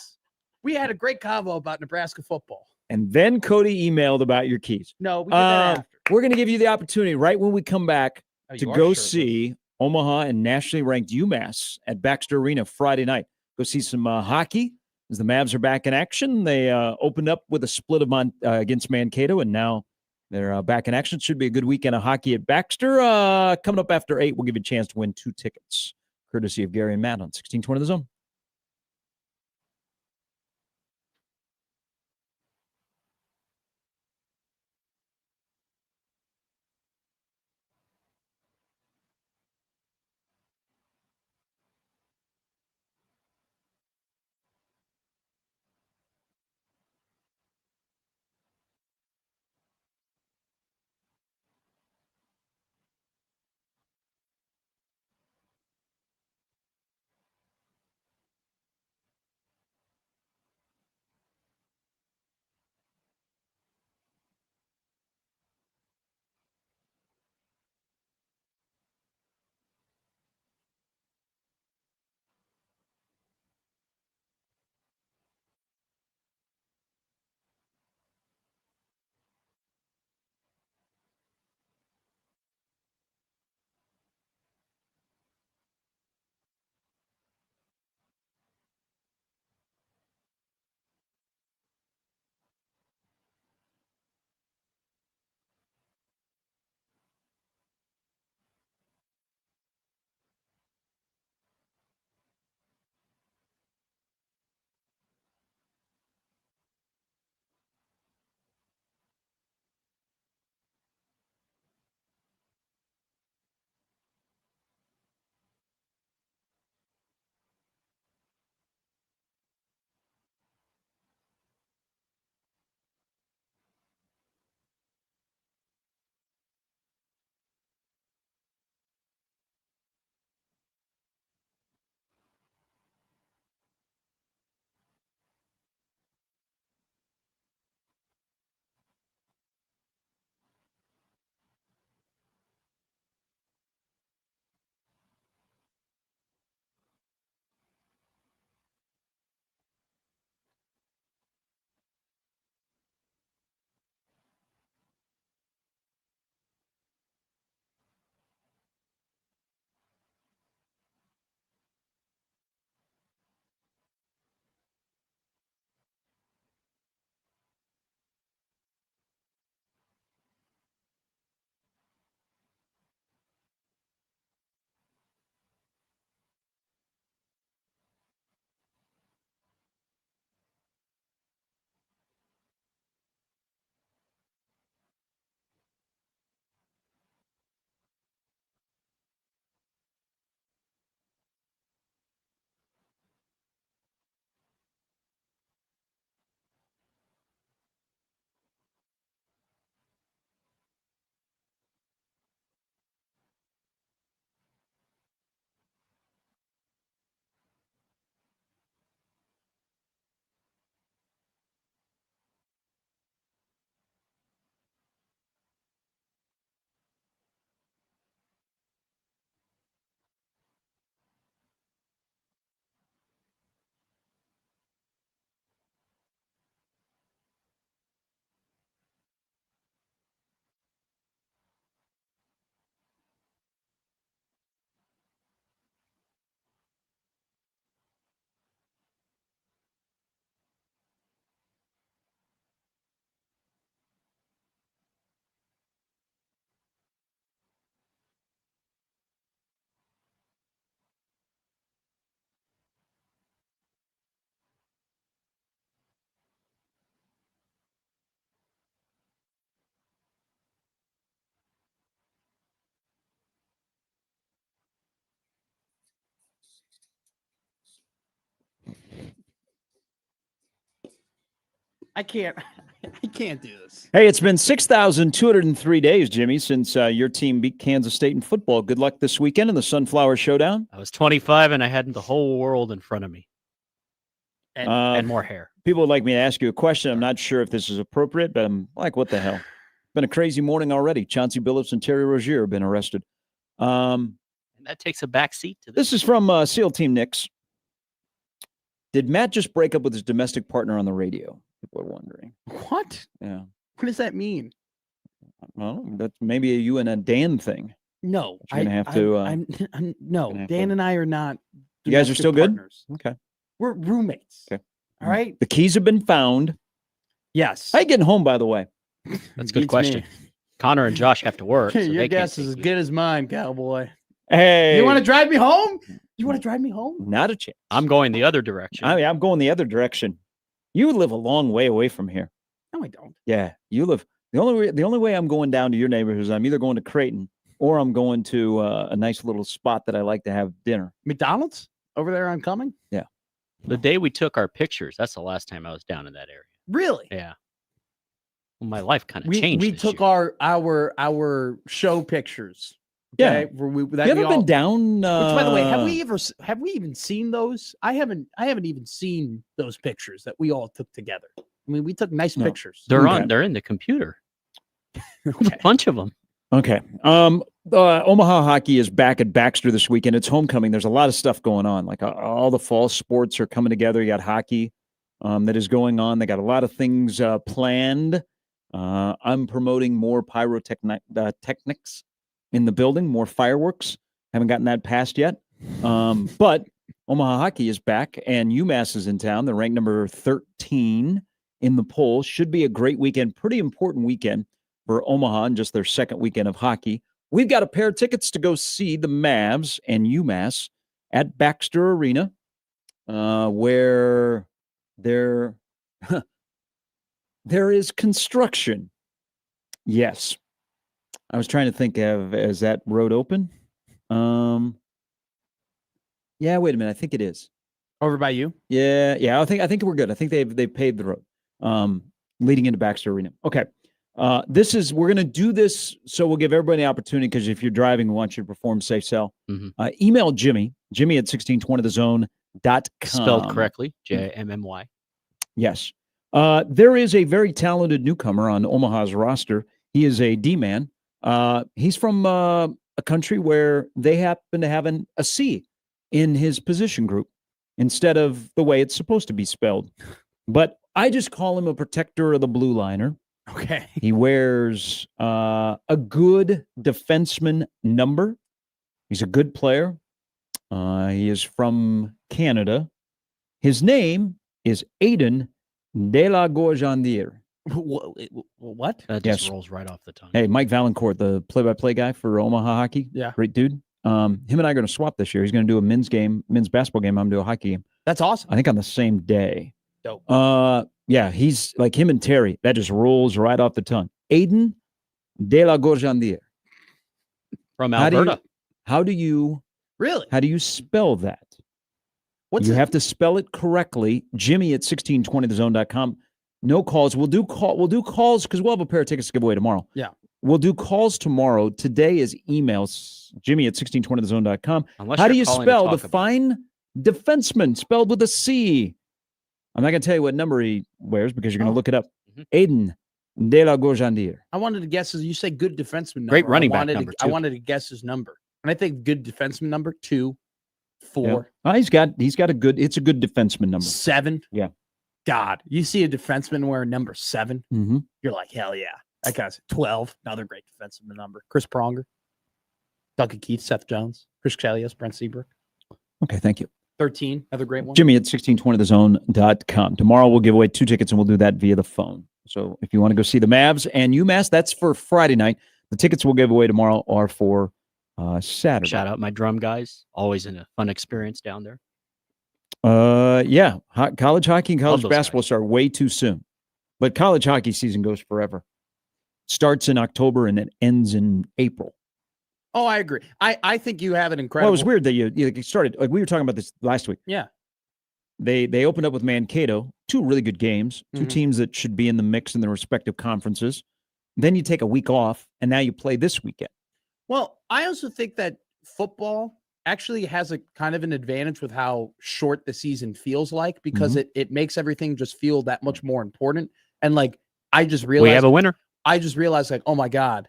We had a great convo about Nebraska football. and then Cody emailed about your keys. No, we did that after. We're going to give you the opportunity right when we come back Oh, to you are go shirtless. see Omaha and nationally ranked UMass at Baxter Arena Friday night. Go see some hockey as the Mavs are back in action. They opened up with a split of against Mankato, and now they're back in action. Should be a good weekend of hockey at Baxter. Coming up after 8, we'll give you a chance to win 2 tickets, courtesy of Gary and Matt on 1620 The Zone. I can't. I can't do this. Hey, it's been 6,203 days, Jimmy, since your team beat Kansas State in football. Good luck this weekend in the Sunflower Showdown. I was 25 and I had the whole world in front of me And, and more hair. People would like me to ask you a question. I'm not sure if this is appropriate, but I'm like, what the hell? Been a crazy morning already. Chauncey Billups and Terry Rozier have been arrested. And that takes a back seat to this. This is from SEAL Team Knicks. Did Matt just break up with his domestic partner on the radio? People are wondering. what? Yeah. What does that mean? Well, that's maybe a you and a Dan thing. No, You're gonna have to, no. gonna have Dan to- and I are not. You guys are domestic still good? partners. Okay. We're roommates. Okay. All right. The keys have been found. Yes. How you getting home, by the way? That's a Beats good me. question. Connor and Josh have to work. so Your they can't guess take is as you. good as mine, cowboy. Hey. You want to drive me home? You want to drive me home? Not a chance. I'm going the other direction. I'm going the other direction. You live a long way away from here. No, I don't. Yeah, you live the only way I'm going down to your neighborhood is I'm either going to Creighton or I'm going to a nice little spot that I like to have dinner. McDonald's over there on Cumming? The day we took our pictures, that's the last time I was down in that area. Really? Yeah. Well, my life kind of We changed. this took year. our show pictures. Yeah. Okay? Where we, that You we ever all, been down? which, by the way, have we even seen those? I haven't even seen those pictures that we all took together. I mean, we took nice No. pictures. They're Okay. they're in the computer. There's Okay. a bunch of them. Okay. Omaha hockey is back at Baxter this weekend. It's homecoming. There's a lot of stuff going on. Like all the fall sports are coming together. You got hockey that is going on. They got a lot of things planned. I'm promoting more pyrotechnics in the building, more fireworks. Haven't gotten that passed yet. But Omaha hockey is back, and UMass is in town. They're ranked number 13 in the poll. Should be a great weekend. Pretty important weekend for Omaha and just their second weekend of hockey. We've got a pair of tickets to go see the Mavs and UMass at Baxter Arena, where there is construction. Yes. I was trying to think of, is that road open? Yeah, wait a minute. I think it is. Over by you? Yeah. I think we're good. I think they've paved the road leading into Baxter Arena. Okay. We're going to do this. So we'll give everybody an opportunity, because if you're driving, we want you to perform safe sell. Mhm. Email Jimmy at 1620thezone.com. Spelled correctly. JMMY. Yes. There is a very talented newcomer on Omaha's roster. He is a D-man. He's from a country where they happen to have a C in his position group instead of the way it's supposed to be spelled. But I just call him a protector of the blue liner. Okay. He wears a good defenseman number. He's a good player. He is from Canada. His name is Aiden De La Gorgendier. What? That just Yes. rolls right off the tongue. Hey, Mike Valancourt, the play-by-play guy for Omaha hockey. Yeah. Great dude. Him and I are going to swap this year. He's going to do a men's basketball game. I'm going to do a hockey game. That's awesome. I think on the same day. Dope. Yeah, he's like him and Terry. That just rolls right off the tongue. Aiden De La Gorgendier. From How do you- Alberta. How do you spell that? What's You it? have to spell it correctly. Jimmy at 1620thezone.com. No calls. We'll do calls because we'll have a pair of tickets to give away tomorrow. Yeah. We'll do calls tomorrow. Today is emails. Jimmy at 1620thezone.com. Unless How do you're you calling to spell talk the about- fine defenseman spelled with a C? I'm not going to tell you what number he wears because you're going to Oh. look it up. Mhm. Aiden De La Gorgendier. I wanted to guess you say good defenseman number. Great running back I wanted number, I too. wanted to guess his number. And I think good defenseman number 2, 4, He's got a good defenseman number. 7. Yeah. God, you see a defenseman wearing number 7, Mm-hmm. you're like, hell yeah. That guy's 12. Another great defenseman number. Chris Pronger, Duncan Keith, Seth Jones, Chris Chelios, Brent Seabrook. Okay, thank you. 13, another great one. Jimmy at 1620thezone.com. Tomorrow we'll give away 2 tickets and we'll do that via the phone. So if you want to go see the Mavs and UMass, that's for Friday night. The tickets we'll give away tomorrow are for Saturday. Shout out my drum guys. Always in a fun experience down there. Yeah, college hockey and college those basketball guys. start way too soon. But college hockey season goes forever. Starts in October and it ends in April. Oh, I agree. I think you have an Well, incredible. it was weird that you started, like we were talking about this last week. Yeah. They opened up with Mankato, 2 really good games, 2 Mhm. teams that should be in the mix in their respective conferences. Then you take a week off, and now you play this weekend. Well, I also think that football actually has a kind of an advantage with how short the season feels like because it makes everything just feel that much more important. And like I just We have realized a winner. like, oh my God,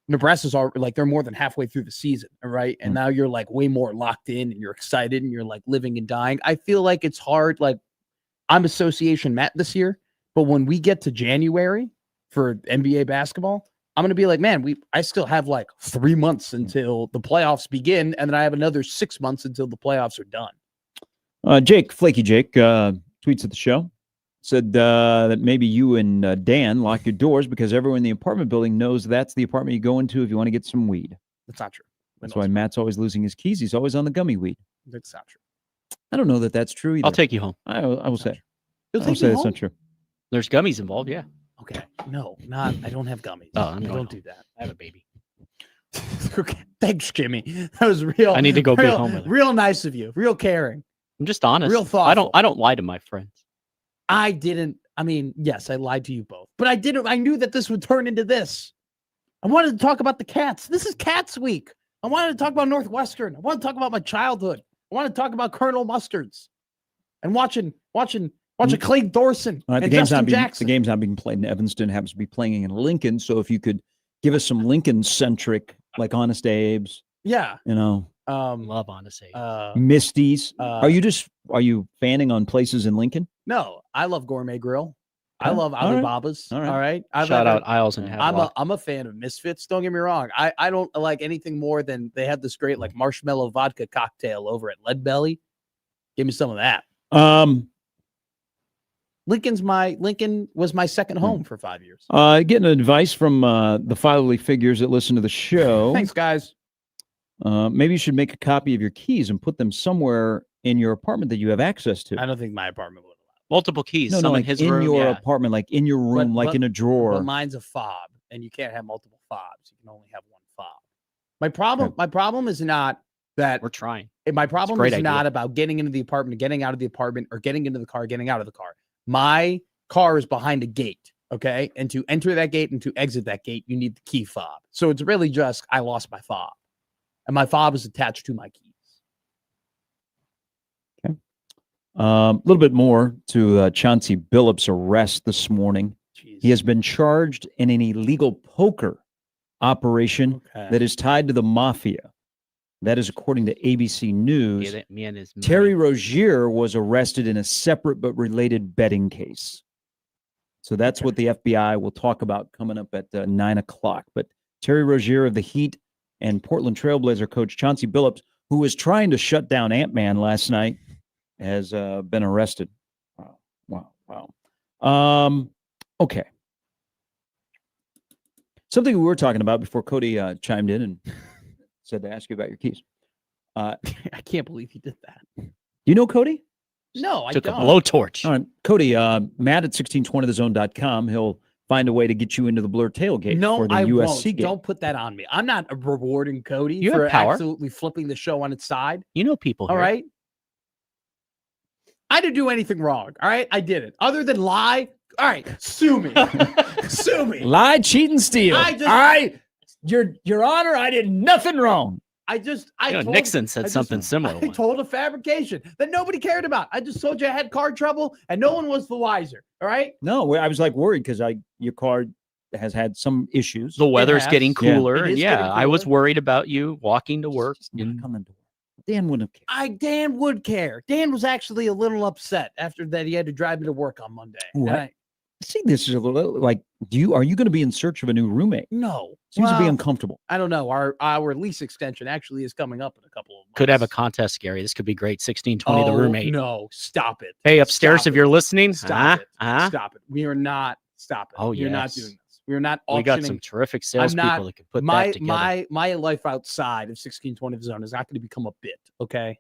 Nebraska's already like they're more than halfway through the season, right? And now you're like way more locked in and you're excited and you're like living and dying. I feel like it's hard. Like I'm Association Matt this year, but when we get to January for NBA basketball, I'm going to be like, man, I still have like 3 months until the playoffs begin. And then I have another 6 months until the playoffs are done. Jake, Flaky Jake, tweets at the show, said that maybe you and Dan lock your doors because everyone in the apartment building knows that's the apartment you go into if you want to get some weed. That's not true. That's why Matt's always losing his keys. He's always on the gummy weed. That's not true. I don't know that that's true either. I'll take you home. I will say. You'll I will take say me that's home? not true. There's gummies involved. Yeah. Okay. No, I don't have gummies. Oh, I'm going don't home. do that. I have a baby. Okay. Thanks, Jimmy. That was real. I need to go be real, home with her. real nice of you. Real caring. I'm just honest. Real thoughtful. I don't lie to my friends. I didn't. I mean, yes, I lied to you both, but I didn't. I knew that this would turn into this. I wanted to talk about the Cats. This is Cats week. I wanted to talk about Northwestern. I want to talk about my childhood. I want to talk about Colonel Mustards and watching Clay Thorson All right, and the game's Justin Jackson. the game's not being played in Evanston. Happens to be playing in Lincoln. So if you could give us some Lincoln-centric, like Honest Abe's, Yeah. Love Honest Abe. Misty's. Are you fanning on places in Lincoln? No, I love Gourmet Grill. I Yeah, love all right, Alibaba's. all right. All right. Shout out Isles and Havelock. I'm a fan of Misfits. Don't get me wrong. I don't like anything more than they have this great like marshmallow vodka cocktail over at Lead Belly. Give me some of that. Lincoln was my second home for 5 years. Getting advice from the fatherly figures that listen to the show. Thanks, guys. Maybe you should make a copy of your keys and put them somewhere in your apartment that you have access to. I don't think my apartment would allow. Multiple keys. No, some like in his in room. your Yeah. apartment, like in your room, like in a drawer. But mine's a fob, and you can't have multiple fobs. You can only have one fob. My problem is not that We're trying. my problem great is idea. not about getting into the apartment, getting out of the apartment, or getting into the car, getting out of the car. My car is behind a gate. Okay. And to enter that gate and to exit that gate, you need the key fob. So it's really just I lost my fob. And my fob is attached to my keys. A little bit more to Chauncey Billups' arrest this morning. Jeez. He has been charged in an illegal poker operation Okay. that is tied to the mafia. That is according to ABC News. Me and his Terry money. Rozier was arrested in a separate but related betting case. So that's what the FBI will talk about coming up at 9 o'clock. But Terry Rozier of the Heat and Portland Trailblazer coach Chauncey Billups, who was trying to shut down Ant-Man last night, has been arrested. Wow. Okay. Something we were talking about before Cody chimed in and said to ask you about your keys. I can't believe he did that. You know Cody? No, I Took don't. a blowtorch. All right. Cody, Matt at 1620thezone.com. He'll find a way to get you into the Blur tailgate No, for the I USC won't. game. Don't put that on me. I'm not rewarding Cody You have for power. absolutely flipping the show on its side. You know people All here. right. I didn't do anything wrong. All right. I did it. Other than lie. All right. Sue me. Sue me. Lie, cheat, and steal. I just- All right. Your Honor, I did nothing wrong. I told, Nixon said I something similar. I told a fabrication that nobody cared about. I just told you I had car trouble and no one was the wiser. All right. No, I was like worried because your car has had some issues. The weather's has. getting Yeah. cooler, It and is yeah, getting I was cooler. worried about you walking to work. Just knock on the door. Dan wouldn't have cared. Dan would care. Dan was actually a little upset after that. He had to drive me to work on Monday. What? And See, this is a little like, are you going to be in search of a new roommate? no. Seems to be Well, uncomfortable. I don't know. Our lease extension actually is coming up in a couple of months. Could have a contest, Gary. This could be great. 1620, the roommate. No, stop it. Hey, upstairs, Stop if you're it. listening, Stop it. huh? Stop it. We are not. Stop it. Oh, We're not yes. doing this. We're not We got some auctioning. terrific not- salespeople that could put My that together. my life outside of 1620 zone is not going to become a bit, okay?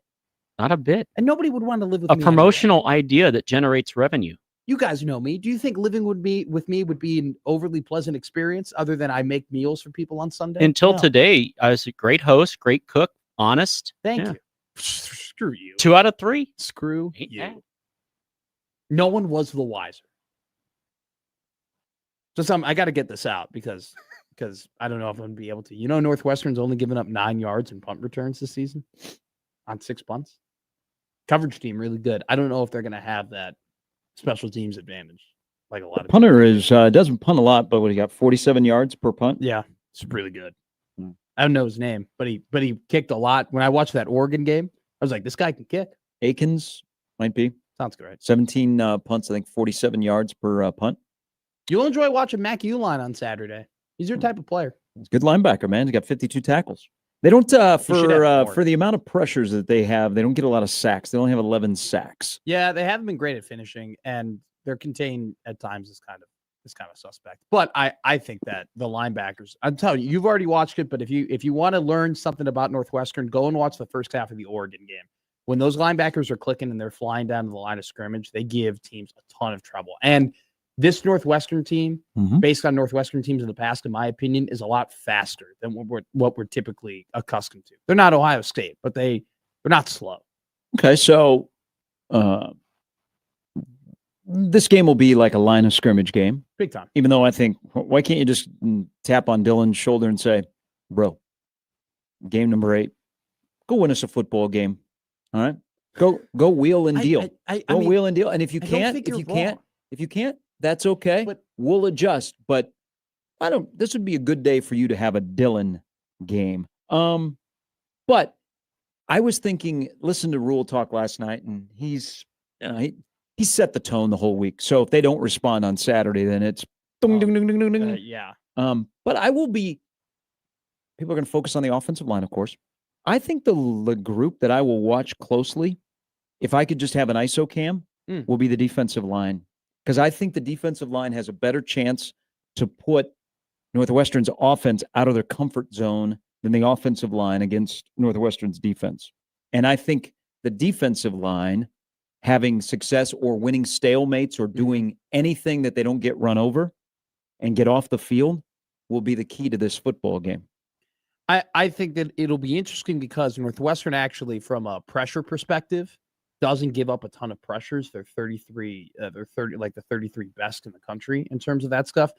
Not a bit. And nobody would want to live with A me. promotional idea that generates revenue. Anyway. You guys know me. Do you think living with me would be an overly pleasant experience other than I make meals for people on Sunday? Until No. today, I was a great host, great cook, honest. Thank Yeah. you. Screw you. 2 out of 3. Screw Ain't you. bad. No one was the wiser. Just I got to get this out because I don't know if I'm going to be able to. Northwestern's only given up 9 yards in punt returns this season on 6 punts. Coverage team really good. I don't know if they're going to have that special teams advantage like a lot of punter is doesn't punt a lot, but what he got 47 yards per punt. Yeah, it's really good. I don't know his name, but he kicked a lot. When I watched that Oregon game, I was like, this guy can kick. Akins might be. Sounds good, right? 17 punts, I think 47 yards per punt. You'll enjoy watching Mac Uline on Saturday. He's your type of player. He's a good linebacker, man. He's got 52 tackles. They don't for the amount of pressures that they have, they don't get a lot of sacks. They only have 11 sacks. Yeah, they haven't been great at finishing, and their contain at times is kind of suspect. But I think that the linebackers, I'm telling you, you've already watched it, but if you want to learn something about Northwestern, go and watch the first half of the Oregon game. When those linebackers are clicking and they're flying down to the line of scrimmage, they give teams a ton of trouble. And this Northwestern team, based on Northwestern teams in the past, in my opinion, is a lot faster than what we're typically accustomed to. They're not Ohio State, but they're not slow. Okay, so this game will be like a line of scrimmage game. Big time. Even though I think, why can't you just tap on Dylan's shoulder and say, bro, game number 8, go win us a football game. All right? Go wheel and deal. Go wheel and deal. And if you can't, that's okay. But we'll adjust. But this would be a good day for you to have a Dylan game. But I was thinking, listen to Rule talk last night, and he set the tone the whole week. So if they don't respond on Saturday, then it's ding, ding, ding, ding, ding, ding. Yeah. But people are going to focus on the offensive line, of course. I think the group that I will watch closely, if I could just have an ISO cam, will be the defensive line. Because I think the defensive line has a better chance to put Northwestern's offense out of their comfort zone than the offensive line against Northwestern's defense. And I think the defensive line having success or winning stalemates or doing anything that they don't get run over and get off the field will be the key to this football game. I think that it'll be interesting because Northwestern actually, from a pressure perspective, doesn't give up a ton of pressures. They're 33, like the 33 best in the country in terms of that stuff.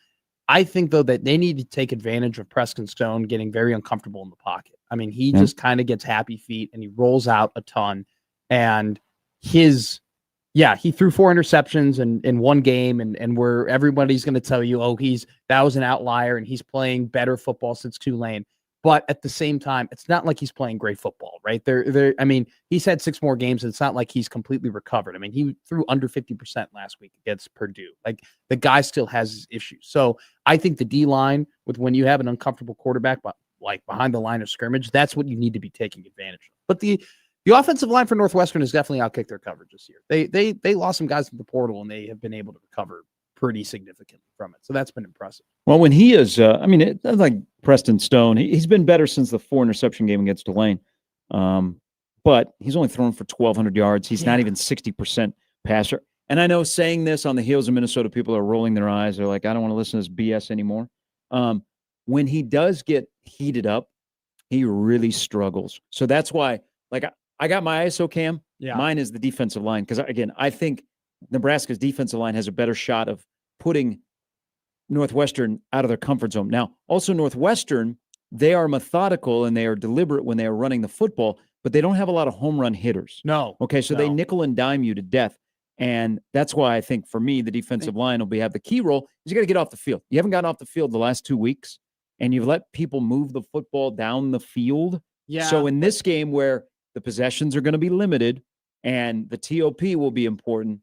I think, though, that they need to take advantage of Preston Stone getting very uncomfortable in the pocket. I mean, he just kind of gets happy feet and he rolls out a ton. And he threw 4 interceptions in one game, and where everybody's going to tell you, that was an outlier and he's playing better football since Tulane. But at the same time, it's not like he's playing great football, right? I mean, he's had 6 more games, and it's not like he's completely recovered. I mean, he threw under 50% last week against Purdue. Like, the guy still has his issues. So I think the D-line, with when you have an uncomfortable quarterback, but like behind the line of scrimmage, that's what you need to be taking advantage of. But the offensive line for Northwestern has definitely outkicked their coverage this year. They lost some guys in the portal, and they have been able to recover pretty significantly from it. So that's been impressive. Well, when he is, like Preston Stone, he's been better since the 4 interception game against Tulane. But he's only thrown for 1,200 yards. He's not even 60% passer. And I know saying this on the heels of Minnesota, people are rolling their eyes. They're like, I don't want to listen to this BS anymore. When he does get heated up, he really struggles. So that's why, like, I got my ISO cam. Yeah. Mine is the defensive line. Because, again, I think Nebraska's defensive line has a better shot of putting Northwestern out of their comfort zone. Now, also Northwestern, they are methodical and they are deliberate when they are running the football, but they don't have a lot of home run hitters. No. Okay, so they nickel and dime you to death. And that's why I think, for me, the defensive line will have the key role. Is you got to get off the field. You haven't gotten off the field the last 2 weeks, and you've let people move the football down the field. Yeah. So in this game where the possessions are going to be limited and the TOP will be important,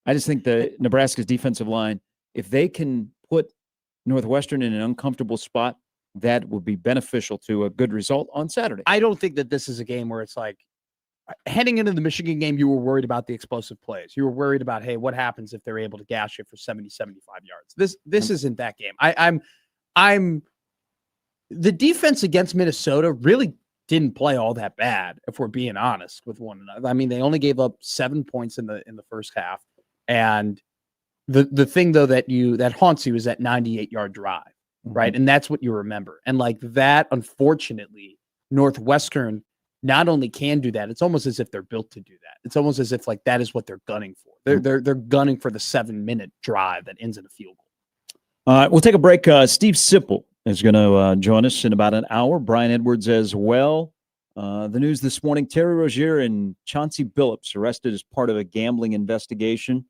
I just think the Nebraska's defensive line, if they can put Northwestern in an uncomfortable spot, that would be beneficial to a good result on Saturday. I don't think that this is a game where it's like, heading into the Michigan game, you were worried about the explosive plays. You were worried about, hey, what happens if they're able to gash it for 70, 75 yards? This isn't that game. I'm the defense against Minnesota really didn't play all that bad, if we're being honest with one another. I mean, they only gave up 7 points in the first half. And the thing, though, that haunts you is that 98-yard drive, right? And that's what you remember. And like that, unfortunately, Northwestern not only can do that, it's almost as if they're built to do that. It's almost as if like that is what they're gunning for. They're gunning for the 7-minute drive that ends in a field goal. We'll take a break. Steve Sipple is going to join us in about an hour. Brian Edwards as well. The news this morning, Terry Rozier and Chauncey Billups arrested as part of a gambling investigation.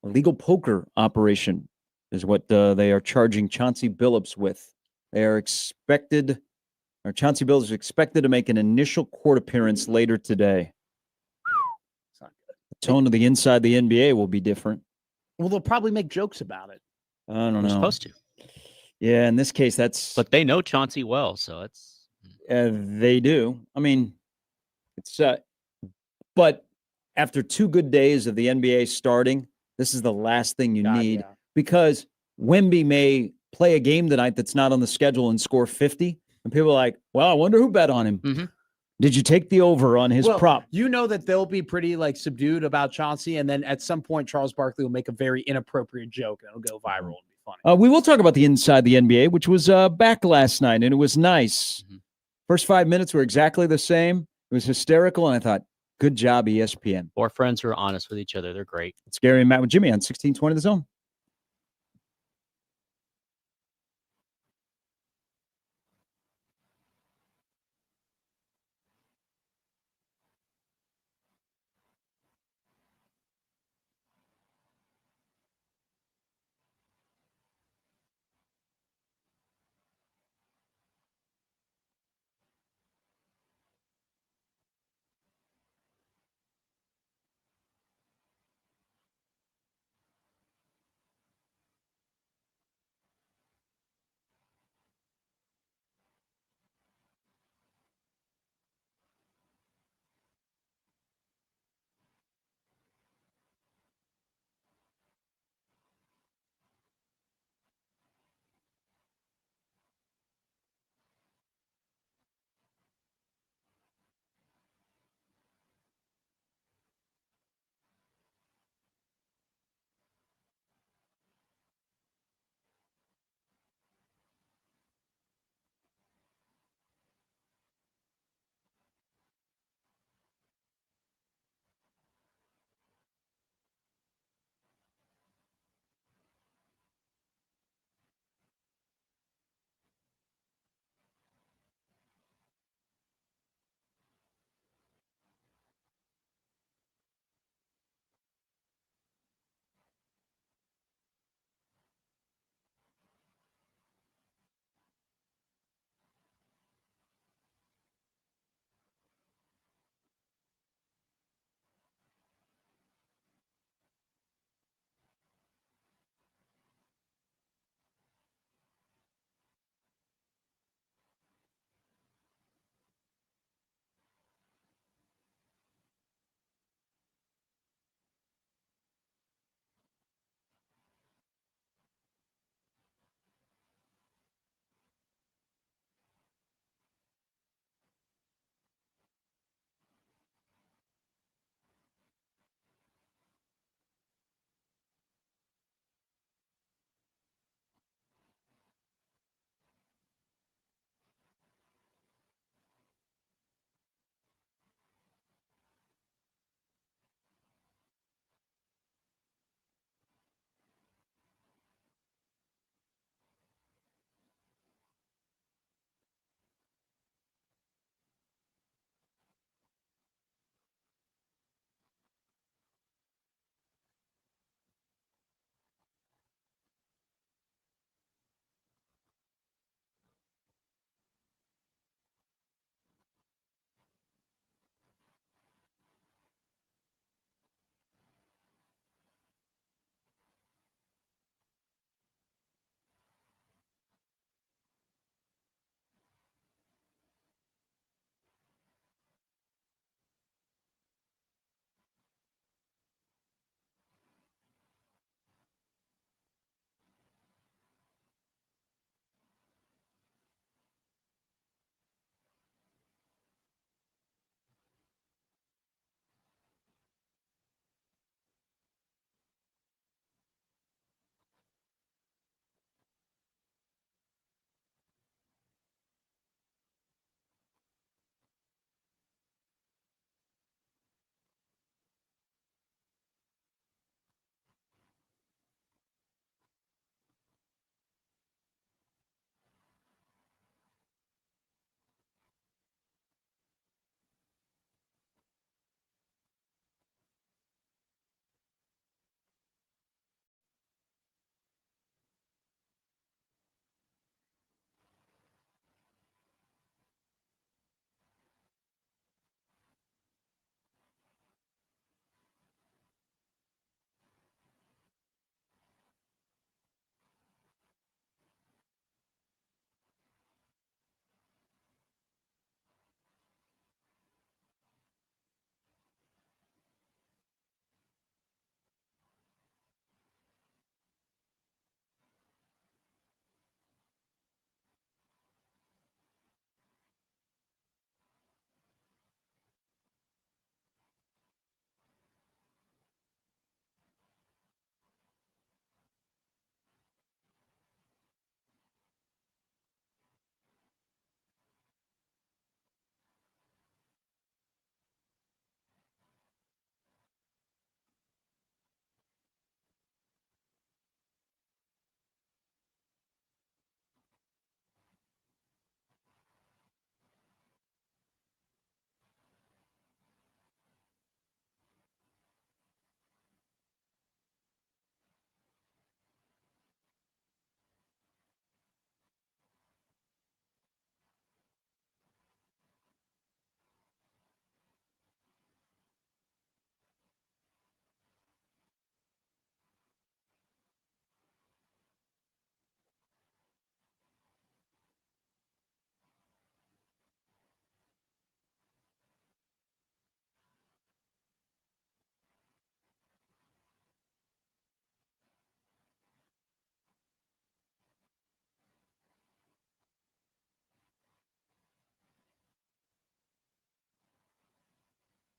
Illegal poker operation is what they are charging Chauncey Billups with. They are expected, or Chauncey Billups is expected to make an initial court appearance later today. The tone of the inside the NBA will be different. Well, they'll probably make jokes about it. I don't know. They're supposed to. Yeah, in this case, that's. But they know Chauncey well, so it's. They do. I mean, it's. But after 2 good days of the NBA starting, this is the last thing you need because Wemby may play a game tonight that's not on the schedule and score 50, and people are like, "Well, I wonder who bet on him." Mm-hmm. Did you take the over on his prop? You know that they'll be pretty like subdued about Chauncey, and then at some point Charles Barkley will make a very inappropriate joke and it'll go viral and be funny. We will talk about the inside the NBA, which was back last night, and it was nice. Mm-hmm. First 5 minutes were exactly the same. It was hysterical, and I thought, good job, ESPN. 4 friends who are honest with each other. They're great. It's Gary and Matt with Jimmy on 1620 The Zone.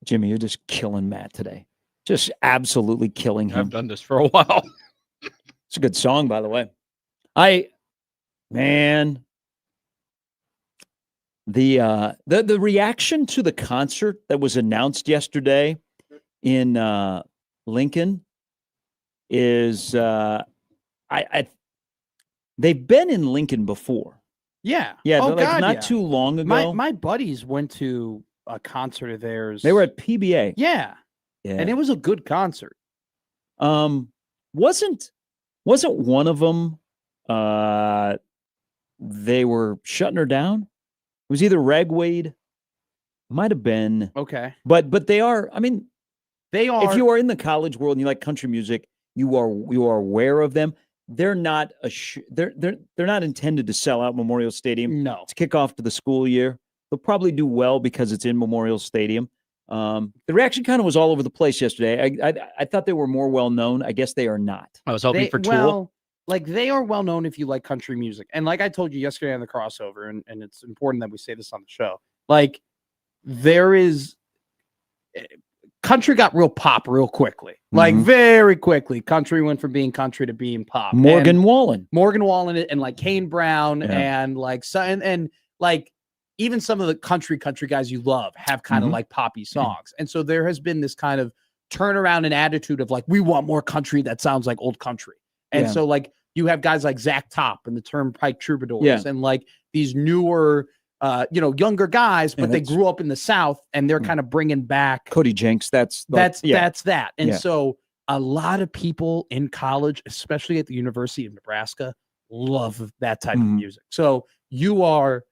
Jimmy, you're just killing Matt today. Just absolutely killing him. I've done this for a while. It's a good song, by the way. Man, the reaction to the concert that was announced yesterday in Lincoln is they've been in Lincoln before. Yeah. Yeah, Oh, like God, not yeah. too long ago. My buddies went to a concert of theirs. They were at PBA. Yeah. Yeah. And it was a good concert. Wasn't one of them they were shutting her down? It was either Ragwade, might have been. Okay. But they are, I mean, They are. if you are in the college world and you like country music, you are aware of them. They're not they're not intended to sell out Memorial Stadium No. to kick off to the school year. They'll probably do well because it's in Memorial Stadium. The reaction kind of was all over the place yesterday. I thought they were more well known. I guess they are not. I was hoping for Tool. Well, like they are well known if you like country music. And like I told you yesterday on the crossover, and it's important that we say this on the show. Like there is country got real pop real quickly. Like very quickly. Country went from being country to being pop. Morgan Wallen and like Kane Brown and like and like even some of the country guys you love have kind of like poppy songs. And so there has been this kind of turnaround and attitude of like, we want more country that sounds like old country. And so like you have guys like Zach Top and the Turnpike Troubadours and like these newer, younger guys, but they grew up in the South and they're kind of bringing back Cody Jenks. That's that. And so a lot of people in college, especially at the University of Nebraska, love that type of music. So you're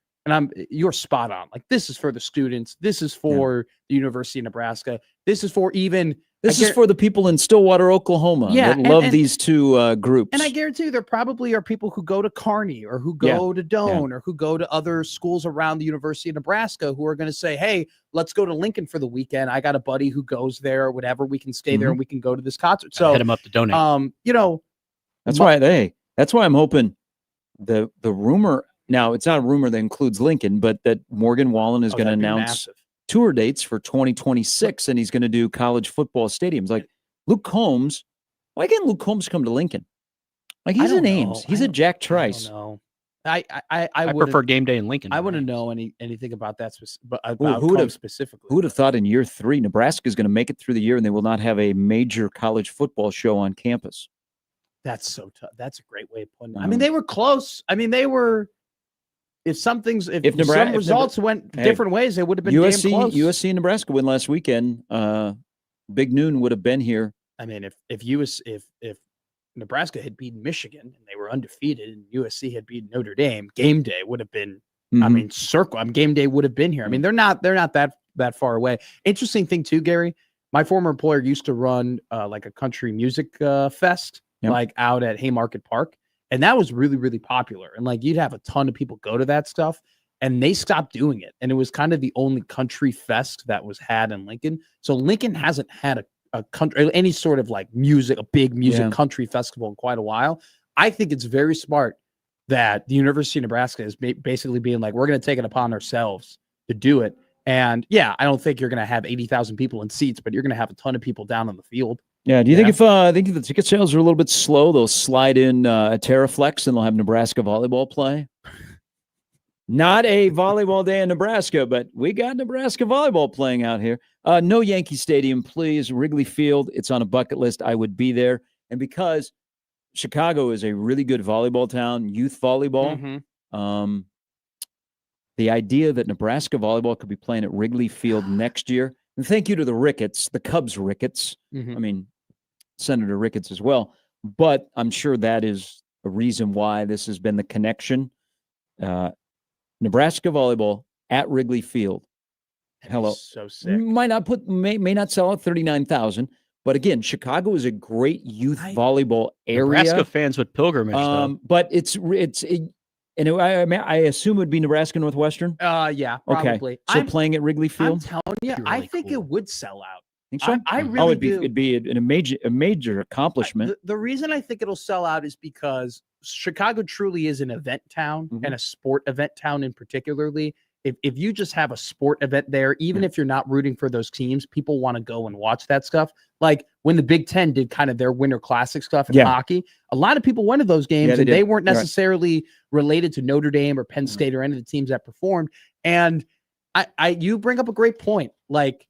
spot on. Like this is for the students. This is for the University of Nebraska. This is for This is for the people in Stillwater, Oklahoma that love these two groups. And I guarantee you there probably are people who go to Kearney or who go to Doane or who go to other schools around the University of Nebraska who are going to say, hey, let's go to Lincoln for the weekend. I got a buddy who goes there or whatever. We can stay there and we can go to this concert. So hit him up to donate. That's why I'm hoping the rumor, now it's not a rumor that includes Lincoln, but that Morgan Wallen is going to announce tour dates for 2026 and he's going to do college football stadiums. Like Luke Combs, why can't Luke Combs come to Lincoln? Like he's in Ames. He's a Jack Trice. I prefer game day in Lincoln. I wouldn't know anything about that specifically. Who would have thought in year 3 Nebraska is going to make it through the year and they will not have a major college football show on campus? That's so tough. That's a great way of putting it. I mean, they were close. I mean, they were. If some results went different ways, they would have been damn close. USC and Nebraska win last weekend. Big Noon would have been here. I mean, if Nebraska had beaten Michigan and they were undefeated, and USC had beaten Notre Dame, game day would have been. I mean, game day would have been here. I mean, they're not that far away. Interesting thing too, Gary. My former employer used to run like a country music fest, like out at Haymarket Park. And that was really, really popular. And like you'd have a ton of people go to that stuff and they stopped doing it. And it was kind of the only country fest that was had in Lincoln. So Lincoln hasn't had a country, any sort of like music, a big music country festival in quite a while. I think it's very smart that the University of Nebraska is basically being like, we're going to take it upon ourselves to do it. And I don't think you're going to have 80,000 people in seats, but you're going to have a ton of people down on the field. Yeah. Do you think if the ticket sales are a little bit slow, they'll slide in a Terraflex and they'll have Nebraska volleyball play? Not a volleyball day in Nebraska, but we got Nebraska volleyball playing out here. No Yankee Stadium, please. Wrigley Field. It's on a bucket list. I would be there. And because Chicago is a really good volleyball town, youth volleyball, the idea that Nebraska volleyball could be playing at Wrigley Field next year. And thank you to the Ricketts, the Cubs Ricketts. I mean, Senator Ricketts as well. But I'm sure that is a reason why this has been the connection. Nebraska volleyball at Wrigley Field. Hello. So sick. May not sell out 39,000. But again, Chicago is a great youth volleyball area. Nebraska fans with pilgrimage, though. But and I assume it would be Nebraska Northwestern. Yeah, probably. Okay. So playing at Wrigley Field. I'm telling you, I think it would sell out. Think so? I really do. It'd be a major accomplishment. The reason I think it'll sell out is because Chicago truly is an event town and a sport event town in particularly. if you just have a sport event there, even if you're not rooting for those teams, people want to go and watch that stuff. Like when the Big Ten did kind of their Winter Classic stuff in hockey, a lot of people went to those games and they weren't necessarily related to Notre Dame or Penn State or any of the teams that performed. And you bring up a great point. Like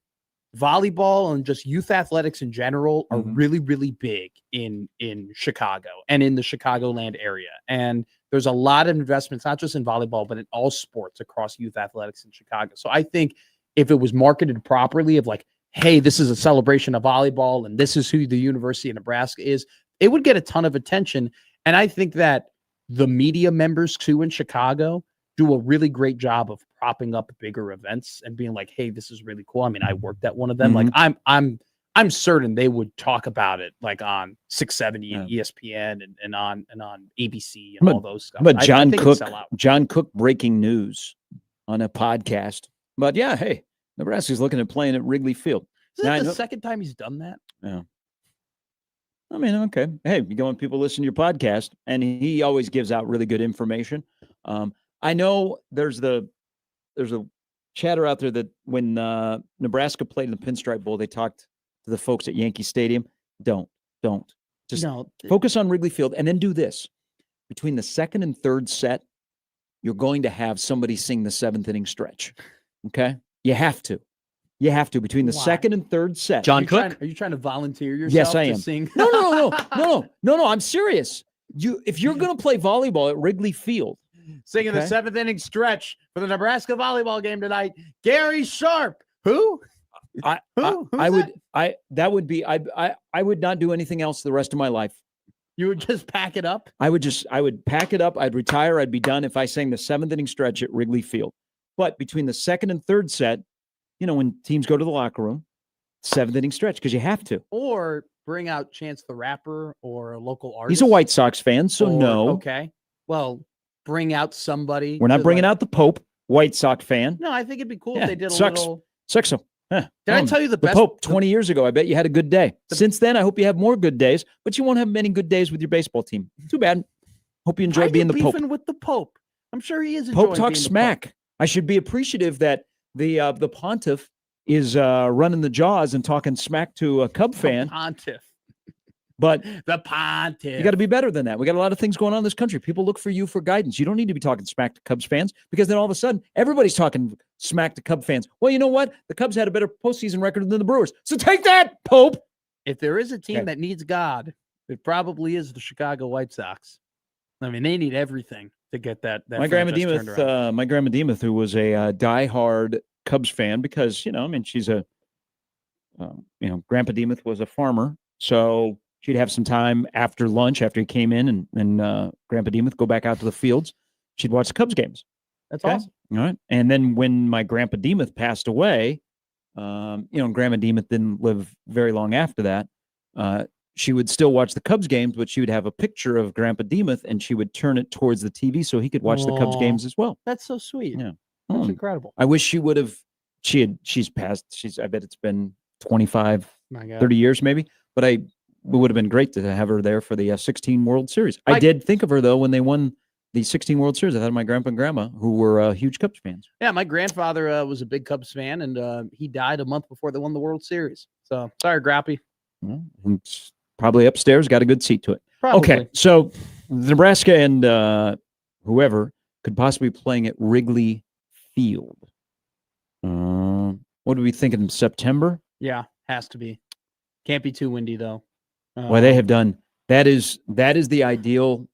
volleyball and just youth athletics in general are really, really big in Chicago and in the Chicagoland area. And there's a lot of investments, not just in volleyball, but in all sports across youth athletics in Chicago. So I think if it was marketed properly of like, hey, this is a celebration of volleyball and this is who the University of Nebraska is, it would get a ton of attention. And I think that the media members too in Chicago do a really great job of propping up bigger events and being like, hey, this is really cool. I mean, I worked at one of them. Like I'm certain they would talk about it like on 670 and ESPN and on ABC and all those stuff. But John Cook breaking news on a podcast. But yeah, hey, Nebraska's looking at playing at Wrigley Field. Is that the second time he's done that? Yeah. I mean, okay. Hey, you go when people listen to your podcast, and he always gives out really good information. I know there's a chatter out there that when Nebraska played in the Pinstripe Bowl, they talked to the folks at Yankee Stadium. Don't. Just focus on Wrigley Field and then do this. Between the second and third set, you're going to have somebody sing the seventh inning stretch. Okay? You have to. Between the second and third set. John Cook? Are you trying to volunteer yourself yes, I am. to sing? No, I'm serious. If you're going to play volleyball at Wrigley Field, singing the seventh inning stretch for the Nebraska volleyball game tonight, Gary Sharp. Who? I would not do anything else the rest of my life. You would just pack it up? I would pack it up. I'd retire. I'd be done if I sang the seventh inning stretch at Wrigley Field. But between the second and third set, when teams go to the locker room, seventh inning stretch, because you have to. Or bring out Chance the Rapper or a local artist. He's a White Sox fan, so no. Okay. Well, bring out somebody. We're not bringing out the Pope, White Sox fan. No, I think it'd be cool if they did a sucks. little. Sucks. Did I tell you the best? Pope 20 years ago, I bet you had a good day. Since then, I hope you have more good days, but you won't have many good days with your baseball team. Too bad. Hope you enjoy being the Pope. With the Pope. I'm sure he is enjoying Pope talks smack. I should be appreciative that the pontiff is running the jaws and talking smack to a Cub fan. Pontiff. But the pontiff. You got to be better than that. We got a lot of things going on in this country. People look for you for guidance. You don't need to be talking smack to Cubs fans because then all of a sudden everybody's talking smack to Cub fans. Well, you know what? The Cubs had a better postseason record than the Brewers. So take that, Pope. If there is a team that needs God, it probably is the Chicago White Sox. I mean, they need everything to get that. My Grandma Demuth, who was a diehard Cubs fan because, she's a, Grandpa Demuth was a farmer. So she'd have some time after lunch, after he came in, and Grandpa Demuth go back out to the fields. She'd watch the Cubs games. That's awesome. All right. And then when my Grandpa Demuth passed away, Grandma Demuth didn't live very long after that. She would still watch the Cubs games, but she would have a picture of Grandpa Demuth, and she would turn it towards the TV so he could watch the Cubs games as well. That's so sweet. Yeah. That's incredible. I wish she would have. She's passed. I bet it's been 25, 30 years maybe, but it would have been great to have her there for the 16 World Series. I did think of her, though, when they won the 16 World Series. I thought of my grandpa and grandma, who were huge Cubs fans. Yeah, my grandfather was a big Cubs fan, and he died a month before they won the World Series. So, sorry, Grappy. It's probably upstairs, got a good seat to it. Probably. Okay, so Nebraska and whoever could possibly be playing at Wrigley Field. What are we thinking, in September? Yeah, has to be. Can't be too windy, though. Well, they have done that is the ideal.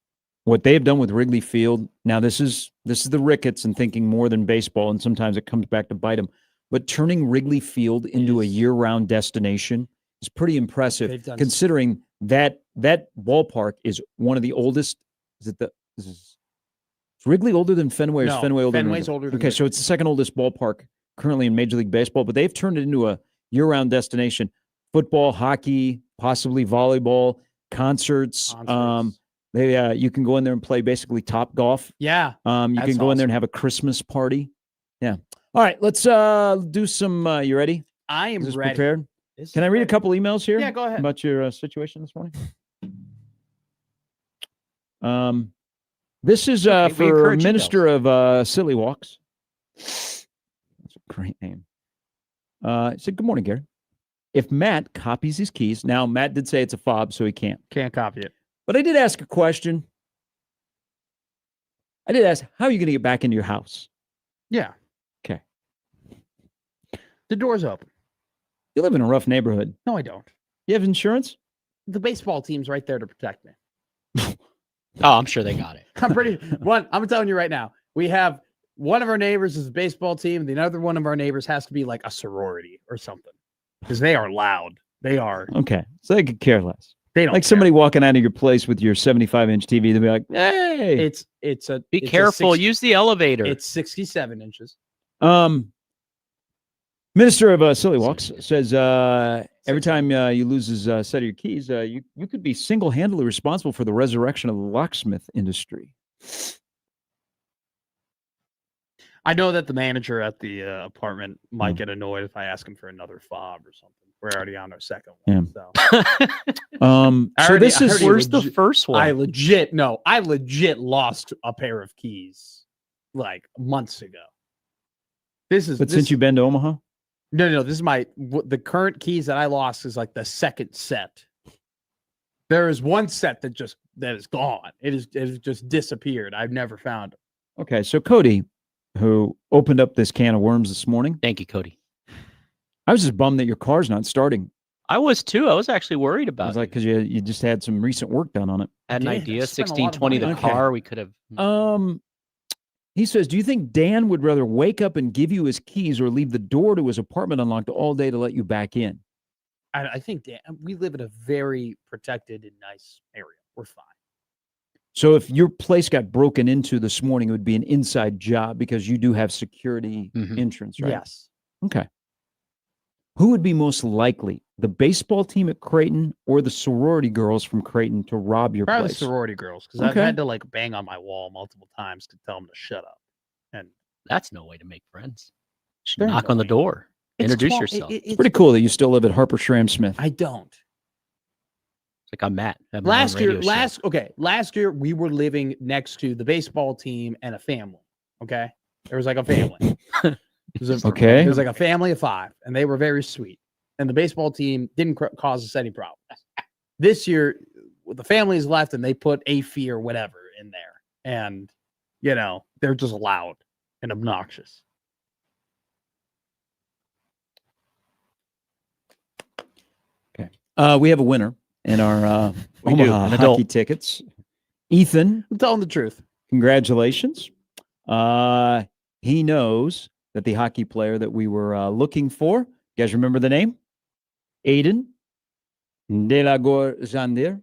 What they have done with Wrigley Field. Now, this is the Ricketts and thinking more than baseball, and sometimes it comes back to bite them. But turning Wrigley Field into a year-round destination is pretty impressive, considering that ballpark is one of the oldest. Is Wrigley older than Fenway? Or is Fenway older? Fenway's older than Okay, so it's the second oldest ballpark currently in Major League Baseball, but they've turned it into a year-round destination. Football, hockey, possibly volleyball, concerts. You can go in there and play basically Top Golf. Yeah. You can go in there and have a Christmas party. Yeah. All right, let's do some. You ready? I am ready. Prepared? Can I read a couple emails here? Yeah, go ahead. About your situation this morning. This is for Minister of Silly Walks. That's a great name. He said, good morning, Gary. If Matt copies his keys, now Matt did say it's a fob, so he can't. Can't copy it. But I did ask a question. I did ask, how are you going to get back into your house? Yeah. Okay. The door's open. You live in a rough neighborhood. No, I don't. You have insurance? The baseball team's right there to protect me. Oh, I'm sure they got it. I'm telling you right now, we have one of our neighbors is a baseball team. The other one of our neighbors has to be like a sorority or something because they are loud. They are. Okay. So they could care less. They don't like care. somebody walking out of your place with your 75-inch TV, they'll be like, hey. Be careful. Use the elevator. It's 67 inches. Minister of Silly Walks says every time you lose his set of your keys, you could be single-handedly responsible for the resurrection of the locksmith industry. I know that the manager at the apartment might get annoyed if I ask him for another fob or something. We're already on our second one. So this is where's the first one? I legit lost a pair of keys like months ago. Since you've been to Omaha? No, this is the current keys that I lost is like the second set. There is one set that is gone. It has just disappeared. I've never found it. Okay, so Cody, who opened up this can of worms this morning. Thank you, Cody. I was just bummed that your car's not starting. I was too. I was actually worried about it. I was like, because you just had some recent work done on it. Had an idea, 1620 the car. We could have. He says, do you think Dan would rather wake up and give you his keys or leave the door to his apartment unlocked all day to let you back in? I think Dan, we live in a very protected and nice area. We're fine. So if your place got broken into this morning, it would be an inside job because you do have security entrance, right? Yes. Okay. Who would be most likely, the baseball team at Creighton or the sorority girls from Creighton to rob your Probably place? the sorority girls, because I've had to like bang on my wall multiple times to tell them to shut up. And that's no way to make friends. Knock on the door. Introduce yourself. It's pretty cool that you still live at Harper Schramm Smith. I don't. It's like I'm Matt. Last year we were living next to the baseball team and a family. Okay, there was like a family. There was like a family of 5, and they were very sweet. And the baseball team didn't cause us any problems. This year, the families left, and they put a fee or whatever in there, and they're just loud and obnoxious. Okay, we have a winner in our Omaha hockey tickets. Ethan, I'm telling the truth. Congratulations. He knows that the hockey player that we were looking for, you guys remember the name? Aiden Delagor-Zandir,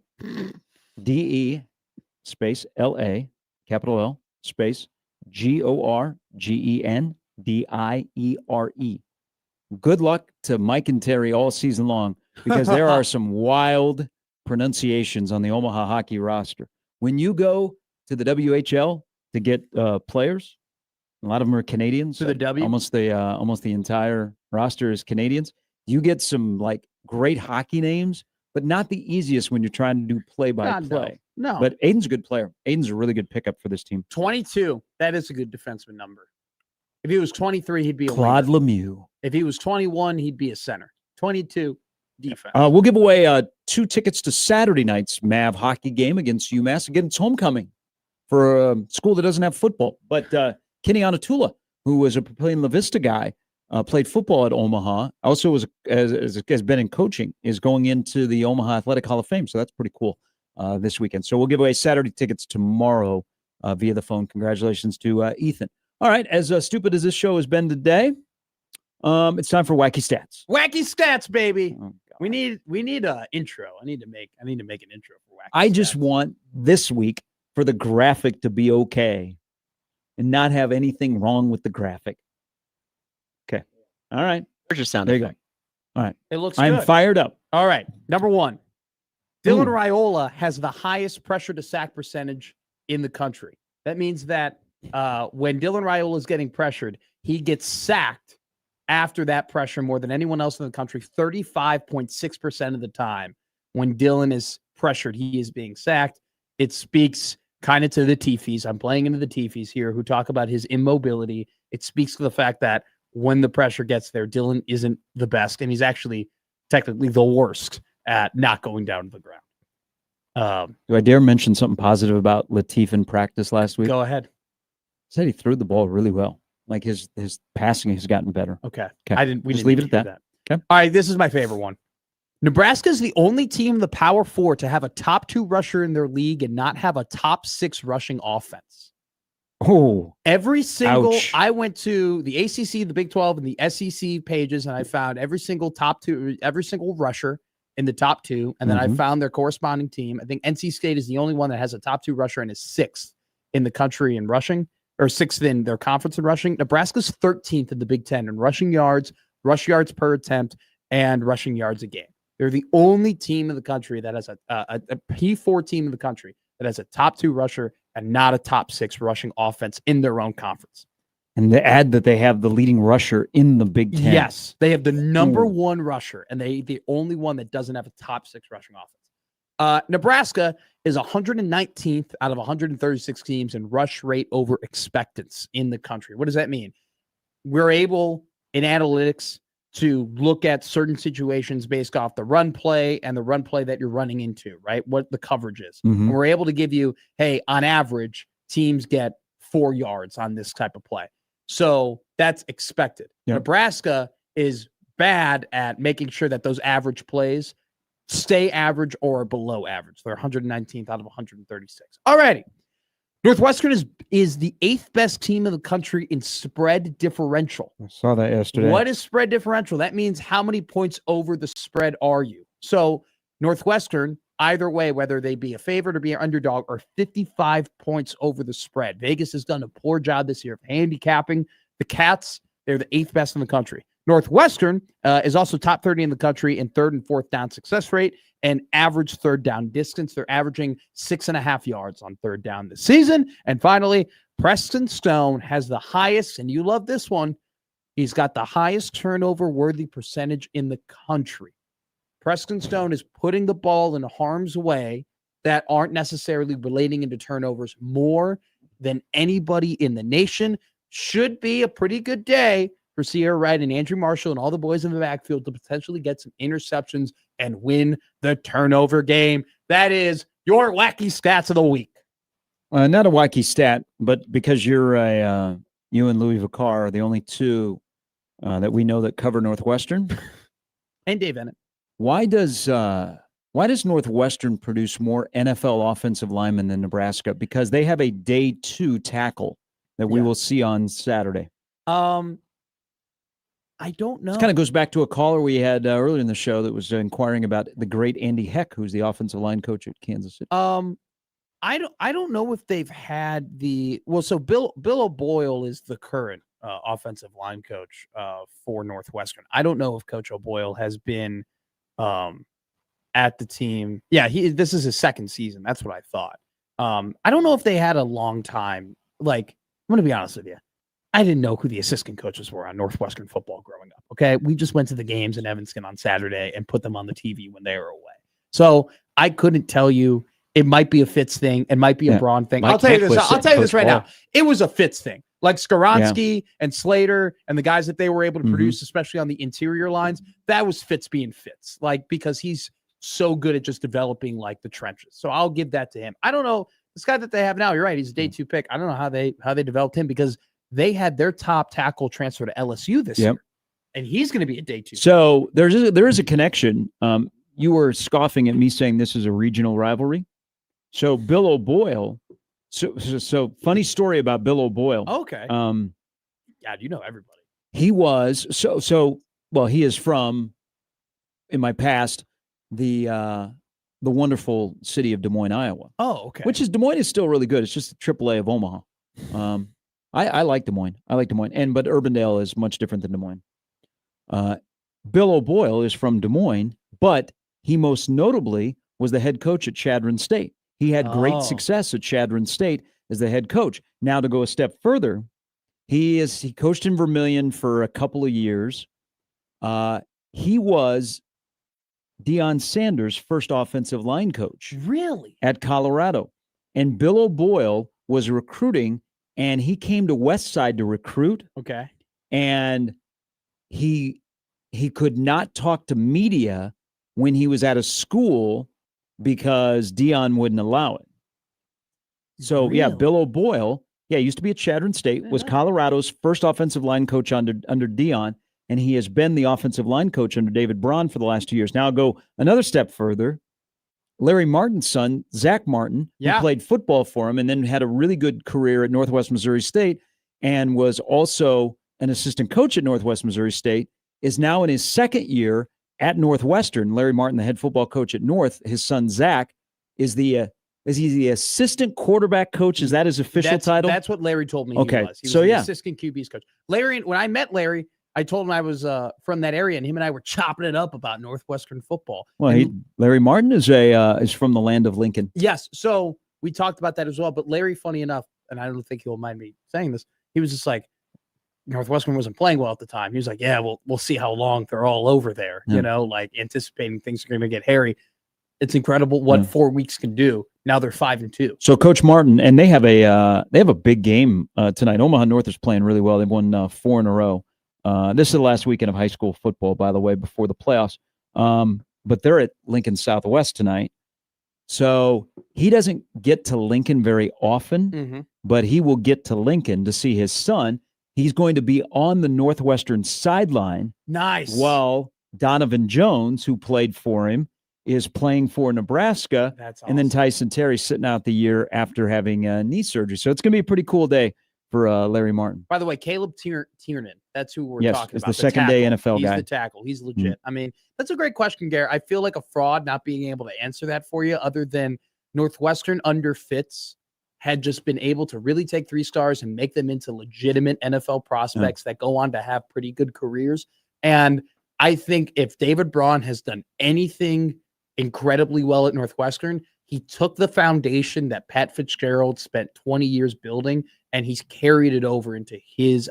D-E space L-A, capital L, space G-O-R-G-E-N-D-I-E-R-E. Good luck to Mike and Terry all season long because there are some wild pronunciations on the Omaha hockey roster. When you go to the WHL to get players, a lot of them are Canadians. To the W? Almost the entire roster is Canadians. You get some like great hockey names, but not the easiest when you're trying to do play-by-play. No. But Aiden's a good player. Aiden's a really good pickup for this team. 22. That is a good defenseman number. If he was 23, he'd be a Claude winger. Lemieux. If he was 21, he'd be a center. 22, defense. We'll give away 2 tickets to Saturday night's Mav hockey game against UMass. Again, it's homecoming for a school that doesn't have football. But Kenny Onatula, who was a Papillion La Vista guy, played football at Omaha. Also has been in coaching, is going into the Omaha Athletic Hall of Fame. So that's pretty cool this weekend. So we'll give away Saturday tickets tomorrow via the phone. Congratulations to Ethan. All right, as stupid as this show has been today, it's time for Wacky Stats. Wacky Stats, baby. Oh, we need a intro. I need to make an intro for Wacky I Stats. just want this week for the graphic to be okay and not have anything wrong with the graphic. Okay. All right. Where's your sound there effect? You go. All right. It looks I'm good. fired up. All right. Number 1. Dylan Raiola has the highest pressure to sack percentage in the country. That means that when Dylan Raiola is getting pressured, he gets sacked after that pressure more than anyone else in the country. 35.6% of the time when Dylan is pressured, he is being sacked. It speaks kind of to the Teefies. I'm playing into the Teefies here who talk about his immobility it speaks to the fact that when the pressure gets there, Dillon isn't the best, and he's actually technically the worst at not going down to the ground. Do I dare mention something positive about Latif in practice last week? Go ahead. Said he threw the ball really well. Like his passing has gotten better. Okay. Okay. We Just didn't leave it need at to that. do Okay. All right, this is my favorite one. Nebraska is the only team in the Power 4 to have a top 2 rusher in their league and not have a top 6 rushing offense. Oh, Every single, ouch. I went to the ACC, the Big 12, and the SEC pages, and I found every single rusher in the top 2, and then I Mhm. found their corresponding team. I think NC State is the only one that has a top 2 rusher and is 6th in the country in rushing, or 6th in their conference in rushing. Nebraska's 13th in the Big 10 in rushing yards, rush yards per attempt, and rushing yards a game. They're the only team in the country that has a P4 team in the country that has a top 2 rusher and not a top 6 rushing offense in their own conference. And the add that they have the leading rusher in the Big Ten. Yes, they have the number Ooh. 1 rusher, and the only one that doesn't have a top 6 rushing offense. Nebraska is 119th out of 136 teams in rush rate over expectance in the country. What does that mean? We're able in analytics to look at certain situations based off the run play and the run play that you're running into, right? What the coverage is. Mhm. And we're able to give you, hey, on average, teams get 4 yards on this type of play. So that's expected. Yep. Nebraska is bad at making sure that those average plays stay average or below average. They're 119th out of 136. Alrighty. Northwestern is the 8th best team in the country in spread differential. I saw that yesterday. What is spread differential? That means how many points over the spread are you? So Northwestern, either way, whether they be a favorite or be an underdog, are 55 points over the spread. Vegas has done a poor job this year of handicapping the Cats. They're the 8th best in the country. Northwestern is also top 30 in the country in 3rd and 4th down success rate and average 3rd down distance. They're averaging 6.5 yards on 3rd down this season. And finally, Preston Stone has the highest, and you love this one, he's got the highest turnover worthy percentage in the country. Preston Stone is putting the ball in harm's way that aren't necessarily relating into turnovers more than anybody in the nation. Should be a pretty good day for Sierra Wright and Andrew Marshall and all the boys in the backfield to potentially get some interceptions and win the turnover game. That is your wacky stats of the week. Not a wacky stat, but because you're you and Louis Vicar are the only two that we know that cover Northwestern. And Dave Ennett. Why does Northwestern produce more NFL offensive linemen than Nebraska? Because they have a day 2 tackle that we will see on Saturday. I don't know. This kind of goes back to a caller we had earlier in the show that was inquiring about the great Andy Heck, who's the offensive line coach at Kansas City. I don't know if they've had so Bill O'Boyle is the current offensive line coach for Northwestern. I don't know if Coach O'Boyle has been at the team. Yeah, this is his 2nd season. That's what I thought. I don't know if they had a long time. Like, I'm going to be honest with you. I didn't know who the assistant coaches were on Northwestern football growing up. Okay. We just went to the games in Evanston on Saturday and put them on the TV when they were away. So I couldn't tell you. It might be a Fitz thing. It might be a Braun thing. Mike I'll tell you Heck this. was I'll tell you this right Coach now. It was a Fitz thing. Like Skoronski Yeah. and Slater and the guys that they were able to Mhm. produce, especially on the interior lines, that was Fitz being Fitz. Like, because he's so good at just developing like the trenches. So I'll give that to him. I don't know. This guy that they have now, you're right. He's a day 2 pick. I don't know how they developed him because they had their top tackle transfer to LSU this year. And he's going to be a day 2. So there is a connection. You were scoffing at me saying this is a regional rivalry. So Bill O'Boyle. So funny story about Bill O'Boyle. Okay. God, you know everybody. He was well. He is from, in my past, the wonderful city of Des Moines, Iowa. Oh, okay. Which is Des Moines is still really good. It's just the AAA of Omaha. I like Des Moines. But Urbandale is much different than Des Moines. Bill O'Boyle is from Des Moines, but he most notably was the head coach at Chadron State. He had great success at Chadron State as the head coach. Now to go a step further, he coached in Vermillion for a couple of years. He was Deion Sanders' first offensive line coach. Really? At Colorado. And Bill O'Boyle was recruiting and he came to West Side to recruit, Okay. and he could not talk to media when he was at a school because Dion wouldn't allow it. So yeah, Really? Bill O'Boyle, used to be at Chadron State, was Colorado's first offensive line coach under Dion, and he has been the offensive line coach under David Braun for the last 2 years. Now I'll go another step further. Larry Martin's son, Zach Martin, who played football for him and then had a really good career at Northwest Missouri State and was also an assistant coach at Northwest Missouri State, is now in his second year at Northwestern. Larry Martin, the head football coach at North, his son Zach is the assistant quarterback coach? Is that his official title? That's what Larry told me. Okay, He was so the assistant QB's coach. Larry, when I met Larry, I told him I was from that area, and him and I were chopping it up about Northwestern football. Well, Larry Martin is from the land of Lincoln. Yes, so we talked about that as well. But Larry, funny enough, and I don't think he'll mind me saying this, he was just like, Northwestern wasn't playing well at the time. He was like, yeah, we'll see how long they're all over there, like anticipating things are going to get hairy. It's incredible what 4 weeks can do. Now they're 5-2. So Coach Martin, and they have a big game tonight. Omaha North is playing really well. They've won 4 in a row. This is the last weekend of high school football, by the way, before the playoffs. But they're at Lincoln Southwest tonight. So he doesn't get to Lincoln very often, but he will get to Lincoln to see his son. He's going to be on the Northwestern sideline. Nice. While Donovan Jones, who played for him, is playing for Nebraska. That's awesome. And then Tyson Terry sitting out the year after having knee surgery. So it's going to be a pretty cool day for Larry Martin. By the way, Caleb Tiernan, that's who we're yes, talking is about. the second day NFL guy. He's the tackle. He's legit. I mean, that's a great question, Garrett. I feel like a fraud not being able to answer that for you, other than Northwestern under Fitz had just been able to really take 3 stars and make them into legitimate NFL prospects that go on to have pretty good careers. And I think if David Braun has done anything incredibly well at Northwestern, he took the foundation that Pat Fitzgerald spent 20 years building, and he's carried it over into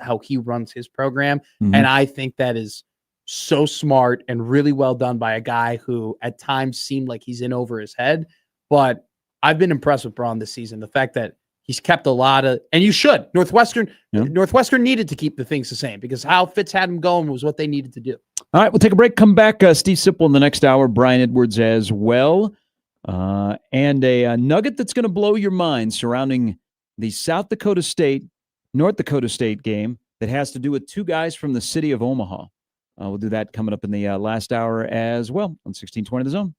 how he runs his program. And I think that is so smart and really well done by a guy who at times seemed like he's in over his head. But I've been impressed with Braun this season. The fact that he's kept a lot of, and you should, Northwestern needed to keep the things the same because how Fitz had him going was what they needed to do. All right, we'll take a break. Come back. Steve Sipple in the next hour. Brian Edwards as well. And a nugget that's going to blow your mind surrounding the North Dakota State game that has to do with 2 guys from the city of Omaha. We'll do that coming up in the last hour as well on 1620 The Zone.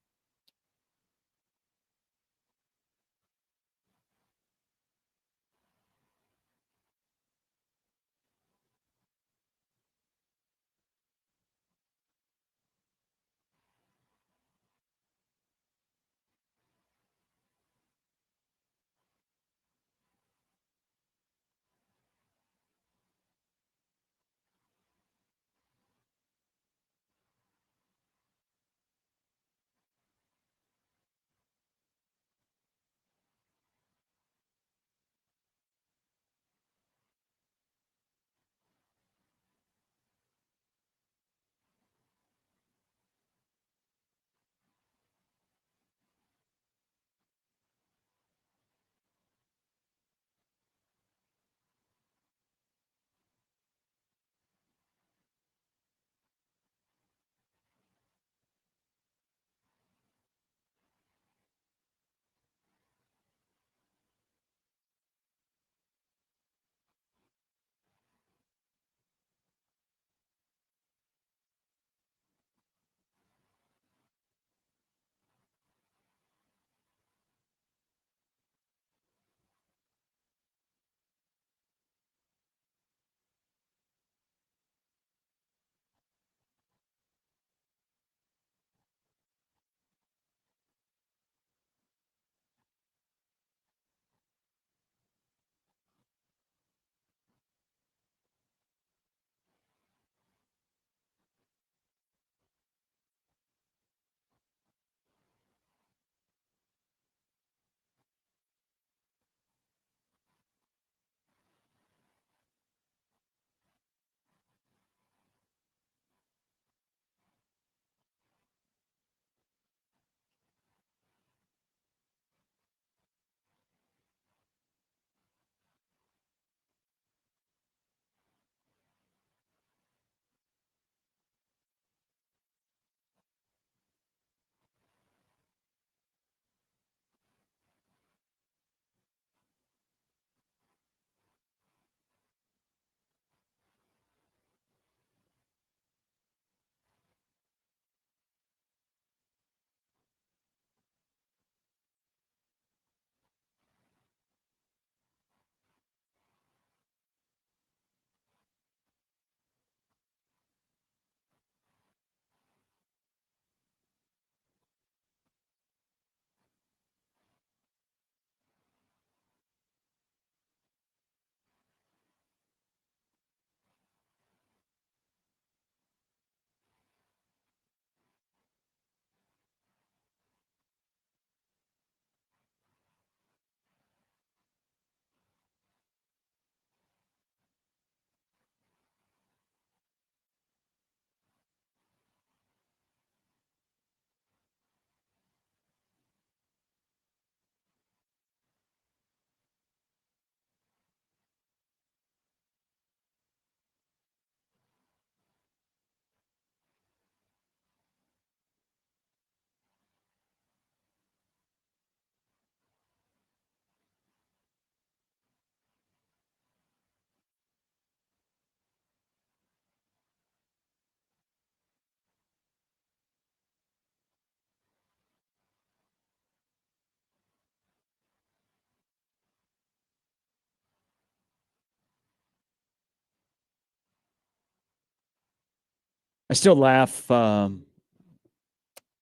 I still laugh. I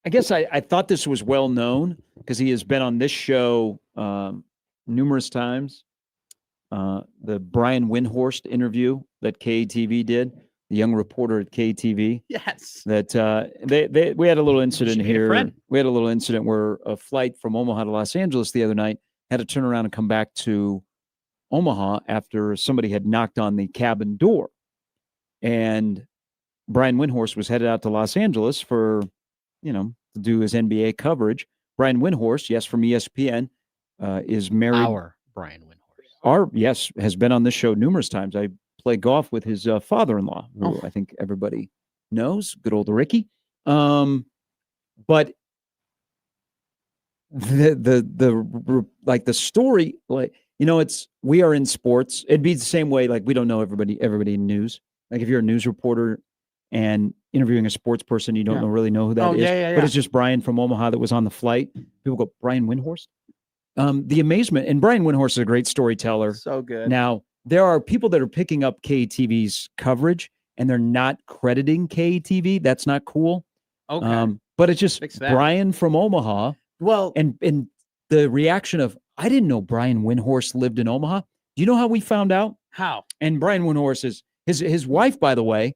guess I thought this was well known because he has been on this show numerous times. The Brian Windhorst interview that KTV did, the young reporter at KTV. Yes. That we had a little incident made a here. friend. We had a little incident where a flight from Omaha to Los Angeles the other night had to turn around and come back to Omaha after somebody had knocked on the cabin door. And Brian Windhorst was headed out to Los Angeles for, to do his NBA coverage. Brian Windhorst, yes, from ESPN, is married. Our Brian Windhorst. Has been on this show numerous times. I play golf with his father-in-law, who I think everybody knows. Good old Ricky. But the story, we are in sports. It'd be the same way. Like, we don't know everybody in news. Like, if you're a news reporter and interviewing a sports person, you don't really know who that is. But it's just Brian from Omaha that was on the flight. People go, Brian Windhorst. The amazement, and Brian Windhorst is a great storyteller. So good. Now, there are people that are picking up KTV's coverage and they're not crediting KTV. That's not cool. Okay. But it's just Fix that. Brian from Omaha. Well, And the reaction of, I didn't know Brian Windhorst lived in Omaha. Do you know how we found out? how? And Brian Windhorst is his wife, by the way,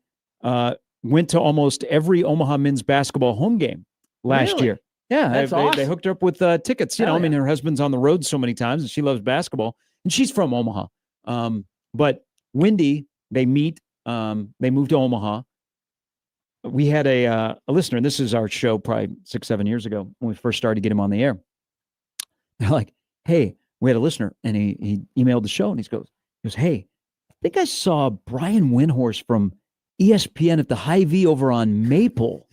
went to almost every Omaha men's basketball home game last Really? year. Yeah, That's they awesome. hooked her up with tickets. Hell yeah. Her husband's on the road so many times, and she loves basketball, and she's from Omaha. But Wendy, they meet. They moved to Omaha. We had a listener, and this is our show probably 6-7 years ago when we first started to get him on the air. They're like, "Hey, we had a listener," and he emailed the show, and he goes, "Hey, I think I saw Brian Windhorst from ESPN at the Hy-Vee over on Maple.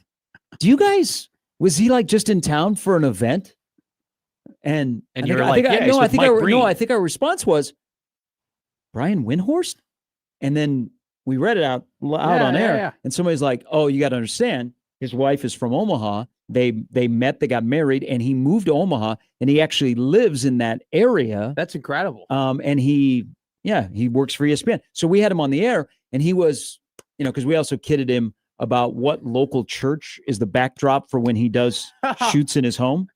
Do you guys? Was he like just in town for an event?" And you were like, "Yeah, he's with Mike Breen." I think our response was Brian Windhorst, and then we read it out on air, yeah. and somebody's like, "Oh, you got to understand, his wife is from Omaha. They met, they got married, and he moved to Omaha, and he actually lives in that area. That's incredible. And he works for ESPN. So we had him on the air, and he was, because we also kidded him about what local church is the backdrop for when he does shoots in his home.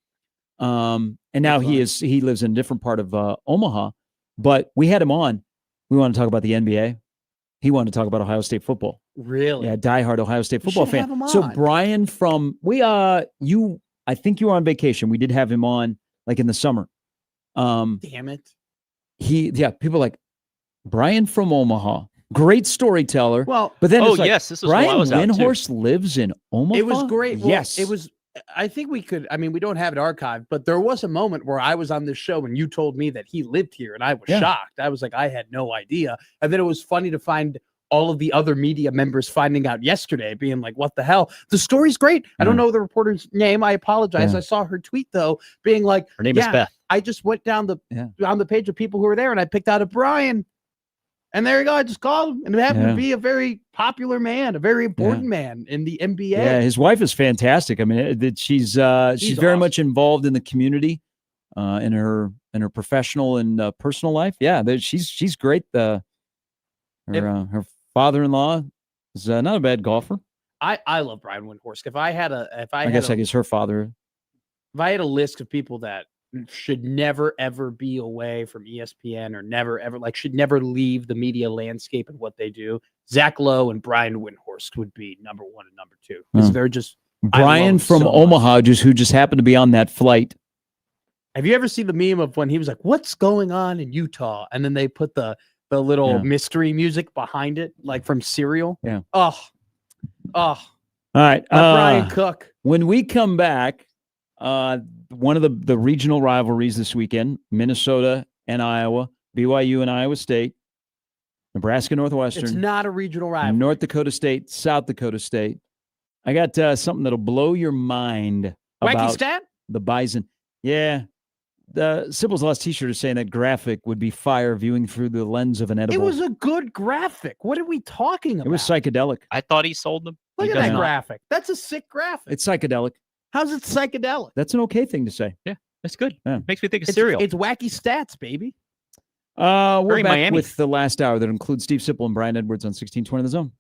And now he lives in a different part of Omaha, but we had him on. We want to talk about the NBA. He wanted to talk about Ohio State football. Really? Yeah, diehard Ohio State football should have fan. him So on. Brian I think you were on vacation. We did have him on like in the summer. Damn it. People like Brian from Omaha, great storyteller. Well, but then Oh it's like, yes, this was while I Brian was out too. Windhorst lives in Omaha. it was great. Well, yes, It was. I think we could. I mean, we don't have it archived, but there was a moment where I was on this show and you told me that he lived here, and I was Yeah. shocked. I was like, I had no idea. And then it was funny to find all of the other media members finding out yesterday, being like, "What the hell?" The story's great. I don't Yeah. know the reporter's name. I apologize. Yeah. I saw her tweet though, being like, Her name is Yeah. Beth. I just went down the page of people who were there, and I picked out a Brian. And there you go. I just called him, and it happened Yeah. to be a very popular man, a very important man in the NBA. Yeah, his wife is fantastic. I mean, she's very awesome. much involved in the community, in her professional and personal life. Yeah, she's great. Her father-in-law is not a bad golfer. I love Brian Windhorst. If I guess her father. if I had a list of people that should never ever be away from ESPN or never ever should never leave the media landscape and what they do, Zach Lowe and Brian Windhorst would be number 1 and number 2 because they're just. Brian love from so much. Omaha, who just happened to be on that flight. Have you ever seen the meme of when he was like, "What's going on in Utah?" and then they put the little mystery music behind it, like from Serial? Yeah. Oh, All right, Brian Cook. When we come back, one of the regional rivalries this weekend, Minnesota and Iowa, BYU and Iowa State, Nebraska Northwestern. It's not a regional rivalry. North Dakota State, South Dakota State. I got something that'll blow your mind Wacky about stat? the Bison. Yeah. The Sybil's Lost t-shirt is saying that graphic would be fire viewing through the lens of an edible. It was a good graphic. What are we talking about? It was psychedelic. I thought he sold them. Look He at does that not. graphic. That's a sick graphic. It's psychedelic. How's it psychedelic? That's an okay thing to say. That's good. Yeah. Makes me think of It's, cereal. it's wacky stats, baby. We're Very back Miami. with the last hour that includes Steve Sipple and Brian Edwards on 1620 The Zone.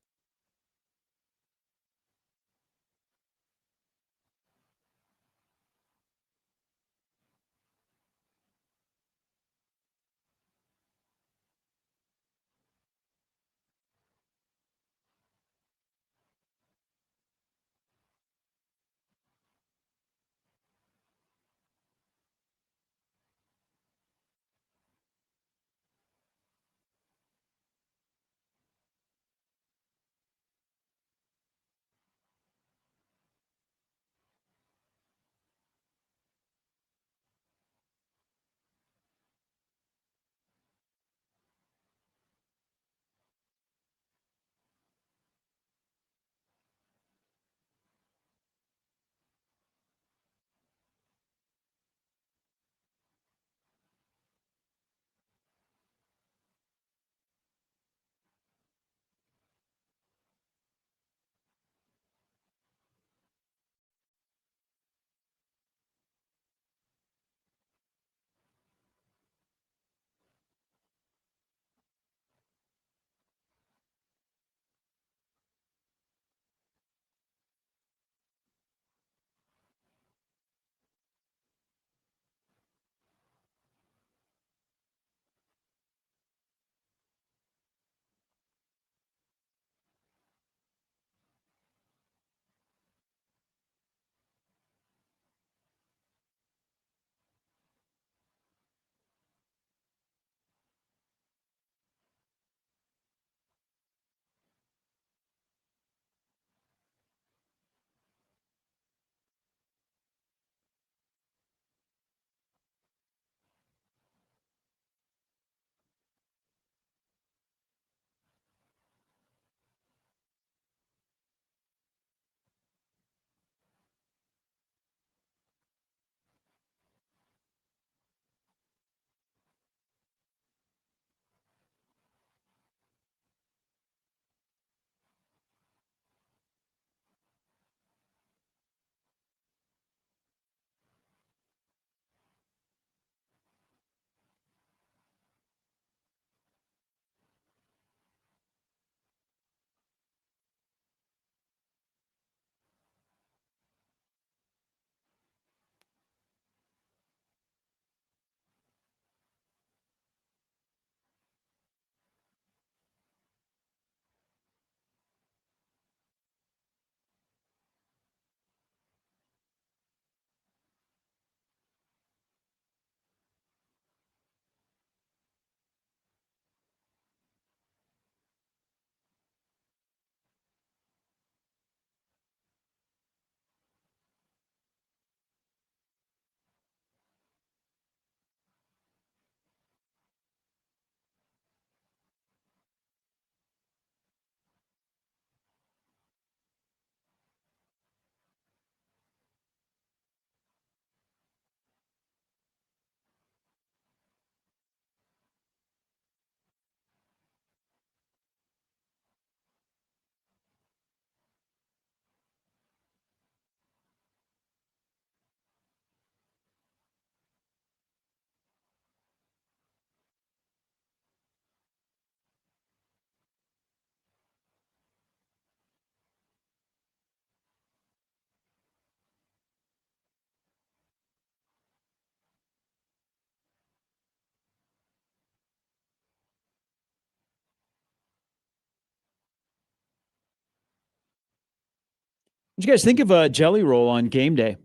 What you guys think of Jelly Roll on game day?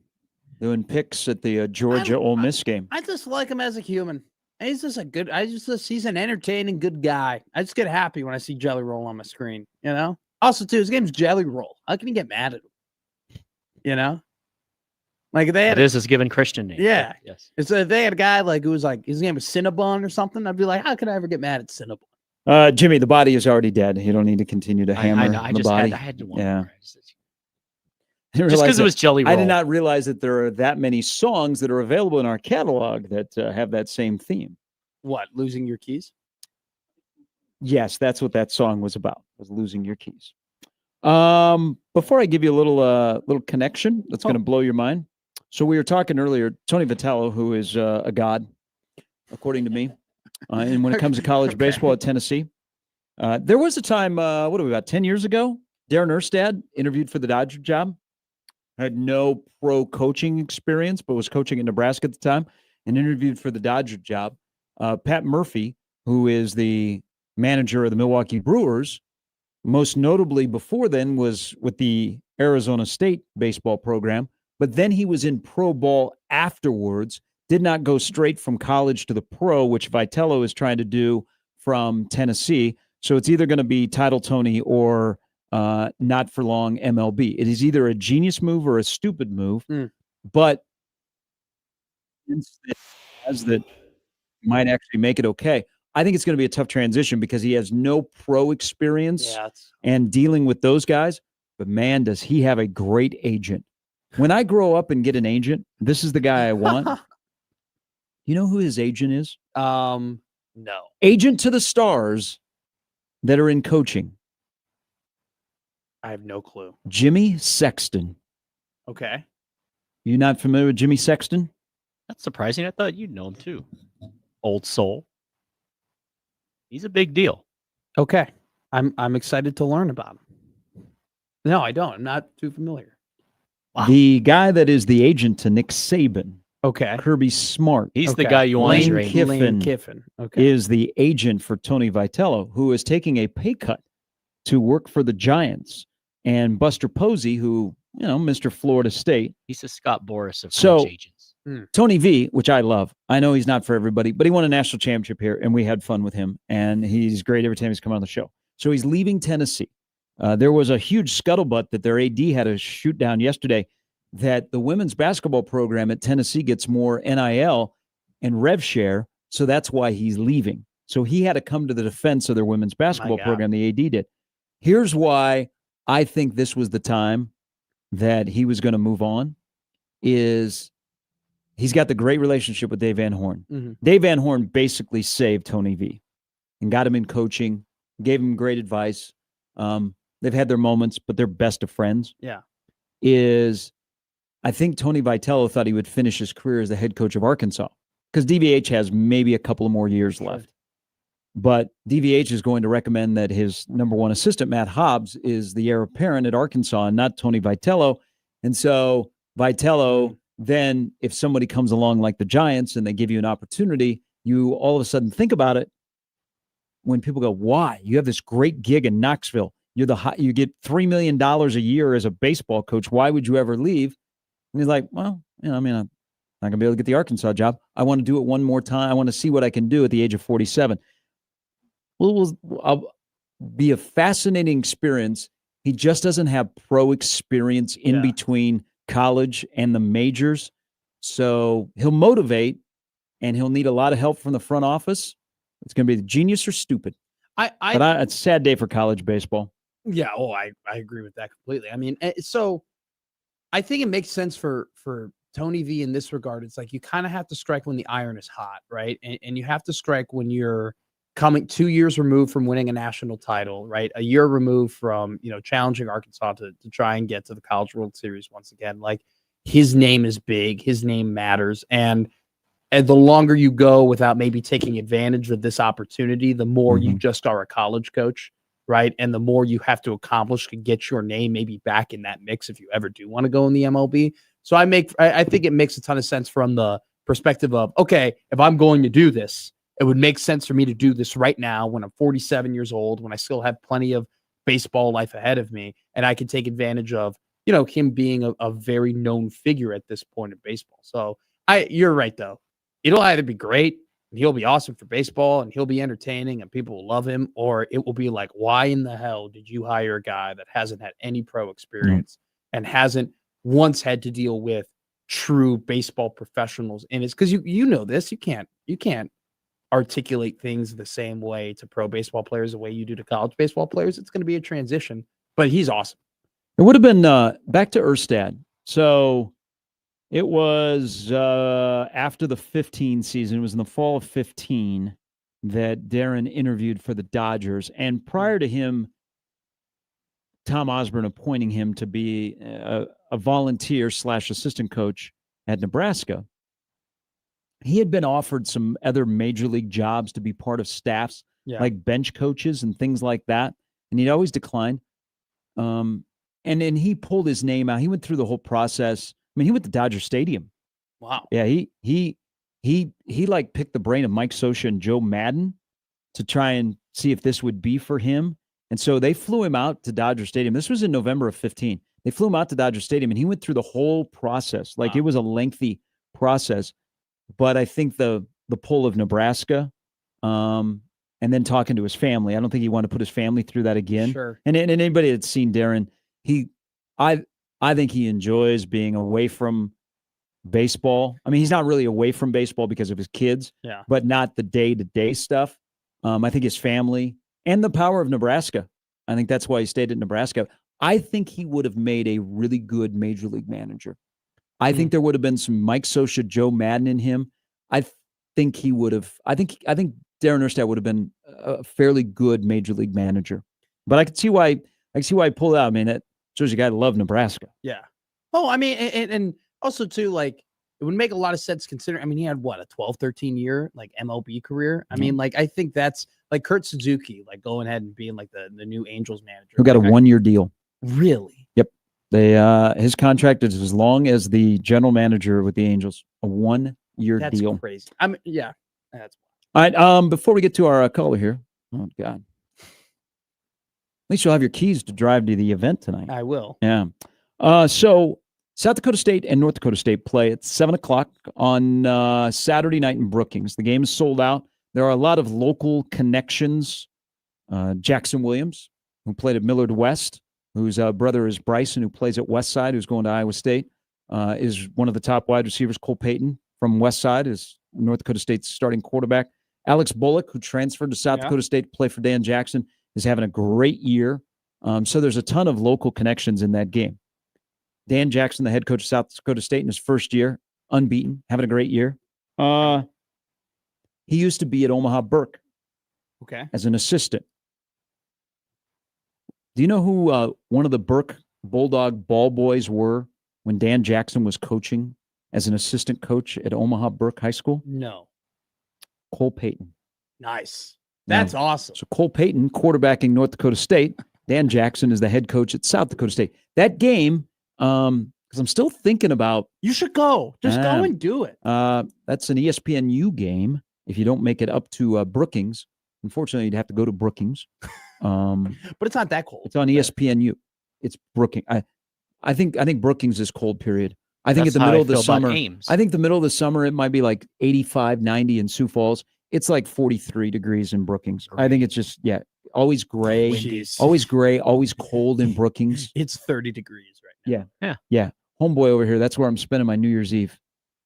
Doing picks at the Georgia Ole Miss game. I just like him as a human. He's just he's an entertaining, good guy. I just get happy when I see Jelly Roll on my screen, you know? Also, too, his name's Jelly Roll. How can you get mad at him? You know? Like, they had It is his given Christian name. Yeah. Yes. It's if they had a guy like who was like his name was Cinnabon or something, I'd be like, how could I ever get mad at Cinnabon? Jimmy, the body is already dead. You don't need to continue to hammer I know. I the just body. had to one Yeah. more. I didn't Just realize because it was Jelly Roll. I did not realize that there are that many songs that are available in our catalog that have that same theme. What, losing your keys? Yes, that's what that song was about, was losing your keys. Before I give you a little connection that's going to blow your mind. So we were talking earlier, Tony Vitello, who is a god, according to me, and when it comes to college baseball at Tennessee. There was a time, about 10 years ago, Darren Erstad interviewed for the Dodger job. Had no pro coaching experience, but was coaching at Nebraska at the time, and interviewed for the Dodger job. Pat Murphy, who is the manager of the Milwaukee Brewers, most notably before then was with the Arizona State baseball program, but then he was in pro ball afterwards, did not go straight from college to the pro, which Vitello is trying to do from Tennessee. So it's either going to be Title Tony or not for long MLB. It is either a genius move or a stupid move, but as that might actually make it okay. I think it's going to be a tough transition because he has no pro experience and dealing with those guys. But man, does he have a great agent. When I grow up and get an agent, this is the guy I want. You know who his agent is? No. Agent to the stars that are in coaching. I have no clue. Jimmy Sexton. Okay. You not familiar with Jimmy Sexton? That's surprising. I thought you'd know him too. Old soul. He's a big deal. Okay. I'm excited to learn about him. No, I don't. I'm not too familiar. Wow. The guy that is the agent to Nick Saban. Okay. Kirby Smart. He's the guy you want as your Lane agent. Lane Kiffin. Okay. Is the agent for Tony Vitello, who is taking a pay cut to work for the Giants. And Buster Posey, who, Mr. Florida State. He's a Scott Boras of So, college agents. Tony V, which I love. I know he's not for everybody, but he won a national championship here, and we had fun with him. And he's great every time he's come on the show. So he's leaving Tennessee. There was a huge scuttlebutt that their AD had to shoot down yesterday that the women's basketball program at Tennessee gets more NIL and rev share. So that's why he's leaving. So he had to come to the defense of their women's basketball program, the AD did. Here's why I think this was the time that he was going to move on is he's got the great relationship with Dave Van Horn. Mm-hmm. Dave Van Horn basically saved Tony V and got him in coaching, gave him great advice. They've had their moments, but they're best of friends. Yeah. I think Tony Vitello thought he would finish his career as the head coach of Arkansas because DVH has maybe a couple of more years left. But DVH is going to recommend that his number one assistant, Matt Hobbs, is the heir apparent at Arkansas and not Tony Vitello. And so Vitello, then if somebody comes along like the Giants and they give you an opportunity, you all of a sudden think about it. When people go, why? You have this great gig in Knoxville. You get $3 million a year as a baseball coach. Why would you ever leave? And he's like, well, I'm not going to be able to get the Arkansas job. I want to do it one more time. I want to see what I can do at the age of 47. Well, I'll be a fascinating experience. He just doesn't have pro experience in between college and the majors. So he'll motivate, and he'll need a lot of help from the front office. It's going to be the genius or stupid. But it's a sad day for college baseball. Yeah. Oh, I agree with that completely. I mean, so I think it makes sense for Tony V in this regard. It's like you kind of have to strike when the iron is hot, right? And you have to strike when you're coming 2 years removed from winning a national title, right? A year removed from, challenging Arkansas to try and get to the College World Series once again. Like, his name is big. His name matters. And the longer you go without maybe taking advantage of this opportunity, the more you just are a college coach, right? And the more you have to accomplish to get your name maybe back in that mix if you ever do want to go in the MLB. So I think it makes a ton of sense from the perspective of, okay, if I'm going to do this, it would make sense for me to do this right now when I'm 47 years old, when I still have plenty of baseball life ahead of me, and I can take advantage of him being a very known figure at this point in baseball. So you're right though. It'll either be great and he'll be awesome for baseball and he'll be entertaining and people will love him, or it will be like, why in the hell did you hire a guy that hasn't had any pro experience and hasn't once had to deal with true baseball professionals? And it's because you know this, you can't articulate things the same way to pro baseball players the way you do to college baseball players. It's going to be a transition, but he's awesome. It would have been back to Erstad. So it was after the 15 season. It was in the fall of 15 that Darren interviewed for the Dodgers. And prior to him, Tom Osborne appointing him to be a volunteer / assistant coach at Nebraska, he had been offered some other major league jobs to be part of staffs, like bench coaches and things like that. And he'd always declined. And then he pulled his name out. He went through the whole process. I mean, he went to Dodger Stadium. Wow. Yeah, he like picked the brain of Mike Scioscia and Joe Madden to try and see if this would be for him. And so they flew him out to Dodger Stadium. This was in November of 15. They flew him out to Dodger Stadium, and he went through the whole process. Like, it was a lengthy process. But I think the pull of Nebraska, and then talking to his family, I don't think he wanted to put his family through that again. Sure. And anybody that's seen Darren, I think he enjoys being away from baseball. I mean, he's not really away from baseball because of his kids, but not the day-to-day stuff. I think his family and the power of Nebraska. I think that's why he stayed at Nebraska. I think he would have made a really good major league manager. I think there would have been some Mike Scioscia, Joe Madden in him. I think he would have. I think Darren Erstad would have been a fairly good major league manager. But I could see why. I can see why he pulled out. I mean, that shows you got to love Nebraska. Yeah. Oh, I mean, and also too, like, it would make a lot of sense considering. I mean, he had what, a 12, 13 year like MLB career. I mean, like, I think that's like Kurt Suzuki, like going ahead and being like the new Angels manager. Who got a 1-year deal? Really? Yep. They his contract is as long as the general manager with the Angels. A 1-year deal. That's crazy. I mean, yeah. That's all right. Before we get to our caller here, oh God, at least you'll have your keys to drive to the event tonight. I will. Yeah. So South Dakota State and North Dakota State play at 7:00 on Saturday night in Brookings. The game is sold out. There are a lot of local connections. Jackson Williams, who played at Millard West, whose brother is Bryson, who plays at Westside, who's going to Iowa State, is one of the top wide receivers. Cole Payton from Westside is North Dakota State's starting quarterback. Alex Bullock, who transferred to South Dakota State to play for Dan Jackson, is having a great year. So there's a ton of local connections in that game. Dan Jackson, the head coach of South Dakota State in his first year, unbeaten, having a great year. He used to be at Omaha Burke as an assistant. Do you know who one of the Burke Bulldog ball boys were when Dan Jackson was coaching as an assistant coach at Omaha Burke High School? No. Cole Payton. Nice. That's awesome. So Cole Payton quarterbacking North Dakota State. Dan Jackson is the head coach at South Dakota State. That game, because I'm still thinking about. You should go. Just go and do it. That's an ESPNU game. If you don't make it up to Brookings, unfortunately, you'd have to go to Brookings. But it's not that cold. It's on ESPNU. It's Brookings. I think Brookings is cold. Period. I think at the middle of the summer. I think the middle of the summer it might be like 85, 90 in Sioux Falls. It's like 43 degrees in Brookings. I think it's just always gray, always gray, always cold in Brookings. It's 30 degrees right now. Yeah. Homeboy over here. That's where I'm spending my New Year's Eve.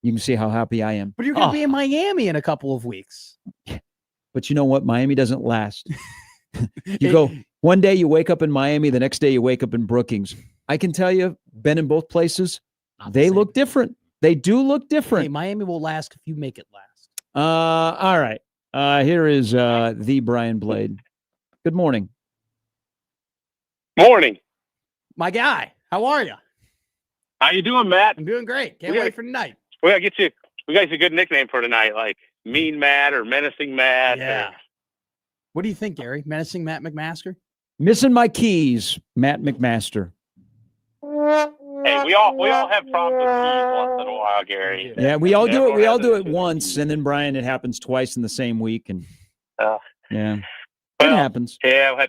You can see how happy I am. But you're going to be in Miami in a couple of weeks. But you know what? Miami doesn't last. You go one day, you wake up in Miami. The next day, you wake up in Brookings. I can tell you, been in both places. They look different. They do look different. Hey, Miami will last if you make it last. All right. Here is the Brian Blade. Good morning. Morning. My guy, how are you? How you doing, Matt? I'm doing great. Can't wait for tonight. We got you a good nickname for tonight, like Mean Matt or Menacing Matt. Yeah. What do you think, Gary? Menacing Matt McMaster? Missing my keys, Matt McMaster. Hey, we all have problems with keys once in a while, Gary. Yeah, we all do it. We all do it once, and then Brian, it happens twice in the same week, and it happens. Yeah.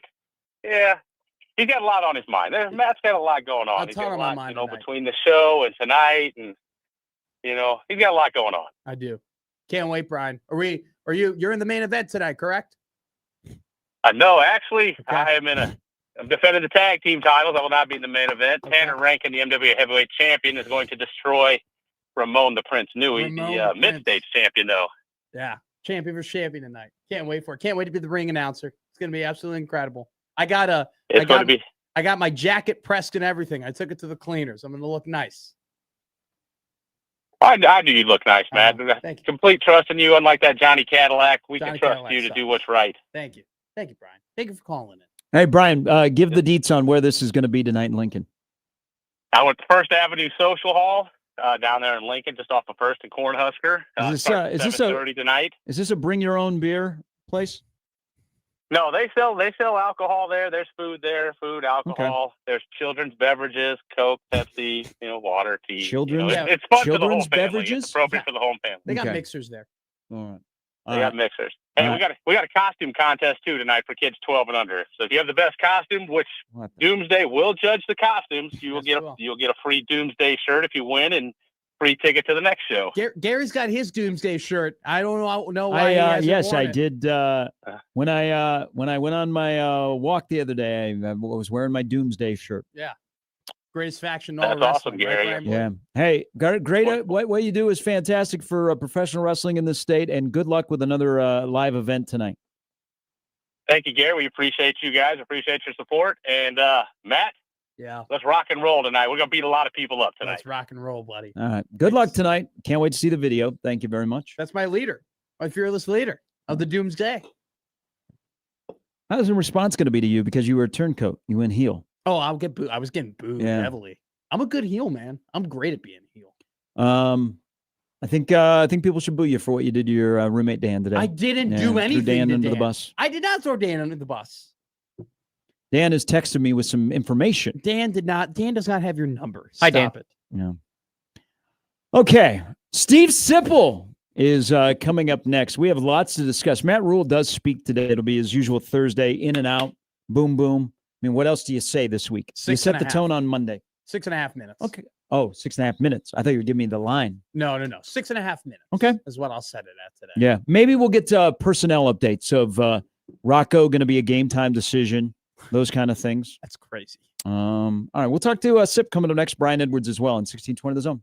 he's got a lot on his mind. Matt's got a lot going on. I'll He's tell got a him my lot, mind you know, tonight. between the show and tonight, and you know, he's got a lot going on. I do. Can't wait, Brian. You're in the main event tonight, correct? No, actually, Okay. I'm defending the tag team titles. I will not be in the main event. Okay. Tanner Rankin, the MWA heavyweight champion, is going to destroy Ramon the Prince Newey, Ramon the the mid-stage champion, though. Yeah. Champion versus champion tonight. Can't wait for it. Can't wait to be the ring announcer. It's gonna be absolutely incredible. I got my jacket pressed and everything. I took it to the cleaners. I'm gonna look nice. I knew you'd look nice, Matt. Thank you. Complete trust in you, unlike that Johnny Cadillac. We Johnny can trust Cadillac you to sucks. do what's right. Thank you. Thank you, Brian. Thank you for calling in. Hey, Brian, give the deets on where this is going to be tonight in Lincoln. I went to First Avenue Social Hall down there in Lincoln, just off of First and Cornhusker. Is this 7:30 tonight? Is this a bring your own beer place? No, they sell alcohol there. There's food there, alcohol. Okay. There's children's beverages, Coke, Pepsi, water, tea. Children's- it's fun for the whole children's family. beverages? It's appropriate Yeah. for the whole family. They got Okay. mixers there. All right. They got mixers. Hey, All we got a costume contest too tonight for kids 12 and under. So if you have the best costume, which What the- Doomsday will judge the costumes, you will Yes, get we will. you'll get a free Doomsday shirt if you win, and free ticket to the next show. Gary's got his Doomsday shirt. I don't know why. He hasn't yes, worn I it. did. When I went on my walk the other day, I was wearing my Doomsday shirt. Greatest faction in all That's wrestling. awesome, Gary. Brian? Yeah. Hey, great. What you do is fantastic for professional wrestling in this state, and good luck with another live event tonight. Thank you, Gary. We appreciate you guys. Appreciate your support. And Matt, Yeah. let's rock and roll tonight. We're gonna beat a lot of people up tonight. Let's rock and roll, buddy. All right. Good luck tonight. Can't wait to see the video. Thank you very much. That's my leader, my fearless leader of the Doomsday. How's the response going to be to you because you were a turncoat? You went heel. Oh, I'll get booed. I was getting booed Yeah. heavily. I'm a good heel, man. I'm great at being a heel. I think people should boo you for what you did to your roommate Dan today. I didn't Yeah, do threw anything Dan to under the Dan. bus. I did not throw Dan under the bus. Dan has texted me with some information. Dan did not. Dan does not have your number. Hi, Stop Dan. it. Yeah. Okay. Steve Sipple is coming up next. We have lots to discuss. Matt Rule does speak today. It'll be his usual Thursday, in and out, boom, boom. I mean, what else do you say this week? You 6 set and a the half. tone on Monday. 6.5 minutes. Okay. Oh, 6.5 minutes. I thought you were giving me the line. No. 6.5 minutes. Okay. Is what I'll set it at today. Yeah. Maybe we'll get personnel updates of Rocco going to be a game time decision, those kind of things. That's crazy. All right. We'll talk to Sip coming up next. Brian Edwards as well in 1620 The Zone.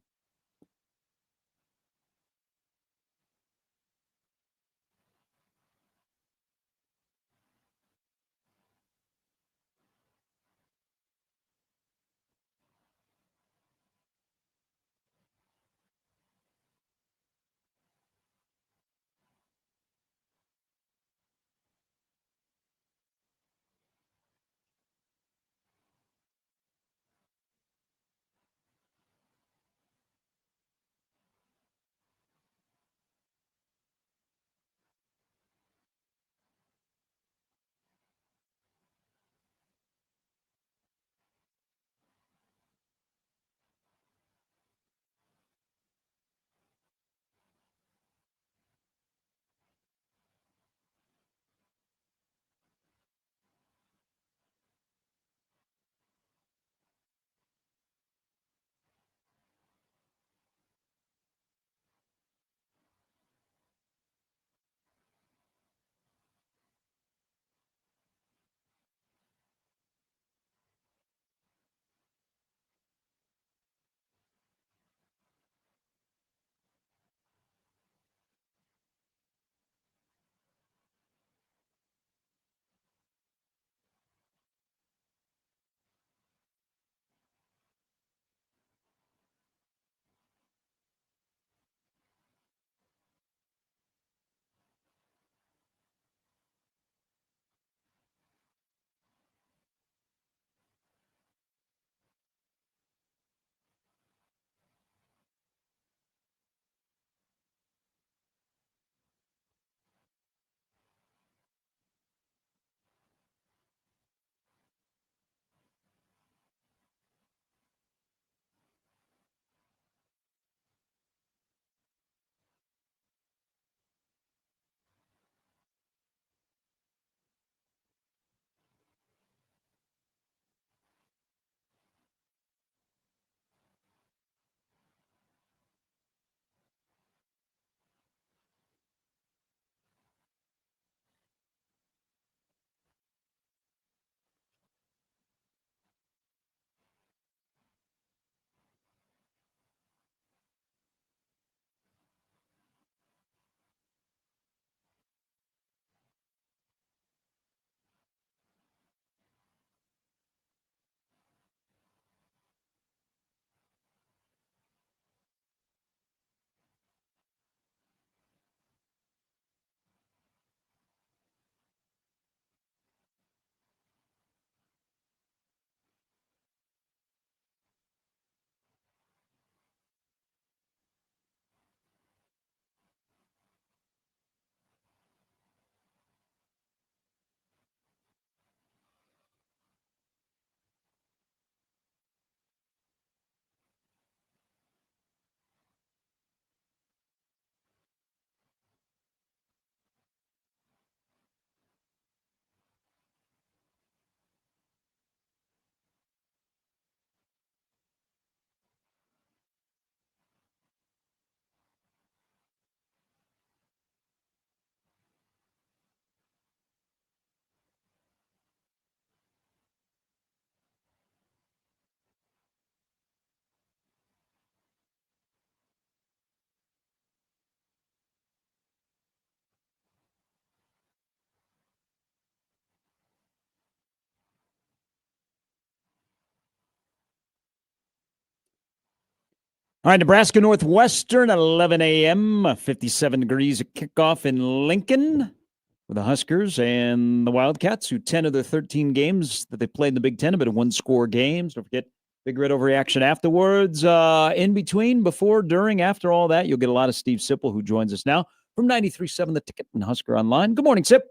All right, Nebraska Northwestern, 11 a.m., 57 degrees at kickoff in Lincoln with the Huskers and the Wildcats, who 10 of their 13 games that they played in the Big Ten have been one-score games. Don't forget, Big Red Overreaction afterwards. In between, before, during, after all that, you'll get a lot of Steve Sipple, who joins us now from 93.7 The Ticket and Husker Online. Good morning, Sip.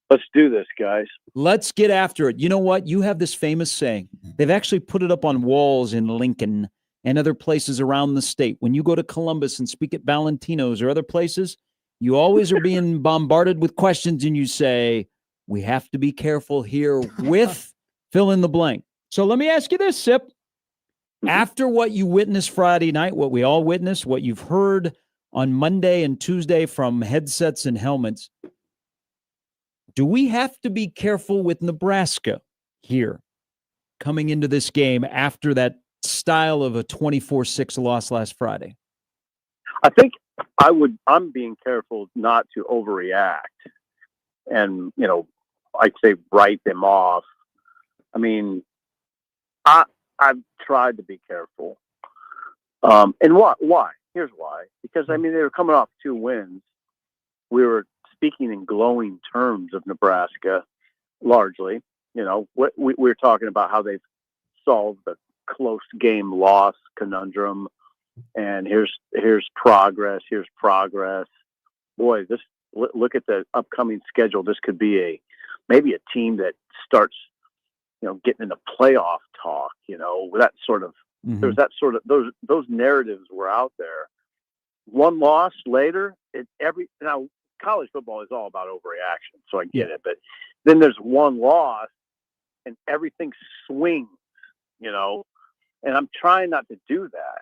Let's do this, guys. Let's get after it. You know what? You have this famous saying. They've actually put it up on walls in Lincoln and other places around the state. When you go to Columbus and speak at Valentino's or other places, you always are being bombarded with questions and you say, we have to be careful here with fill in the blank. So let me ask you this, Sip. After what you witnessed Friday night, what we all witnessed, what you've heard on Monday and Tuesday from headsets and helmets, do we have to be careful with Nebraska here coming into this game after that style of a 24-6 loss last Friday? I think I'm being careful not to overreact and, I'd say write them off. I mean, I've tried to be careful. And why? Here's why. Because, they were coming off 2 wins. We were speaking in glowing terms of Nebraska, largely. We're talking about how they've solved the close game loss conundrum, and here's progress. Boy, look at the upcoming schedule. This could be maybe a team that starts, getting into playoff talk. That sort of there's that sort of those narratives were out there. One loss later, now college football is all about overreaction, so I get it. But then there's one loss, and everything swings. And I'm trying not to do that.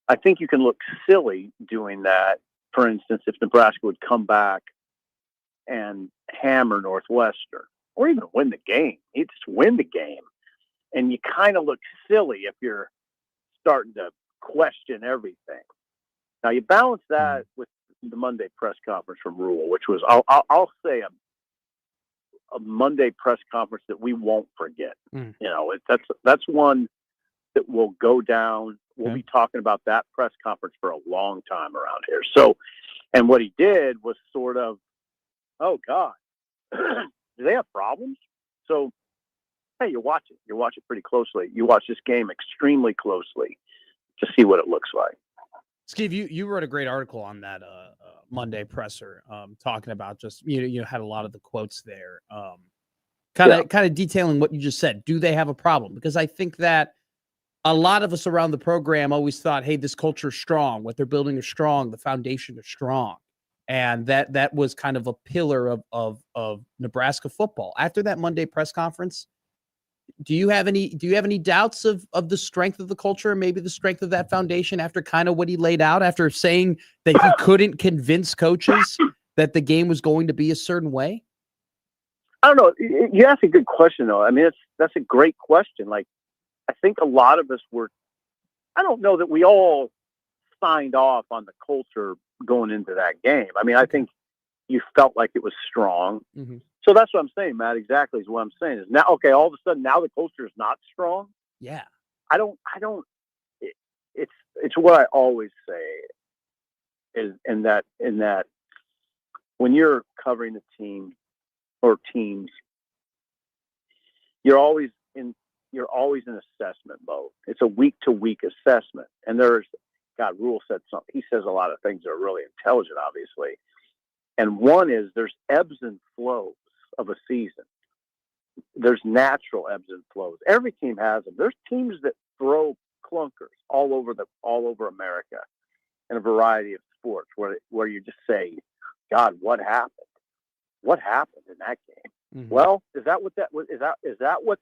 I think you can look silly doing that. For instance, if Nebraska would come back and hammer Northwestern or even win the game, you just win the game. And you kind of look silly if you're starting to question everything. Now you balance that with the Monday press conference from Rule, which was, I'll say a Monday press conference that we won't forget. That's one that will go down. We'll be talking about that press conference for a long time around here. So, and what he did was sort of, oh God, do they have problems? So, hey, you watch it pretty closely. You watch this game extremely closely to see what it looks like. Steve, you wrote a great article on that Monday presser, talking about just you had a lot of the quotes there, kind of detailing what you just said. Do they have a problem? Because I think that a lot of us around the program always thought, hey, this culture is strong, what they're building is strong, the foundation is strong, and that was kind of a pillar of Nebraska football. After that Monday press conference, do you have any doubts of the strength of the culture, maybe the strength of that foundation after kind of what he laid out, after saying that he couldn't convince coaches that the game was going to be a certain way? I don't know. You asked a good question, though. That's a great question. Like, I think a lot of us I don't know that we all signed off on the culture going into that game. I think you felt like it was strong. Mm-hmm. So that's what I'm saying, Matt. Exactly is what I'm saying is now, okay, all of a sudden now the culture is not strong. Yeah. It's what I always say is in that when you're covering a team or teams, you're always in assessment mode. It's a week to week assessment. And Rule said something. He says a lot of things that are really intelligent, obviously. And one is there's ebbs and flows of a season. There's natural ebbs and flows. Every team has them. There's teams that throw clunkers all over America in a variety of sports where you just say, God, what happened? What happened in that game? Mm-hmm. Well, is that what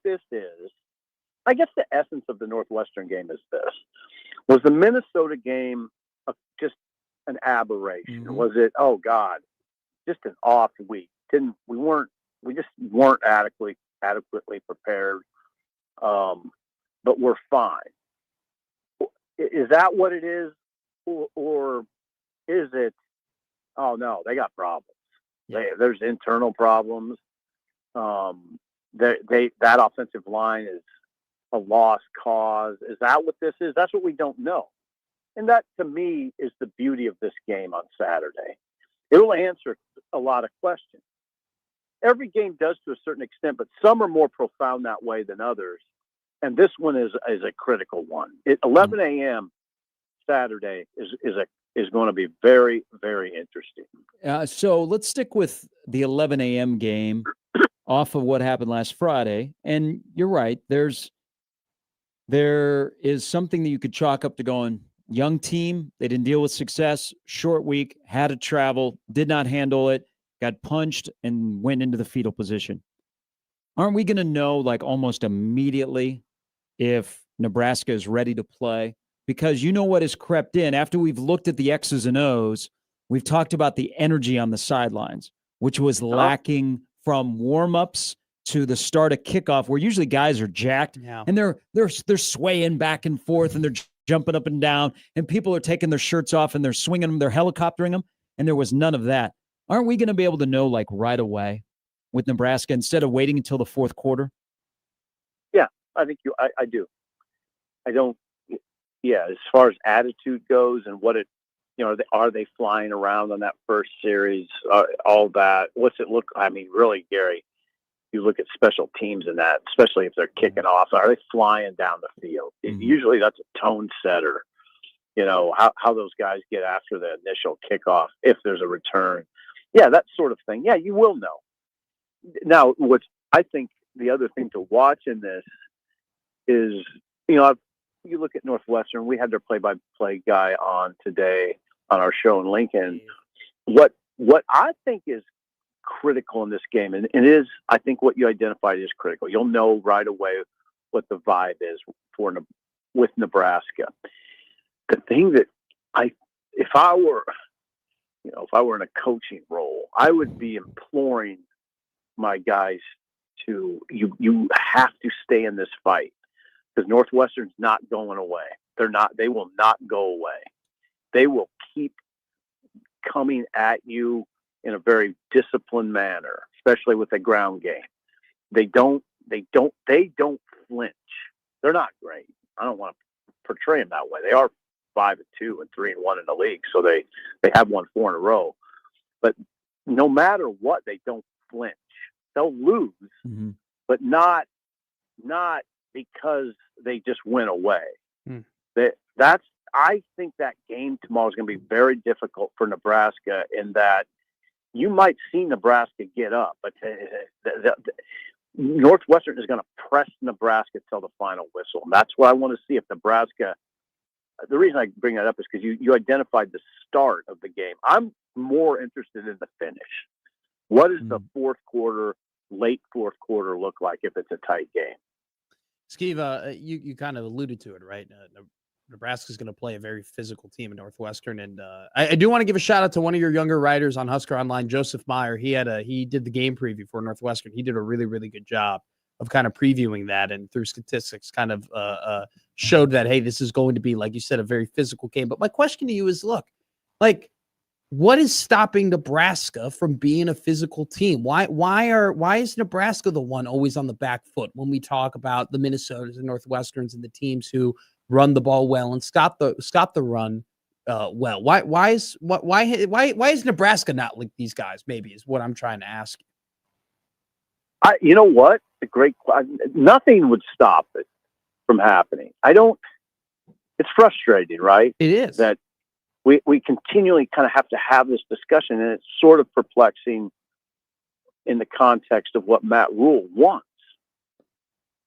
this is? I guess the essence of the Northwestern game is this. Was the Minnesota game just an aberration? Mm-hmm. Was it, oh God, just an off week? We just weren't adequately prepared. But we're fine. Is that what it is? Or is it, oh no, they got problems. Yeah. There's internal problems. That offensive line is a lost cause. Is that what this is? That's what we don't know. And that, to me, is the beauty of this game on Saturday. It'll answer a lot of questions. Every game does to a certain extent, but some are more profound that way than others. And this one is a critical one. 11 a.m. Saturday is going to be very, very interesting. So let's stick with the 11 a.m. game off of what happened last Friday. And you're right. There is something that you could chalk up to going, young team, they didn't deal with success, short week, had to travel, did not handle it, got punched, and went into the fetal position. Aren't we going to know like almost immediately if Nebraska is ready to play? Because you know what has crept in after we've looked at the X's and O's, we've talked about the energy on the sidelines, which was lacking from warm-ups to the start of kickoff, where usually guys are jacked and they're swaying back and forth and they're jumping up and down, and people are taking their shirts off and they're swinging them, they're helicoptering them, and there was none of that. Aren't we going to be able to know like right away with Nebraska instead of waiting until the fourth quarter? Yeah, I think I do. I don't. Yeah, as far as attitude goes and what it, are they flying around on that first series? All that. What's it look? I mean, really, Gary, you look at special teams in that, especially if they're kicking off. Are they flying down the field? Mm-hmm. Usually, that's a tone setter. How those guys get after the initial kickoff if there's a return. Yeah, that sort of thing. Yeah, you will know. Now, I think the other thing to watch in this is, you look at Northwestern. We had their play-by-play guy on today on our show in Lincoln. What I think is critical in this game, and it is, I think what you identified is critical. You'll know right away what the vibe is with Nebraska. The thing that if I were in a coaching role, I would be imploring my guys to you have to stay in this fight, because Northwestern's not going away. They will not go away. They will keep coming at you in a very disciplined manner, especially with the ground game. They don't flinch. They're not great. I don't want to portray them that way. They are 5-2 and 3-1 in the league, so they have won 4 in a row. But no matter what, they don't flinch. They'll lose, but not because they just went away. I think that game tomorrow is going to be very difficult for Nebraska, in that you might see Nebraska get up, but Northwestern is going to press Nebraska till the final whistle. And that's what I want to see. If Nebraska, the reason I bring that up is because you identified the start of the game. I'm more interested in the finish. What does the late fourth quarter look like if it's a tight game? Skeeva, you kind of alluded to it, right? Nebraska's going to play a very physical team in Northwestern, and I do want to give a shout out to one of your younger writers on Husker Online, Joseph Meyer. He did the game preview for Northwestern. He did a really, really good job of kind of previewing that, and through statistics kind of showed that, hey, this is going to be, like you said, a very physical game. But my question to you is, look, like, what is stopping Nebraska from being a physical team? Why is Nebraska the one always on the back foot when we talk about the Minnesotas and Northwesterns and the teams who run the ball well and stop the run well? Why is Nebraska not like these guys? Maybe is what I'm trying to ask. You know what? Nothing would stop it from happening. It's frustrating, right? It is that we continually kind of have to have this discussion, and it's sort of perplexing in the context of what Matt Rule wants.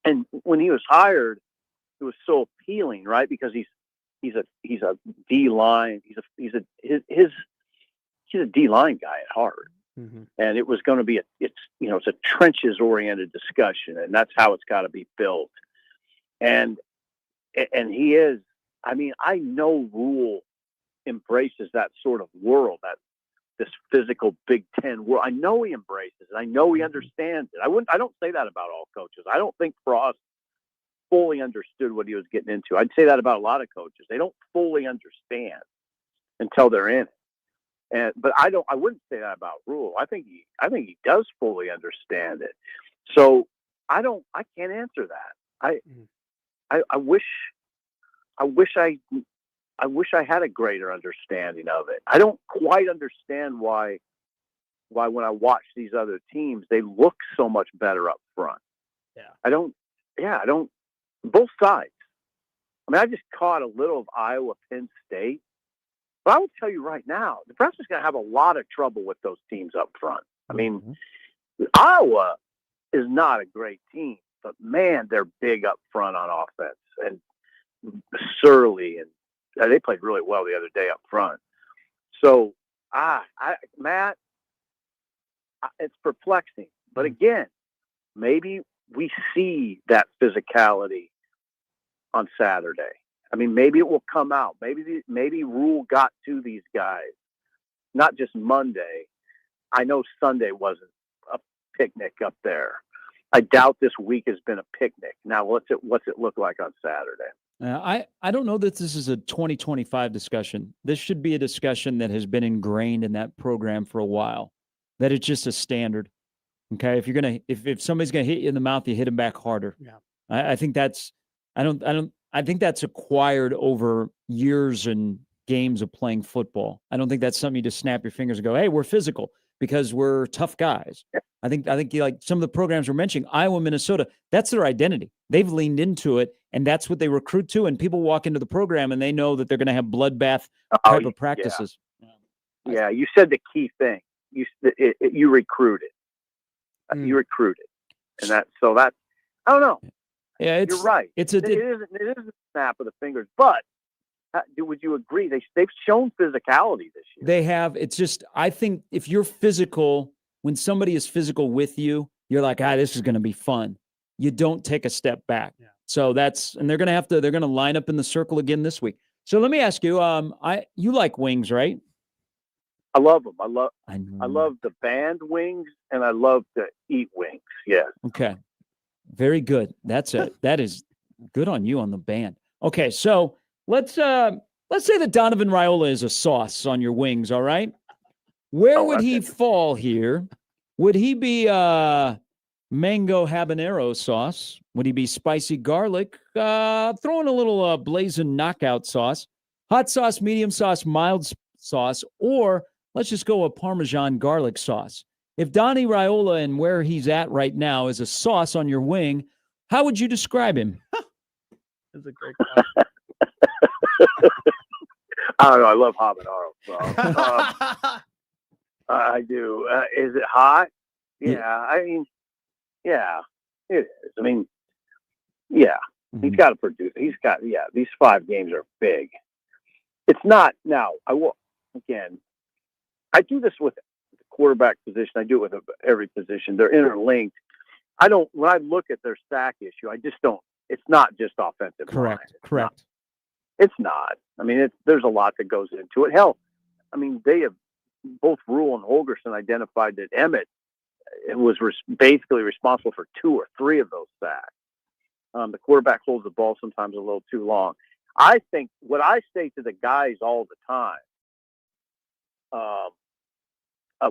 And when he was hired, it was so appealing, right? Because he's a D line. He's a D line guy at heart. Mm-hmm. And it was going to be it's a trenches oriented discussion, and that's how it's got to be built. And he is. I mean, I know Rule embraces that sort of world, this physical Big Ten world. I know he embraces it. I know he understands it. I don't say that about all coaches. I don't think Frost fully understood what he was getting into. I'd say that about a lot of coaches. They don't fully understand until they're in it. But I wouldn't say that about Rule. I think he does fully understand it. So I can't answer that. I wish I I wish I had a greater understanding of it. I don't quite understand why when I watch these other teams, they look so much better up front. I don't, both sides. I mean, I just caught a little of Iowa, Penn State. But I will tell you right now, Nebraska's going to have a lot of trouble with those teams up front. I mean, Iowa is not a great team, but man, they're big up front on offense, and Surly, and they played really well the other day up front. So, Matt, it's perplexing. But again, maybe we see that physicality on Saturday. I mean, maybe it will come out. Maybe Rule got to these guys, not just Monday. I know Sunday wasn't a picnic up there. I doubt this week has been a picnic. Now, what's it look like on Saturday? I don't know that this is a 2025 discussion. This should be a discussion that has been ingrained in that program for a while, that it's just a standard. Okay. If somebody's going to hit you in the mouth, you hit them back harder. Yeah. I think I think that's acquired over years and games of playing football. I don't think that's something you just snap your fingers and go, hey, we're physical because we're tough guys. Yeah. I think like some of the programs we're mentioning, Iowa, Minnesota, that's their identity. They've leaned into it, and that's what they recruit to. And people walk into the program and they know that they're going to have bloodbath type of practices. Yeah, you said the key thing. You recruited. You recruited, and I don't know. Yeah, you're right. It isn't a snap of the fingers, but would you agree they've shown physicality this year? They have. It's just, I think if you're physical, when somebody is physical with you, you're like, this is going to be fun. You don't take a step back. Yeah. So and they're going to line up in the circle again this week. So let me ask you, you like wings, right? I love them. I love the band wings, and I love to eat wings. Yeah. Okay. Very good. That's it. That is good on you on the band. Okay, so let's say that Donovan Raiola is a sauce on your wings. All right, where would he fall here? Would he be mango habanero sauce? Would he be spicy garlic? Throw in a little blazing knockout sauce, hot sauce, medium sauce, mild sauce, or let's just go a Parmesan garlic sauce. If Donnie Raiola and where he's at right now is a sauce on your wing, how would you describe him? That's a great question. I don't know. I love habanero sauce. I do. Is it hot? Yeah. I mean, yeah, it is. I mean, yeah. Mm-hmm. He's got to produce. These 5 games are big. It's not now. I do this with quarterback position. I do it with every position. They're interlinked. When I look at their sack issue, I just don't, it's not just offensive. Correct. It's not. I mean, there's a lot that goes into it. Hell, I mean, they have both Rule and Holgorsen identified that Emmett was basically responsible for 2 or 3 of those sacks. The quarterback holds the ball sometimes a little too long. I think what I say to the guys all the time,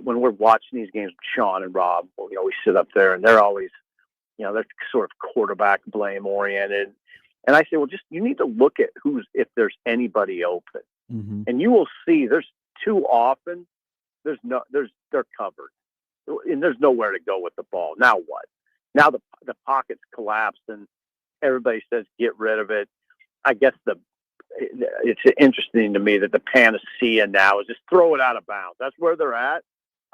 when we're watching these games, Sean and Rob, we sit up there and they're always, they're sort of quarterback blame oriented. And I say, well, you need to look at if there's anybody open, and you will see there's too often they're covered and there's nowhere to go with the ball. Now what? Now the pocket's collapsed and everybody says, get rid of it. I guess it's interesting to me that the panacea now is just throw it out of bounds. That's where they're at.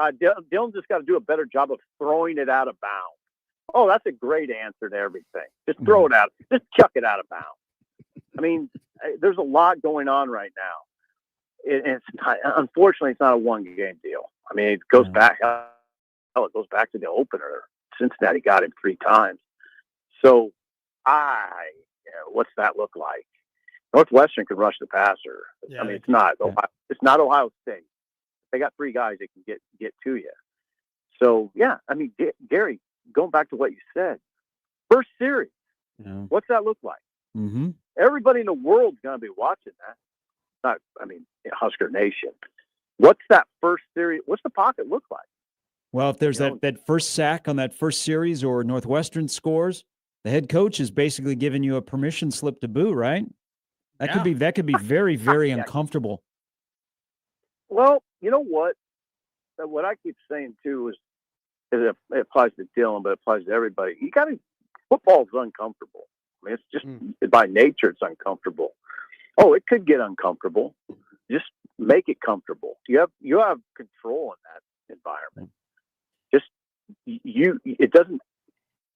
Dylan's just got to do a better job of throwing it out of bounds. Oh, that's a great answer to everything. Just throw it out. Just chuck it out of bounds. I mean, there's a lot going on right now. Unfortunately, it's not a one-game deal. I mean, it goes back. It goes back to the opener. Cincinnati got him 3 times. So, what's that look like? Northwestern can rush the passer. I mean, it's not Ohio State. They got 3 guys that can get to you. So, yeah, I mean, Gary, going back to what you said, first series, what's that look like? Mm-hmm. Everybody in the world's going to be watching that. Husker Nation. What's that first series? What's the pocket look like? Well, if there's that first sack on that first series or Northwestern scores, the head coach is basically giving you a permission slip to boo, right? That Yeah. could be very, very Yeah. uncomfortable. Well, you know what? What I keep saying too is it applies to Dylan, but it applies to everybody. Football's uncomfortable. I mean, it's just by nature, it's uncomfortable. Oh, it could get uncomfortable. Just make it comfortable. You have control in that environment. Just it doesn't,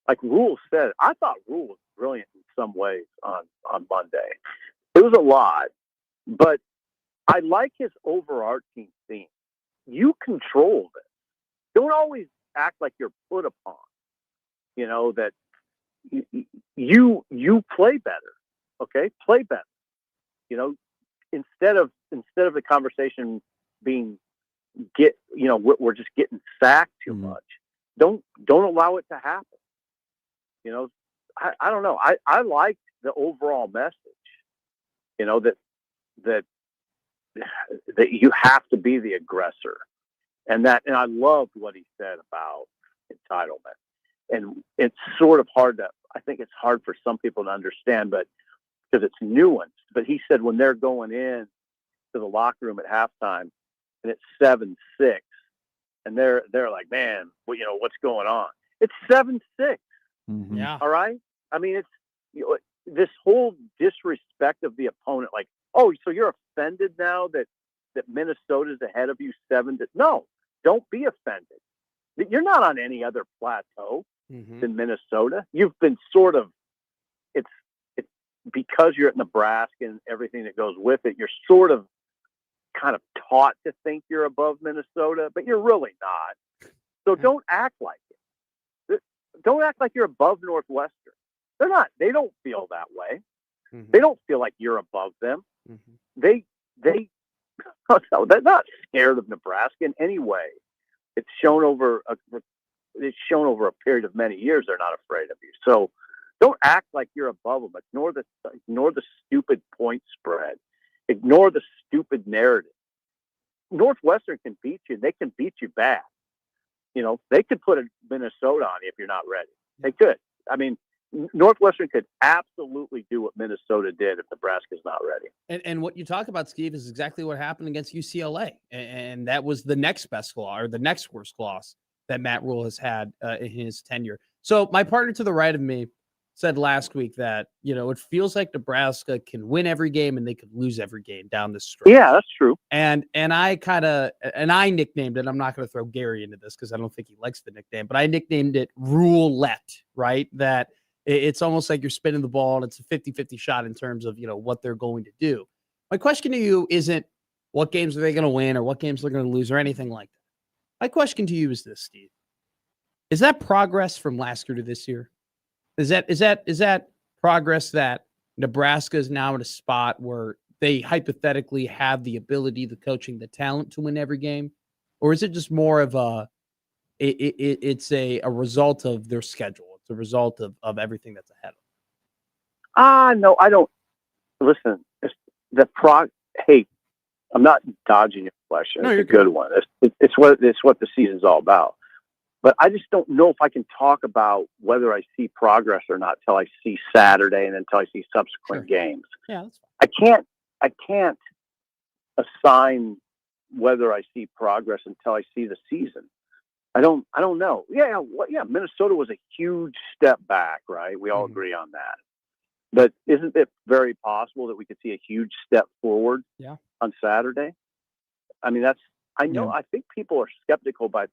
like Rule said. I thought Rule was brilliant in some ways on Monday. It was a lot, but I like his overarching theme. You control it. Don't always act like you're put upon. You know that you play better. Okay, play better. You know, instead of the conversation being we're just getting sacked too much. Don't allow it to happen. You know, I don't know. I like the overall message. You know that you have to be the aggressor, and I loved what he said about entitlement. And it's sort of hard I think it's hard for some people to understand, but because it's nuanced. But he said when they're going in to the locker room at halftime and it's 7-6, and they're like, man, well, what's going on? It's 7-6. Mhm. Yeah. All right. I mean, it's this whole disrespect of the opponent. Like, oh, so you're offended now that Minnesota's ahead of you 7-. No, don't be offended. You're not on any other plateau than Minnesota. You've been sort of, it's because you're at Nebraska and everything that goes with it. You're sort of kind of taught to think you're above Minnesota, but you're really not. So don't act like it. Don't act like you're above Northwestern. They're not. They don't feel that way. They don't feel like you're above them. They're not scared of Nebraska in any way. It's shown over a period of many years. They're not afraid of you. So don't act like you're above them. Ignore the stupid point spread. Ignore the stupid narrative. Northwestern can beat you. They can beat you bad. They could put a Minnesota on you if you're not ready. They could. I mean, Northwestern could absolutely do what Minnesota did if Nebraska's not ready. And what you talk about, Steve, is exactly what happened against UCLA. And that was the next best loss, or the next worst loss that Matt Rule has had in his tenure. So my partner to the right of me said last week that, it feels like Nebraska can win every game and they could lose every game down the stretch. Yeah, that's true. And I nicknamed it. I'm not going to throw Gary into this because I don't think he likes the nickname, but I nicknamed it Roulette, right? That it's almost like you're spinning the ball and it's a 50-50 shot in terms of, what they're going to do. My question to you isn't what games are they going to win or what games they're going to lose or anything like that. My question to you is this, Steve. Is that progress from last year to this year? Is that progress that Nebraska is now at a spot where they hypothetically have the ability, the coaching, the talent to win every game? Or is it just more of it's a result of their schedule? It's a result of everything that's ahead of them. No, I don't. Listen, hey, I'm not dodging your question. No, it's you're a good one. It's what the season's all about. But I just don't know if I can talk about whether I see progress or not till I see Saturday and until I see subsequent games. Yeah, that's fine. I can't assign whether I see progress until I see the season. I don't know. Yeah, Minnesota was a huge step back, right? We all agree on that. But isn't it very possible that we could see a huge step forward on Saturday? I mean, I think people are skeptical, but I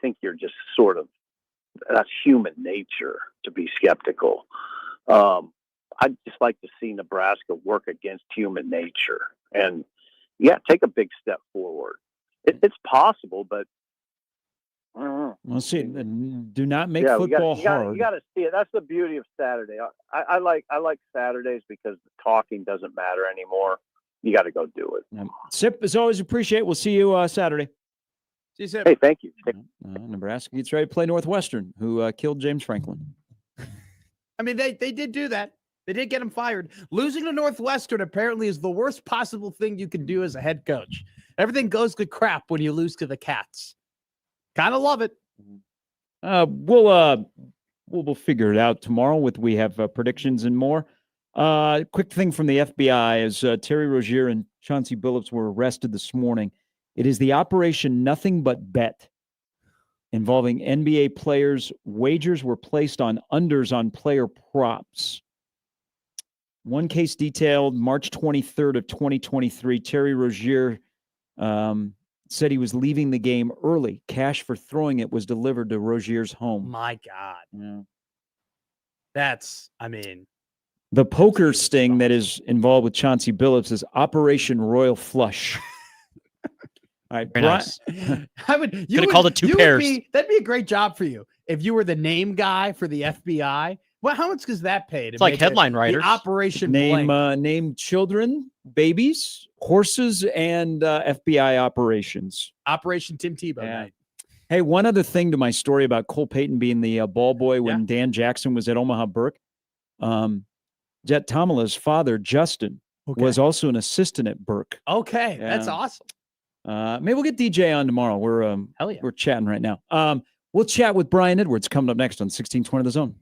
think you're just sort of, that's human nature to be skeptical. I'd just like to see Nebraska work against human nature and take a big step forward. It's possible, but I don't know. Well, see, do not make football hard. You got to see it. That's the beauty of Saturday. I like Saturdays because the talking doesn't matter anymore. You got to go do it. Sip, as always, appreciate. We'll see you Saturday. See you, Sip. Hey, thank you. Nebraska gets ready to play Northwestern, who killed James Franklin. I mean, they did do that. They did get him fired. Losing to Northwestern apparently is the worst possible thing you can do as a head coach. Everything goes to crap when you lose to the Cats. Kind of love it. We'll figure it out tomorrow we have predictions and more. Quick thing from the FBI is Terry Rozier and Chauncey Billups were arrested this morning. It is the Operation Nothing But Bet involving NBA players. Wagers were placed on unders on player props. One case detailed March 23rd of 2023. Terry Rozier said he was leaving the game early. Cash for throwing it was delivered to Rozier's home. My God. Yeah. That's, I mean, The poker sting that is involved with Chauncey Billups is Operation Royal Flush. All right, Very nice. I would. You Could have called it two pairs. That'd be a great job for you if you were the name guy for the FBI. Well, how much does that pay? It's like headline writers. Operation name blank. name children, babies, horses, and FBI operations. Operation Tim Tebow Yeah. night. Hey, one other thing to my story about Cole Payton being the ball boy when Dan Jackson was at Omaha Burke. Jet Tomala's father, Justin, was also an assistant at Burke. Okay, Yeah. that's awesome. Maybe we'll get DJ on tomorrow. We're Hell yeah. we're chatting right now. We'll chat with Brian Edwards coming up next on 1620 The Zone.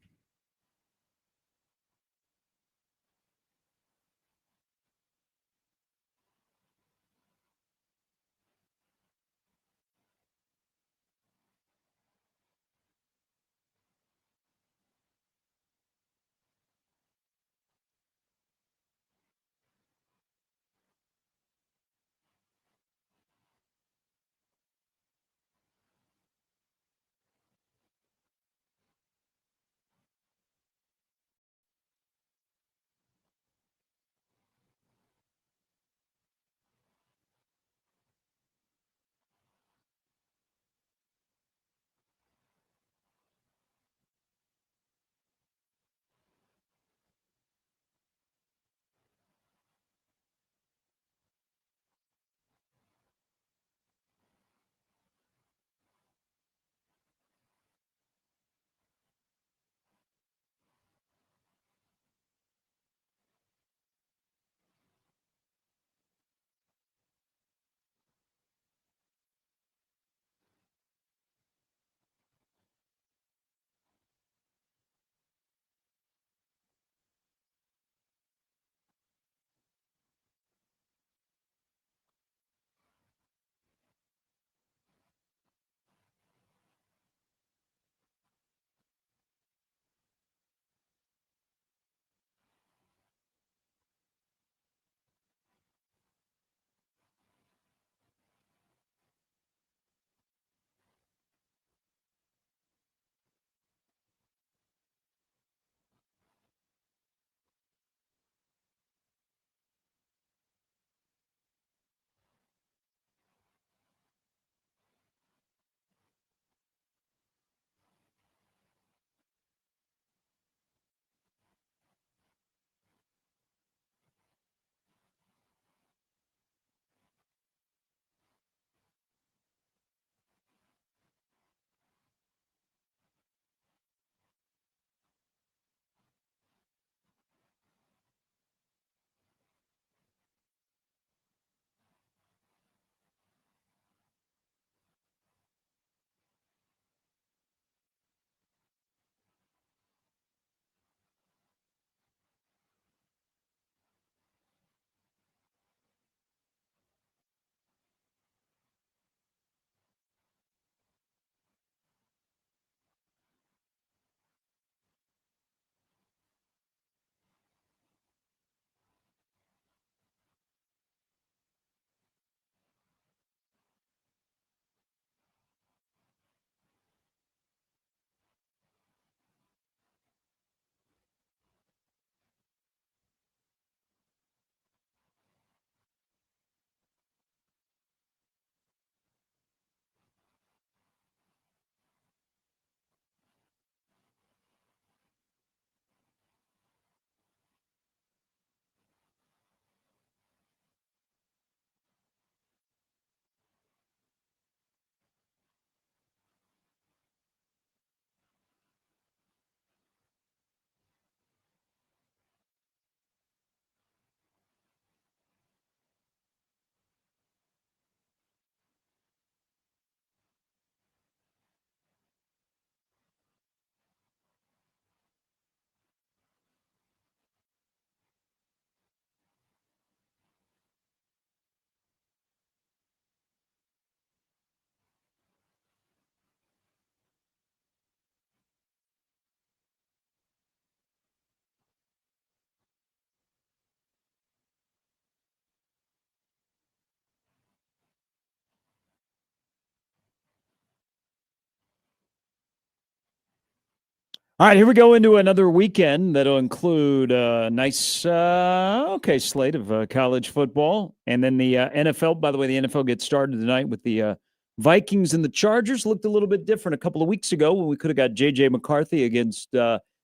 All right, here we go into another weekend that'll include a nice, slate of college football. And then the NFL. By the way, the NFL gets started tonight with the Vikings and the Chargers. Looked a little bit different a couple of weeks ago when we could have got J.J. McCarthy against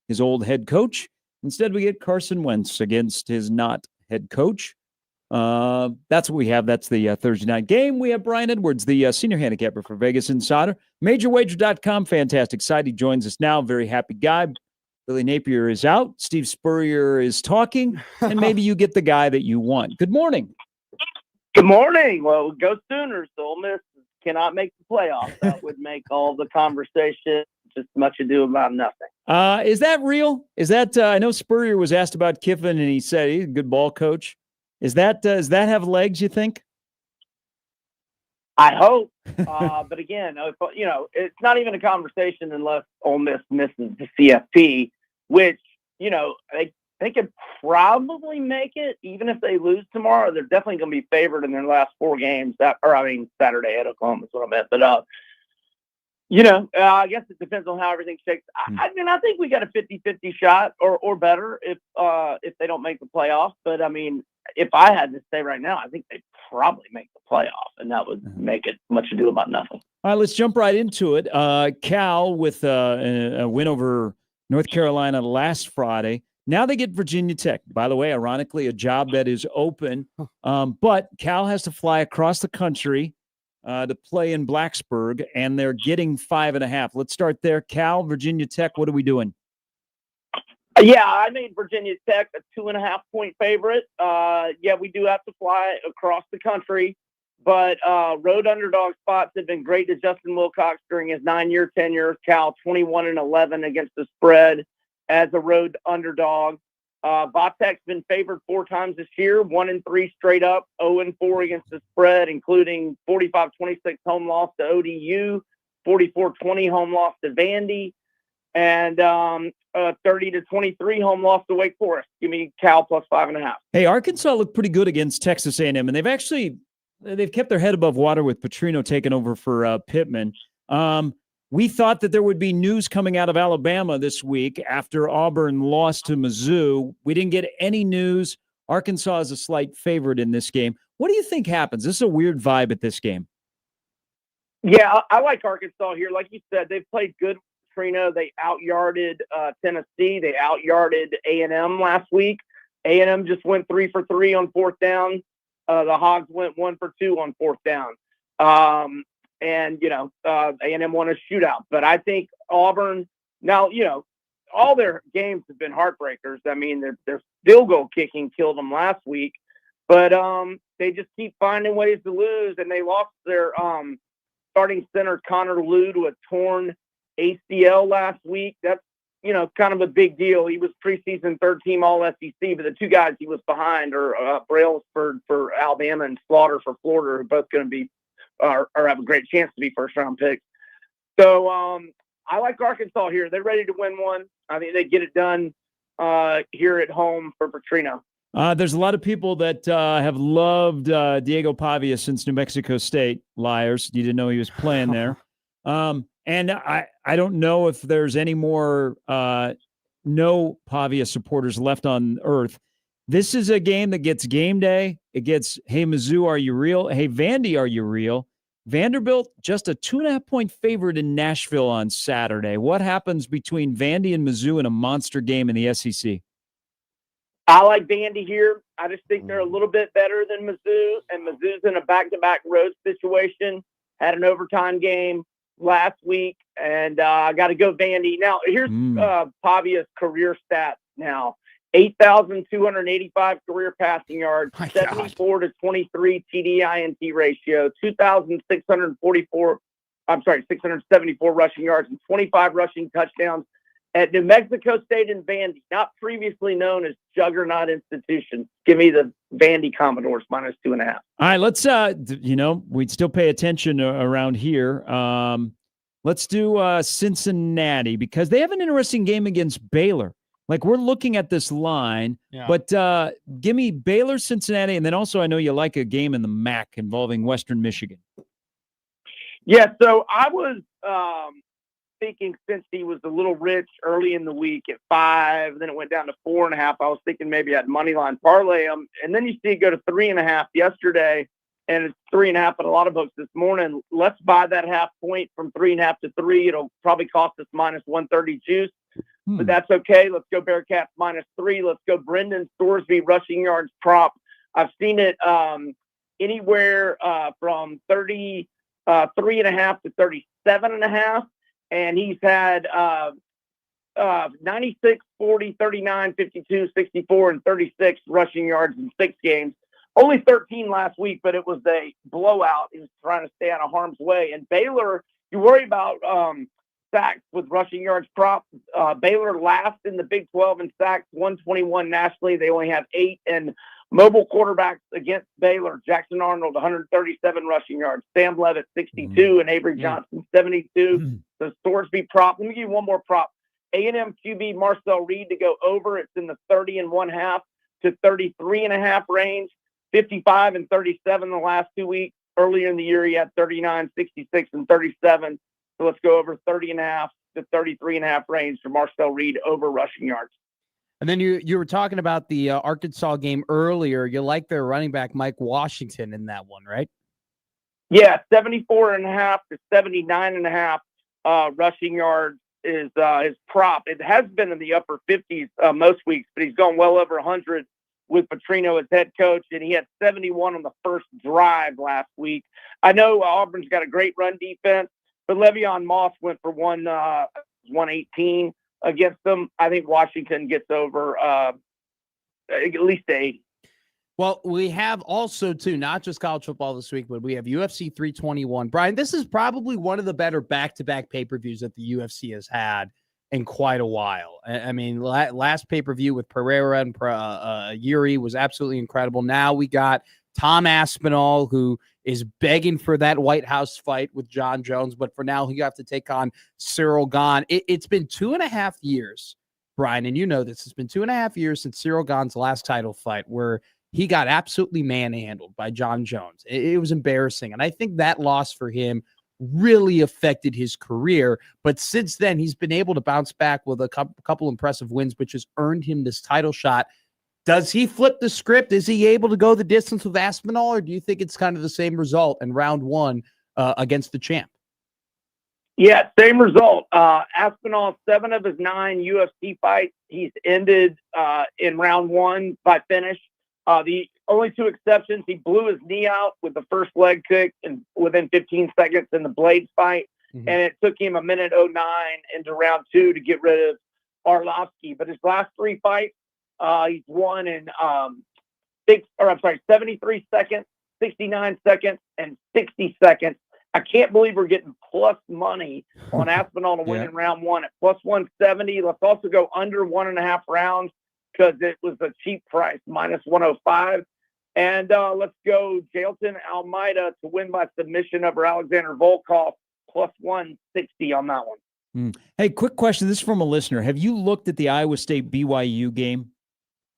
his old head coach. Instead, we get Carson Wentz against his not head coach. That's what we have. That's the Thursday night game. We have Brian Edwards, the senior handicapper for Vegas Insider. MajorWager.com, fantastic site. He joins us now. Very happy guy. Billy Napier is out. Steve Spurrier is talking. And maybe you get the guy that you want. Good morning. Good morning. Well, go Sooners. Ole Miss cannot make the playoffs. That would make all the conversation just much ado about nothing. Is that real? Is that I know Spurrier was asked about Kiffin, and he said he's a good ball coach. Does that have legs, you think? I hope. But again, it's not even a conversation unless Ole Miss misses the CFP, which, they could probably make it even if they lose tomorrow. They're definitely going to be favored in their last 4 games. Saturday at Oklahoma is what I meant. But, I guess it depends on how everything shakes. I think we got a 50-50 shot or better if they don't make the playoffs. But, if I had to say right now, I think they'd probably make the playoffs, and that would make it much ado about nothing. All right, let's jump right into it. Cal with a win over North Carolina last Friday. Now they get Virginia Tech. By the way, ironically, a job that is open. But Cal has to fly across the country to play in Blacksburg, and they're getting 5.5. Let's start there. Cal, Virginia Tech, what are we doing? Yeah, I made Virginia Tech a 2.5-point favorite. We do have to fly across the country, but road underdog spots have been great to Justin Wilcox during his 9-year tenure. Cal 21-11 against the spread as a road underdog. Vatek's been favored 4 times this year, 1-3 straight up, 0-4 against the spread, including 45-26 home loss to ODU, 44-20 home loss to Vandy, and 30-23 home loss to Wake Forest. Give me Cal plus 5.5. Hey, Arkansas looked pretty good against Texas A&M, and they've kept their head above water with Petrino taking over for Pittman. We thought that there would be news coming out of Alabama this week after Auburn lost to Mizzou. We didn't get any news. Arkansas is a slight favorite in this game. What do you think happens? This is a weird vibe at this game. Yeah, I like Arkansas here. Like you said, they've played good. Trino, they out-yarded Tennessee. They out-yarded A&M last week. A&M just went 3 for 3 on 4th down. The Hogs went 1 for 2 on 4th down. A&M won a shootout. But I think Auburn now, all their games have been heartbreakers. Their field goal kicking killed them last week. But they just keep finding ways to lose, and they lost their starting center Connor Lew to a torn ACL last week. That's, kind of a big deal. He was preseason 3rd-team All-SEC, but the 2 guys he was behind are Brailsford for Alabama and Slaughter for Florida, who are both going to be or have a great chance to be first-round picks. So I like Arkansas here. They're ready to win one. I think they get it done here at home for Petrino. There's a lot of people that have loved Diego Pavia since New Mexico State. Liars. You didn't know he was playing there. And I don't know if there's any more no Pavia supporters left on earth. This is a game that gets game day. It gets, hey, Mizzou, are you real? Hey, Vandy, are you real? Vanderbilt, just a 2.5-point favorite in Nashville on Saturday. What happens between Vandy and Mizzou in a monster game in the SEC? I like Vandy here. I just think they're a little bit better than Mizzou, and Mizzou's in a back-to-back road situation. Had an overtime game last week, and I got to go Vandy. Now, here's Pavia's career stats now. 8,285 career passing yards, 74-23 TD-INT ratio, 674 rushing yards, and 25 rushing touchdowns at New Mexico State and Vandy, not previously known as juggernaut institutions. Give me the Vandy Commodores minus 2.5. All right, let's, we'd still pay attention around here. Let's do Cincinnati because they have an interesting game against Baylor. Like, we're looking at this line, but give me Baylor, Cincinnati, and then also I know you like a game in the MAC involving Western Michigan. Yeah, so I was thinking Cincy was a little rich early in the week at 5, then it went down to 4.5. I was thinking maybe I'd money line parlay them, and then you see it go to 3.5 yesterday, and it's 3.5 at a lot of books this morning. Let's buy that half point from 3.5 to 3. It'll probably cost us minus 130 juice, but that's okay. Let's go Bearcats -3. Let's go Brendan Thorsby rushing yards prop. I've seen it anywhere from 33.5 to 37.5, and he's had 96, 40, 39, 52, 64, and 36 rushing yards in 6 games. Only 13 last week, but it was a blowout. He was trying to stay out of harm's way. And Baylor, you worry about sacks with rushing yards prop. Baylor last in the Big 12 in sacks, 121 nationally. They only have 8. And mobile quarterbacks against Baylor, Jackson Arnold, 137 rushing yards. Sam Levitt, 62, and Avery Johnson, 72. So Thorsby prop. Let me give you one more prop. A&M QB Marcel Reed to go over. It's in the 30.5 to 33.5 range. 55 and 37 the last 2 weeks. Earlier in the year, he had 39, 66, and 37. So let's go over 30.5 to 33.5 range for Marcel Reed over rushing yards. And then you were talking about the Arkansas game earlier. You like their running back, Mike Washington, in that one, right? Yeah, 74.5 to 79.5 rushing yards is his prop. It has been in the upper 50s most weeks, but he's gone well over 100 with Petrino as head coach, and he had 71 on the first drive last week. I know Auburn's got a great run defense, but Le'Veon Moss went for 118 against them. I think Washington gets over at least 80. Well, we have also, too, not just college football this week, but we have UFC 321. Brian, this is probably one of the better back-to-back pay-per-views that the UFC has had in quite a while. I mean, last pay-per-view with Pereira and Yuri was absolutely incredible. Now we got Tom Aspinall, who is begging for that White House fight with John Jones, but for now you have to take on Cyril Gahn. It's been 2.5 years, Brian, and you know this. It's been 2.5 years since Cyril Gahn's last title fight, where he got absolutely manhandled by John Jones. It was embarrassing, and I think that loss for him really affected his career. But since then, he's been able to bounce back with a couple impressive wins, which has earned him this title shot. Does he flip the script? Is he able to go the distance with Aspinall, or do you think it's kind of the same result in round 1 against the champ? Yeah, same result. Aspinall, 7 of his 9 UFC fights he's ended in round 1 by finish. The only 2 exceptions, he blew his knee out with the first leg kick and within 15 seconds in the Blades fight. And it took him 1:09 into round 2 to get rid of Arlovsky. But his last 3 fights, he's won in 73 seconds, 69 seconds, and 60 seconds. I can't believe we're getting plus money on Aspinall to win in round 1 at plus 170. Let's also go under 1.5 rounds because it was a cheap price, minus 105. And let's go Jailton Almeida to win by submission over Alexander Volkov, plus 160 on that one. Hey, quick question. This is from a listener. Have you looked at the Iowa State BYU game?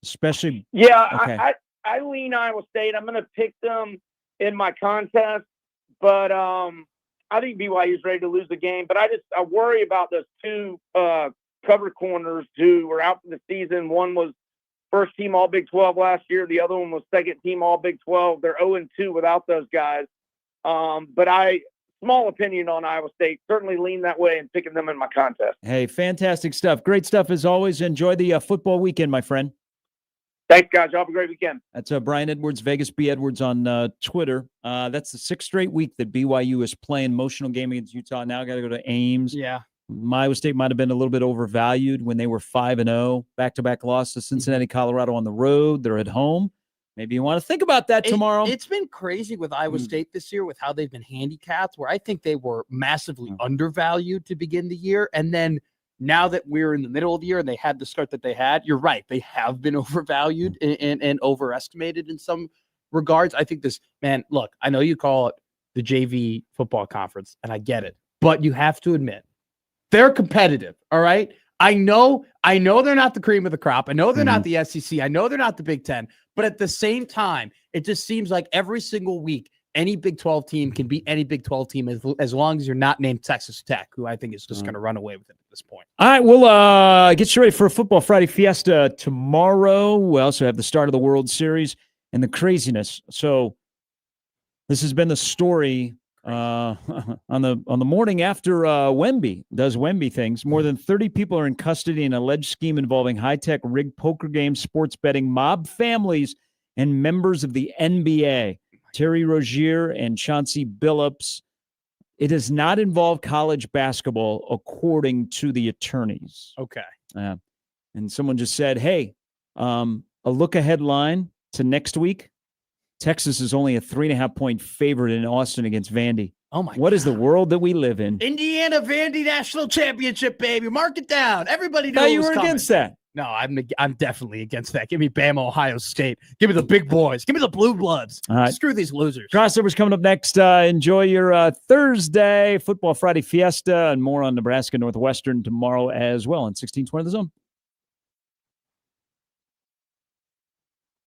Especially. Yeah, okay. I lean Iowa State. I'm going to pick them in my contest, but I think BYU is ready to lose the game. But I worry about those 2 cover corners who were out for the season. One was first team All Big 12 last year. The other one was second team All Big 12. They're 0-2 without those guys. But small opinion on Iowa State, certainly lean that way and picking them in my contest. Hey, fantastic stuff. Great stuff as always. Enjoy the football weekend, my friend. Thanks, guys. Y'all have a great weekend. That's Brian Edwards, Vegas B. Edwards on Twitter. That's the 6th straight week that BYU is playing. Emotional game against Utah. Now got to go to Ames. Yeah. Iowa State might have been a little bit overvalued when they were 5-0. Back-to-back loss to Cincinnati, Colorado on the road. They're at home. Maybe you want to think about that tomorrow. It's been crazy with Iowa State this year with how they've been handicapped, where I think they were massively undervalued to begin the year. And then now that we're in the middle of the year and they had the start that they had, you're right. They have been overvalued and overestimated in some regards. I think look, I know you call it the JV football conference, and I get it, but you have to admit, they're competitive, all right? I know they're not the cream of the crop. I know they're not the SEC. I know they're not the Big Ten. But at the same time, it just seems like every single week any Big 12 team can beat any Big 12 team as long as you're not named Texas Tech, who I think is just going to run away with it at this point. All right, we'll get you ready for a Football Friday Fiesta tomorrow. We also have the start of the World Series and the craziness. So this has been the story on the morning after Wemby does Wemby things. More than 30 people are in custody in an alleged scheme involving high-tech rigged poker games, sports betting, mob families, and members of the NBA. Terry Rozier and Chauncey Billups. It does not involve college basketball, according to the attorneys. Okay. And someone just said, hey, a look-ahead line to next week. Texas is only a 3.5-point favorite in Austin against Vandy. Oh, my What God. is the world that we live in? Indiana Vandy National Championship, baby. Mark it down. Everybody knows Thought you were against that. No, I'm definitely against that. Give me Bama, Ohio State. Give me the big boys. Give me the blue bloods. All right. Screw these losers. Crossovers coming up next. Enjoy your Thursday Football Friday Fiesta and more on Nebraska Northwestern tomorrow as well on 1620 The Zone.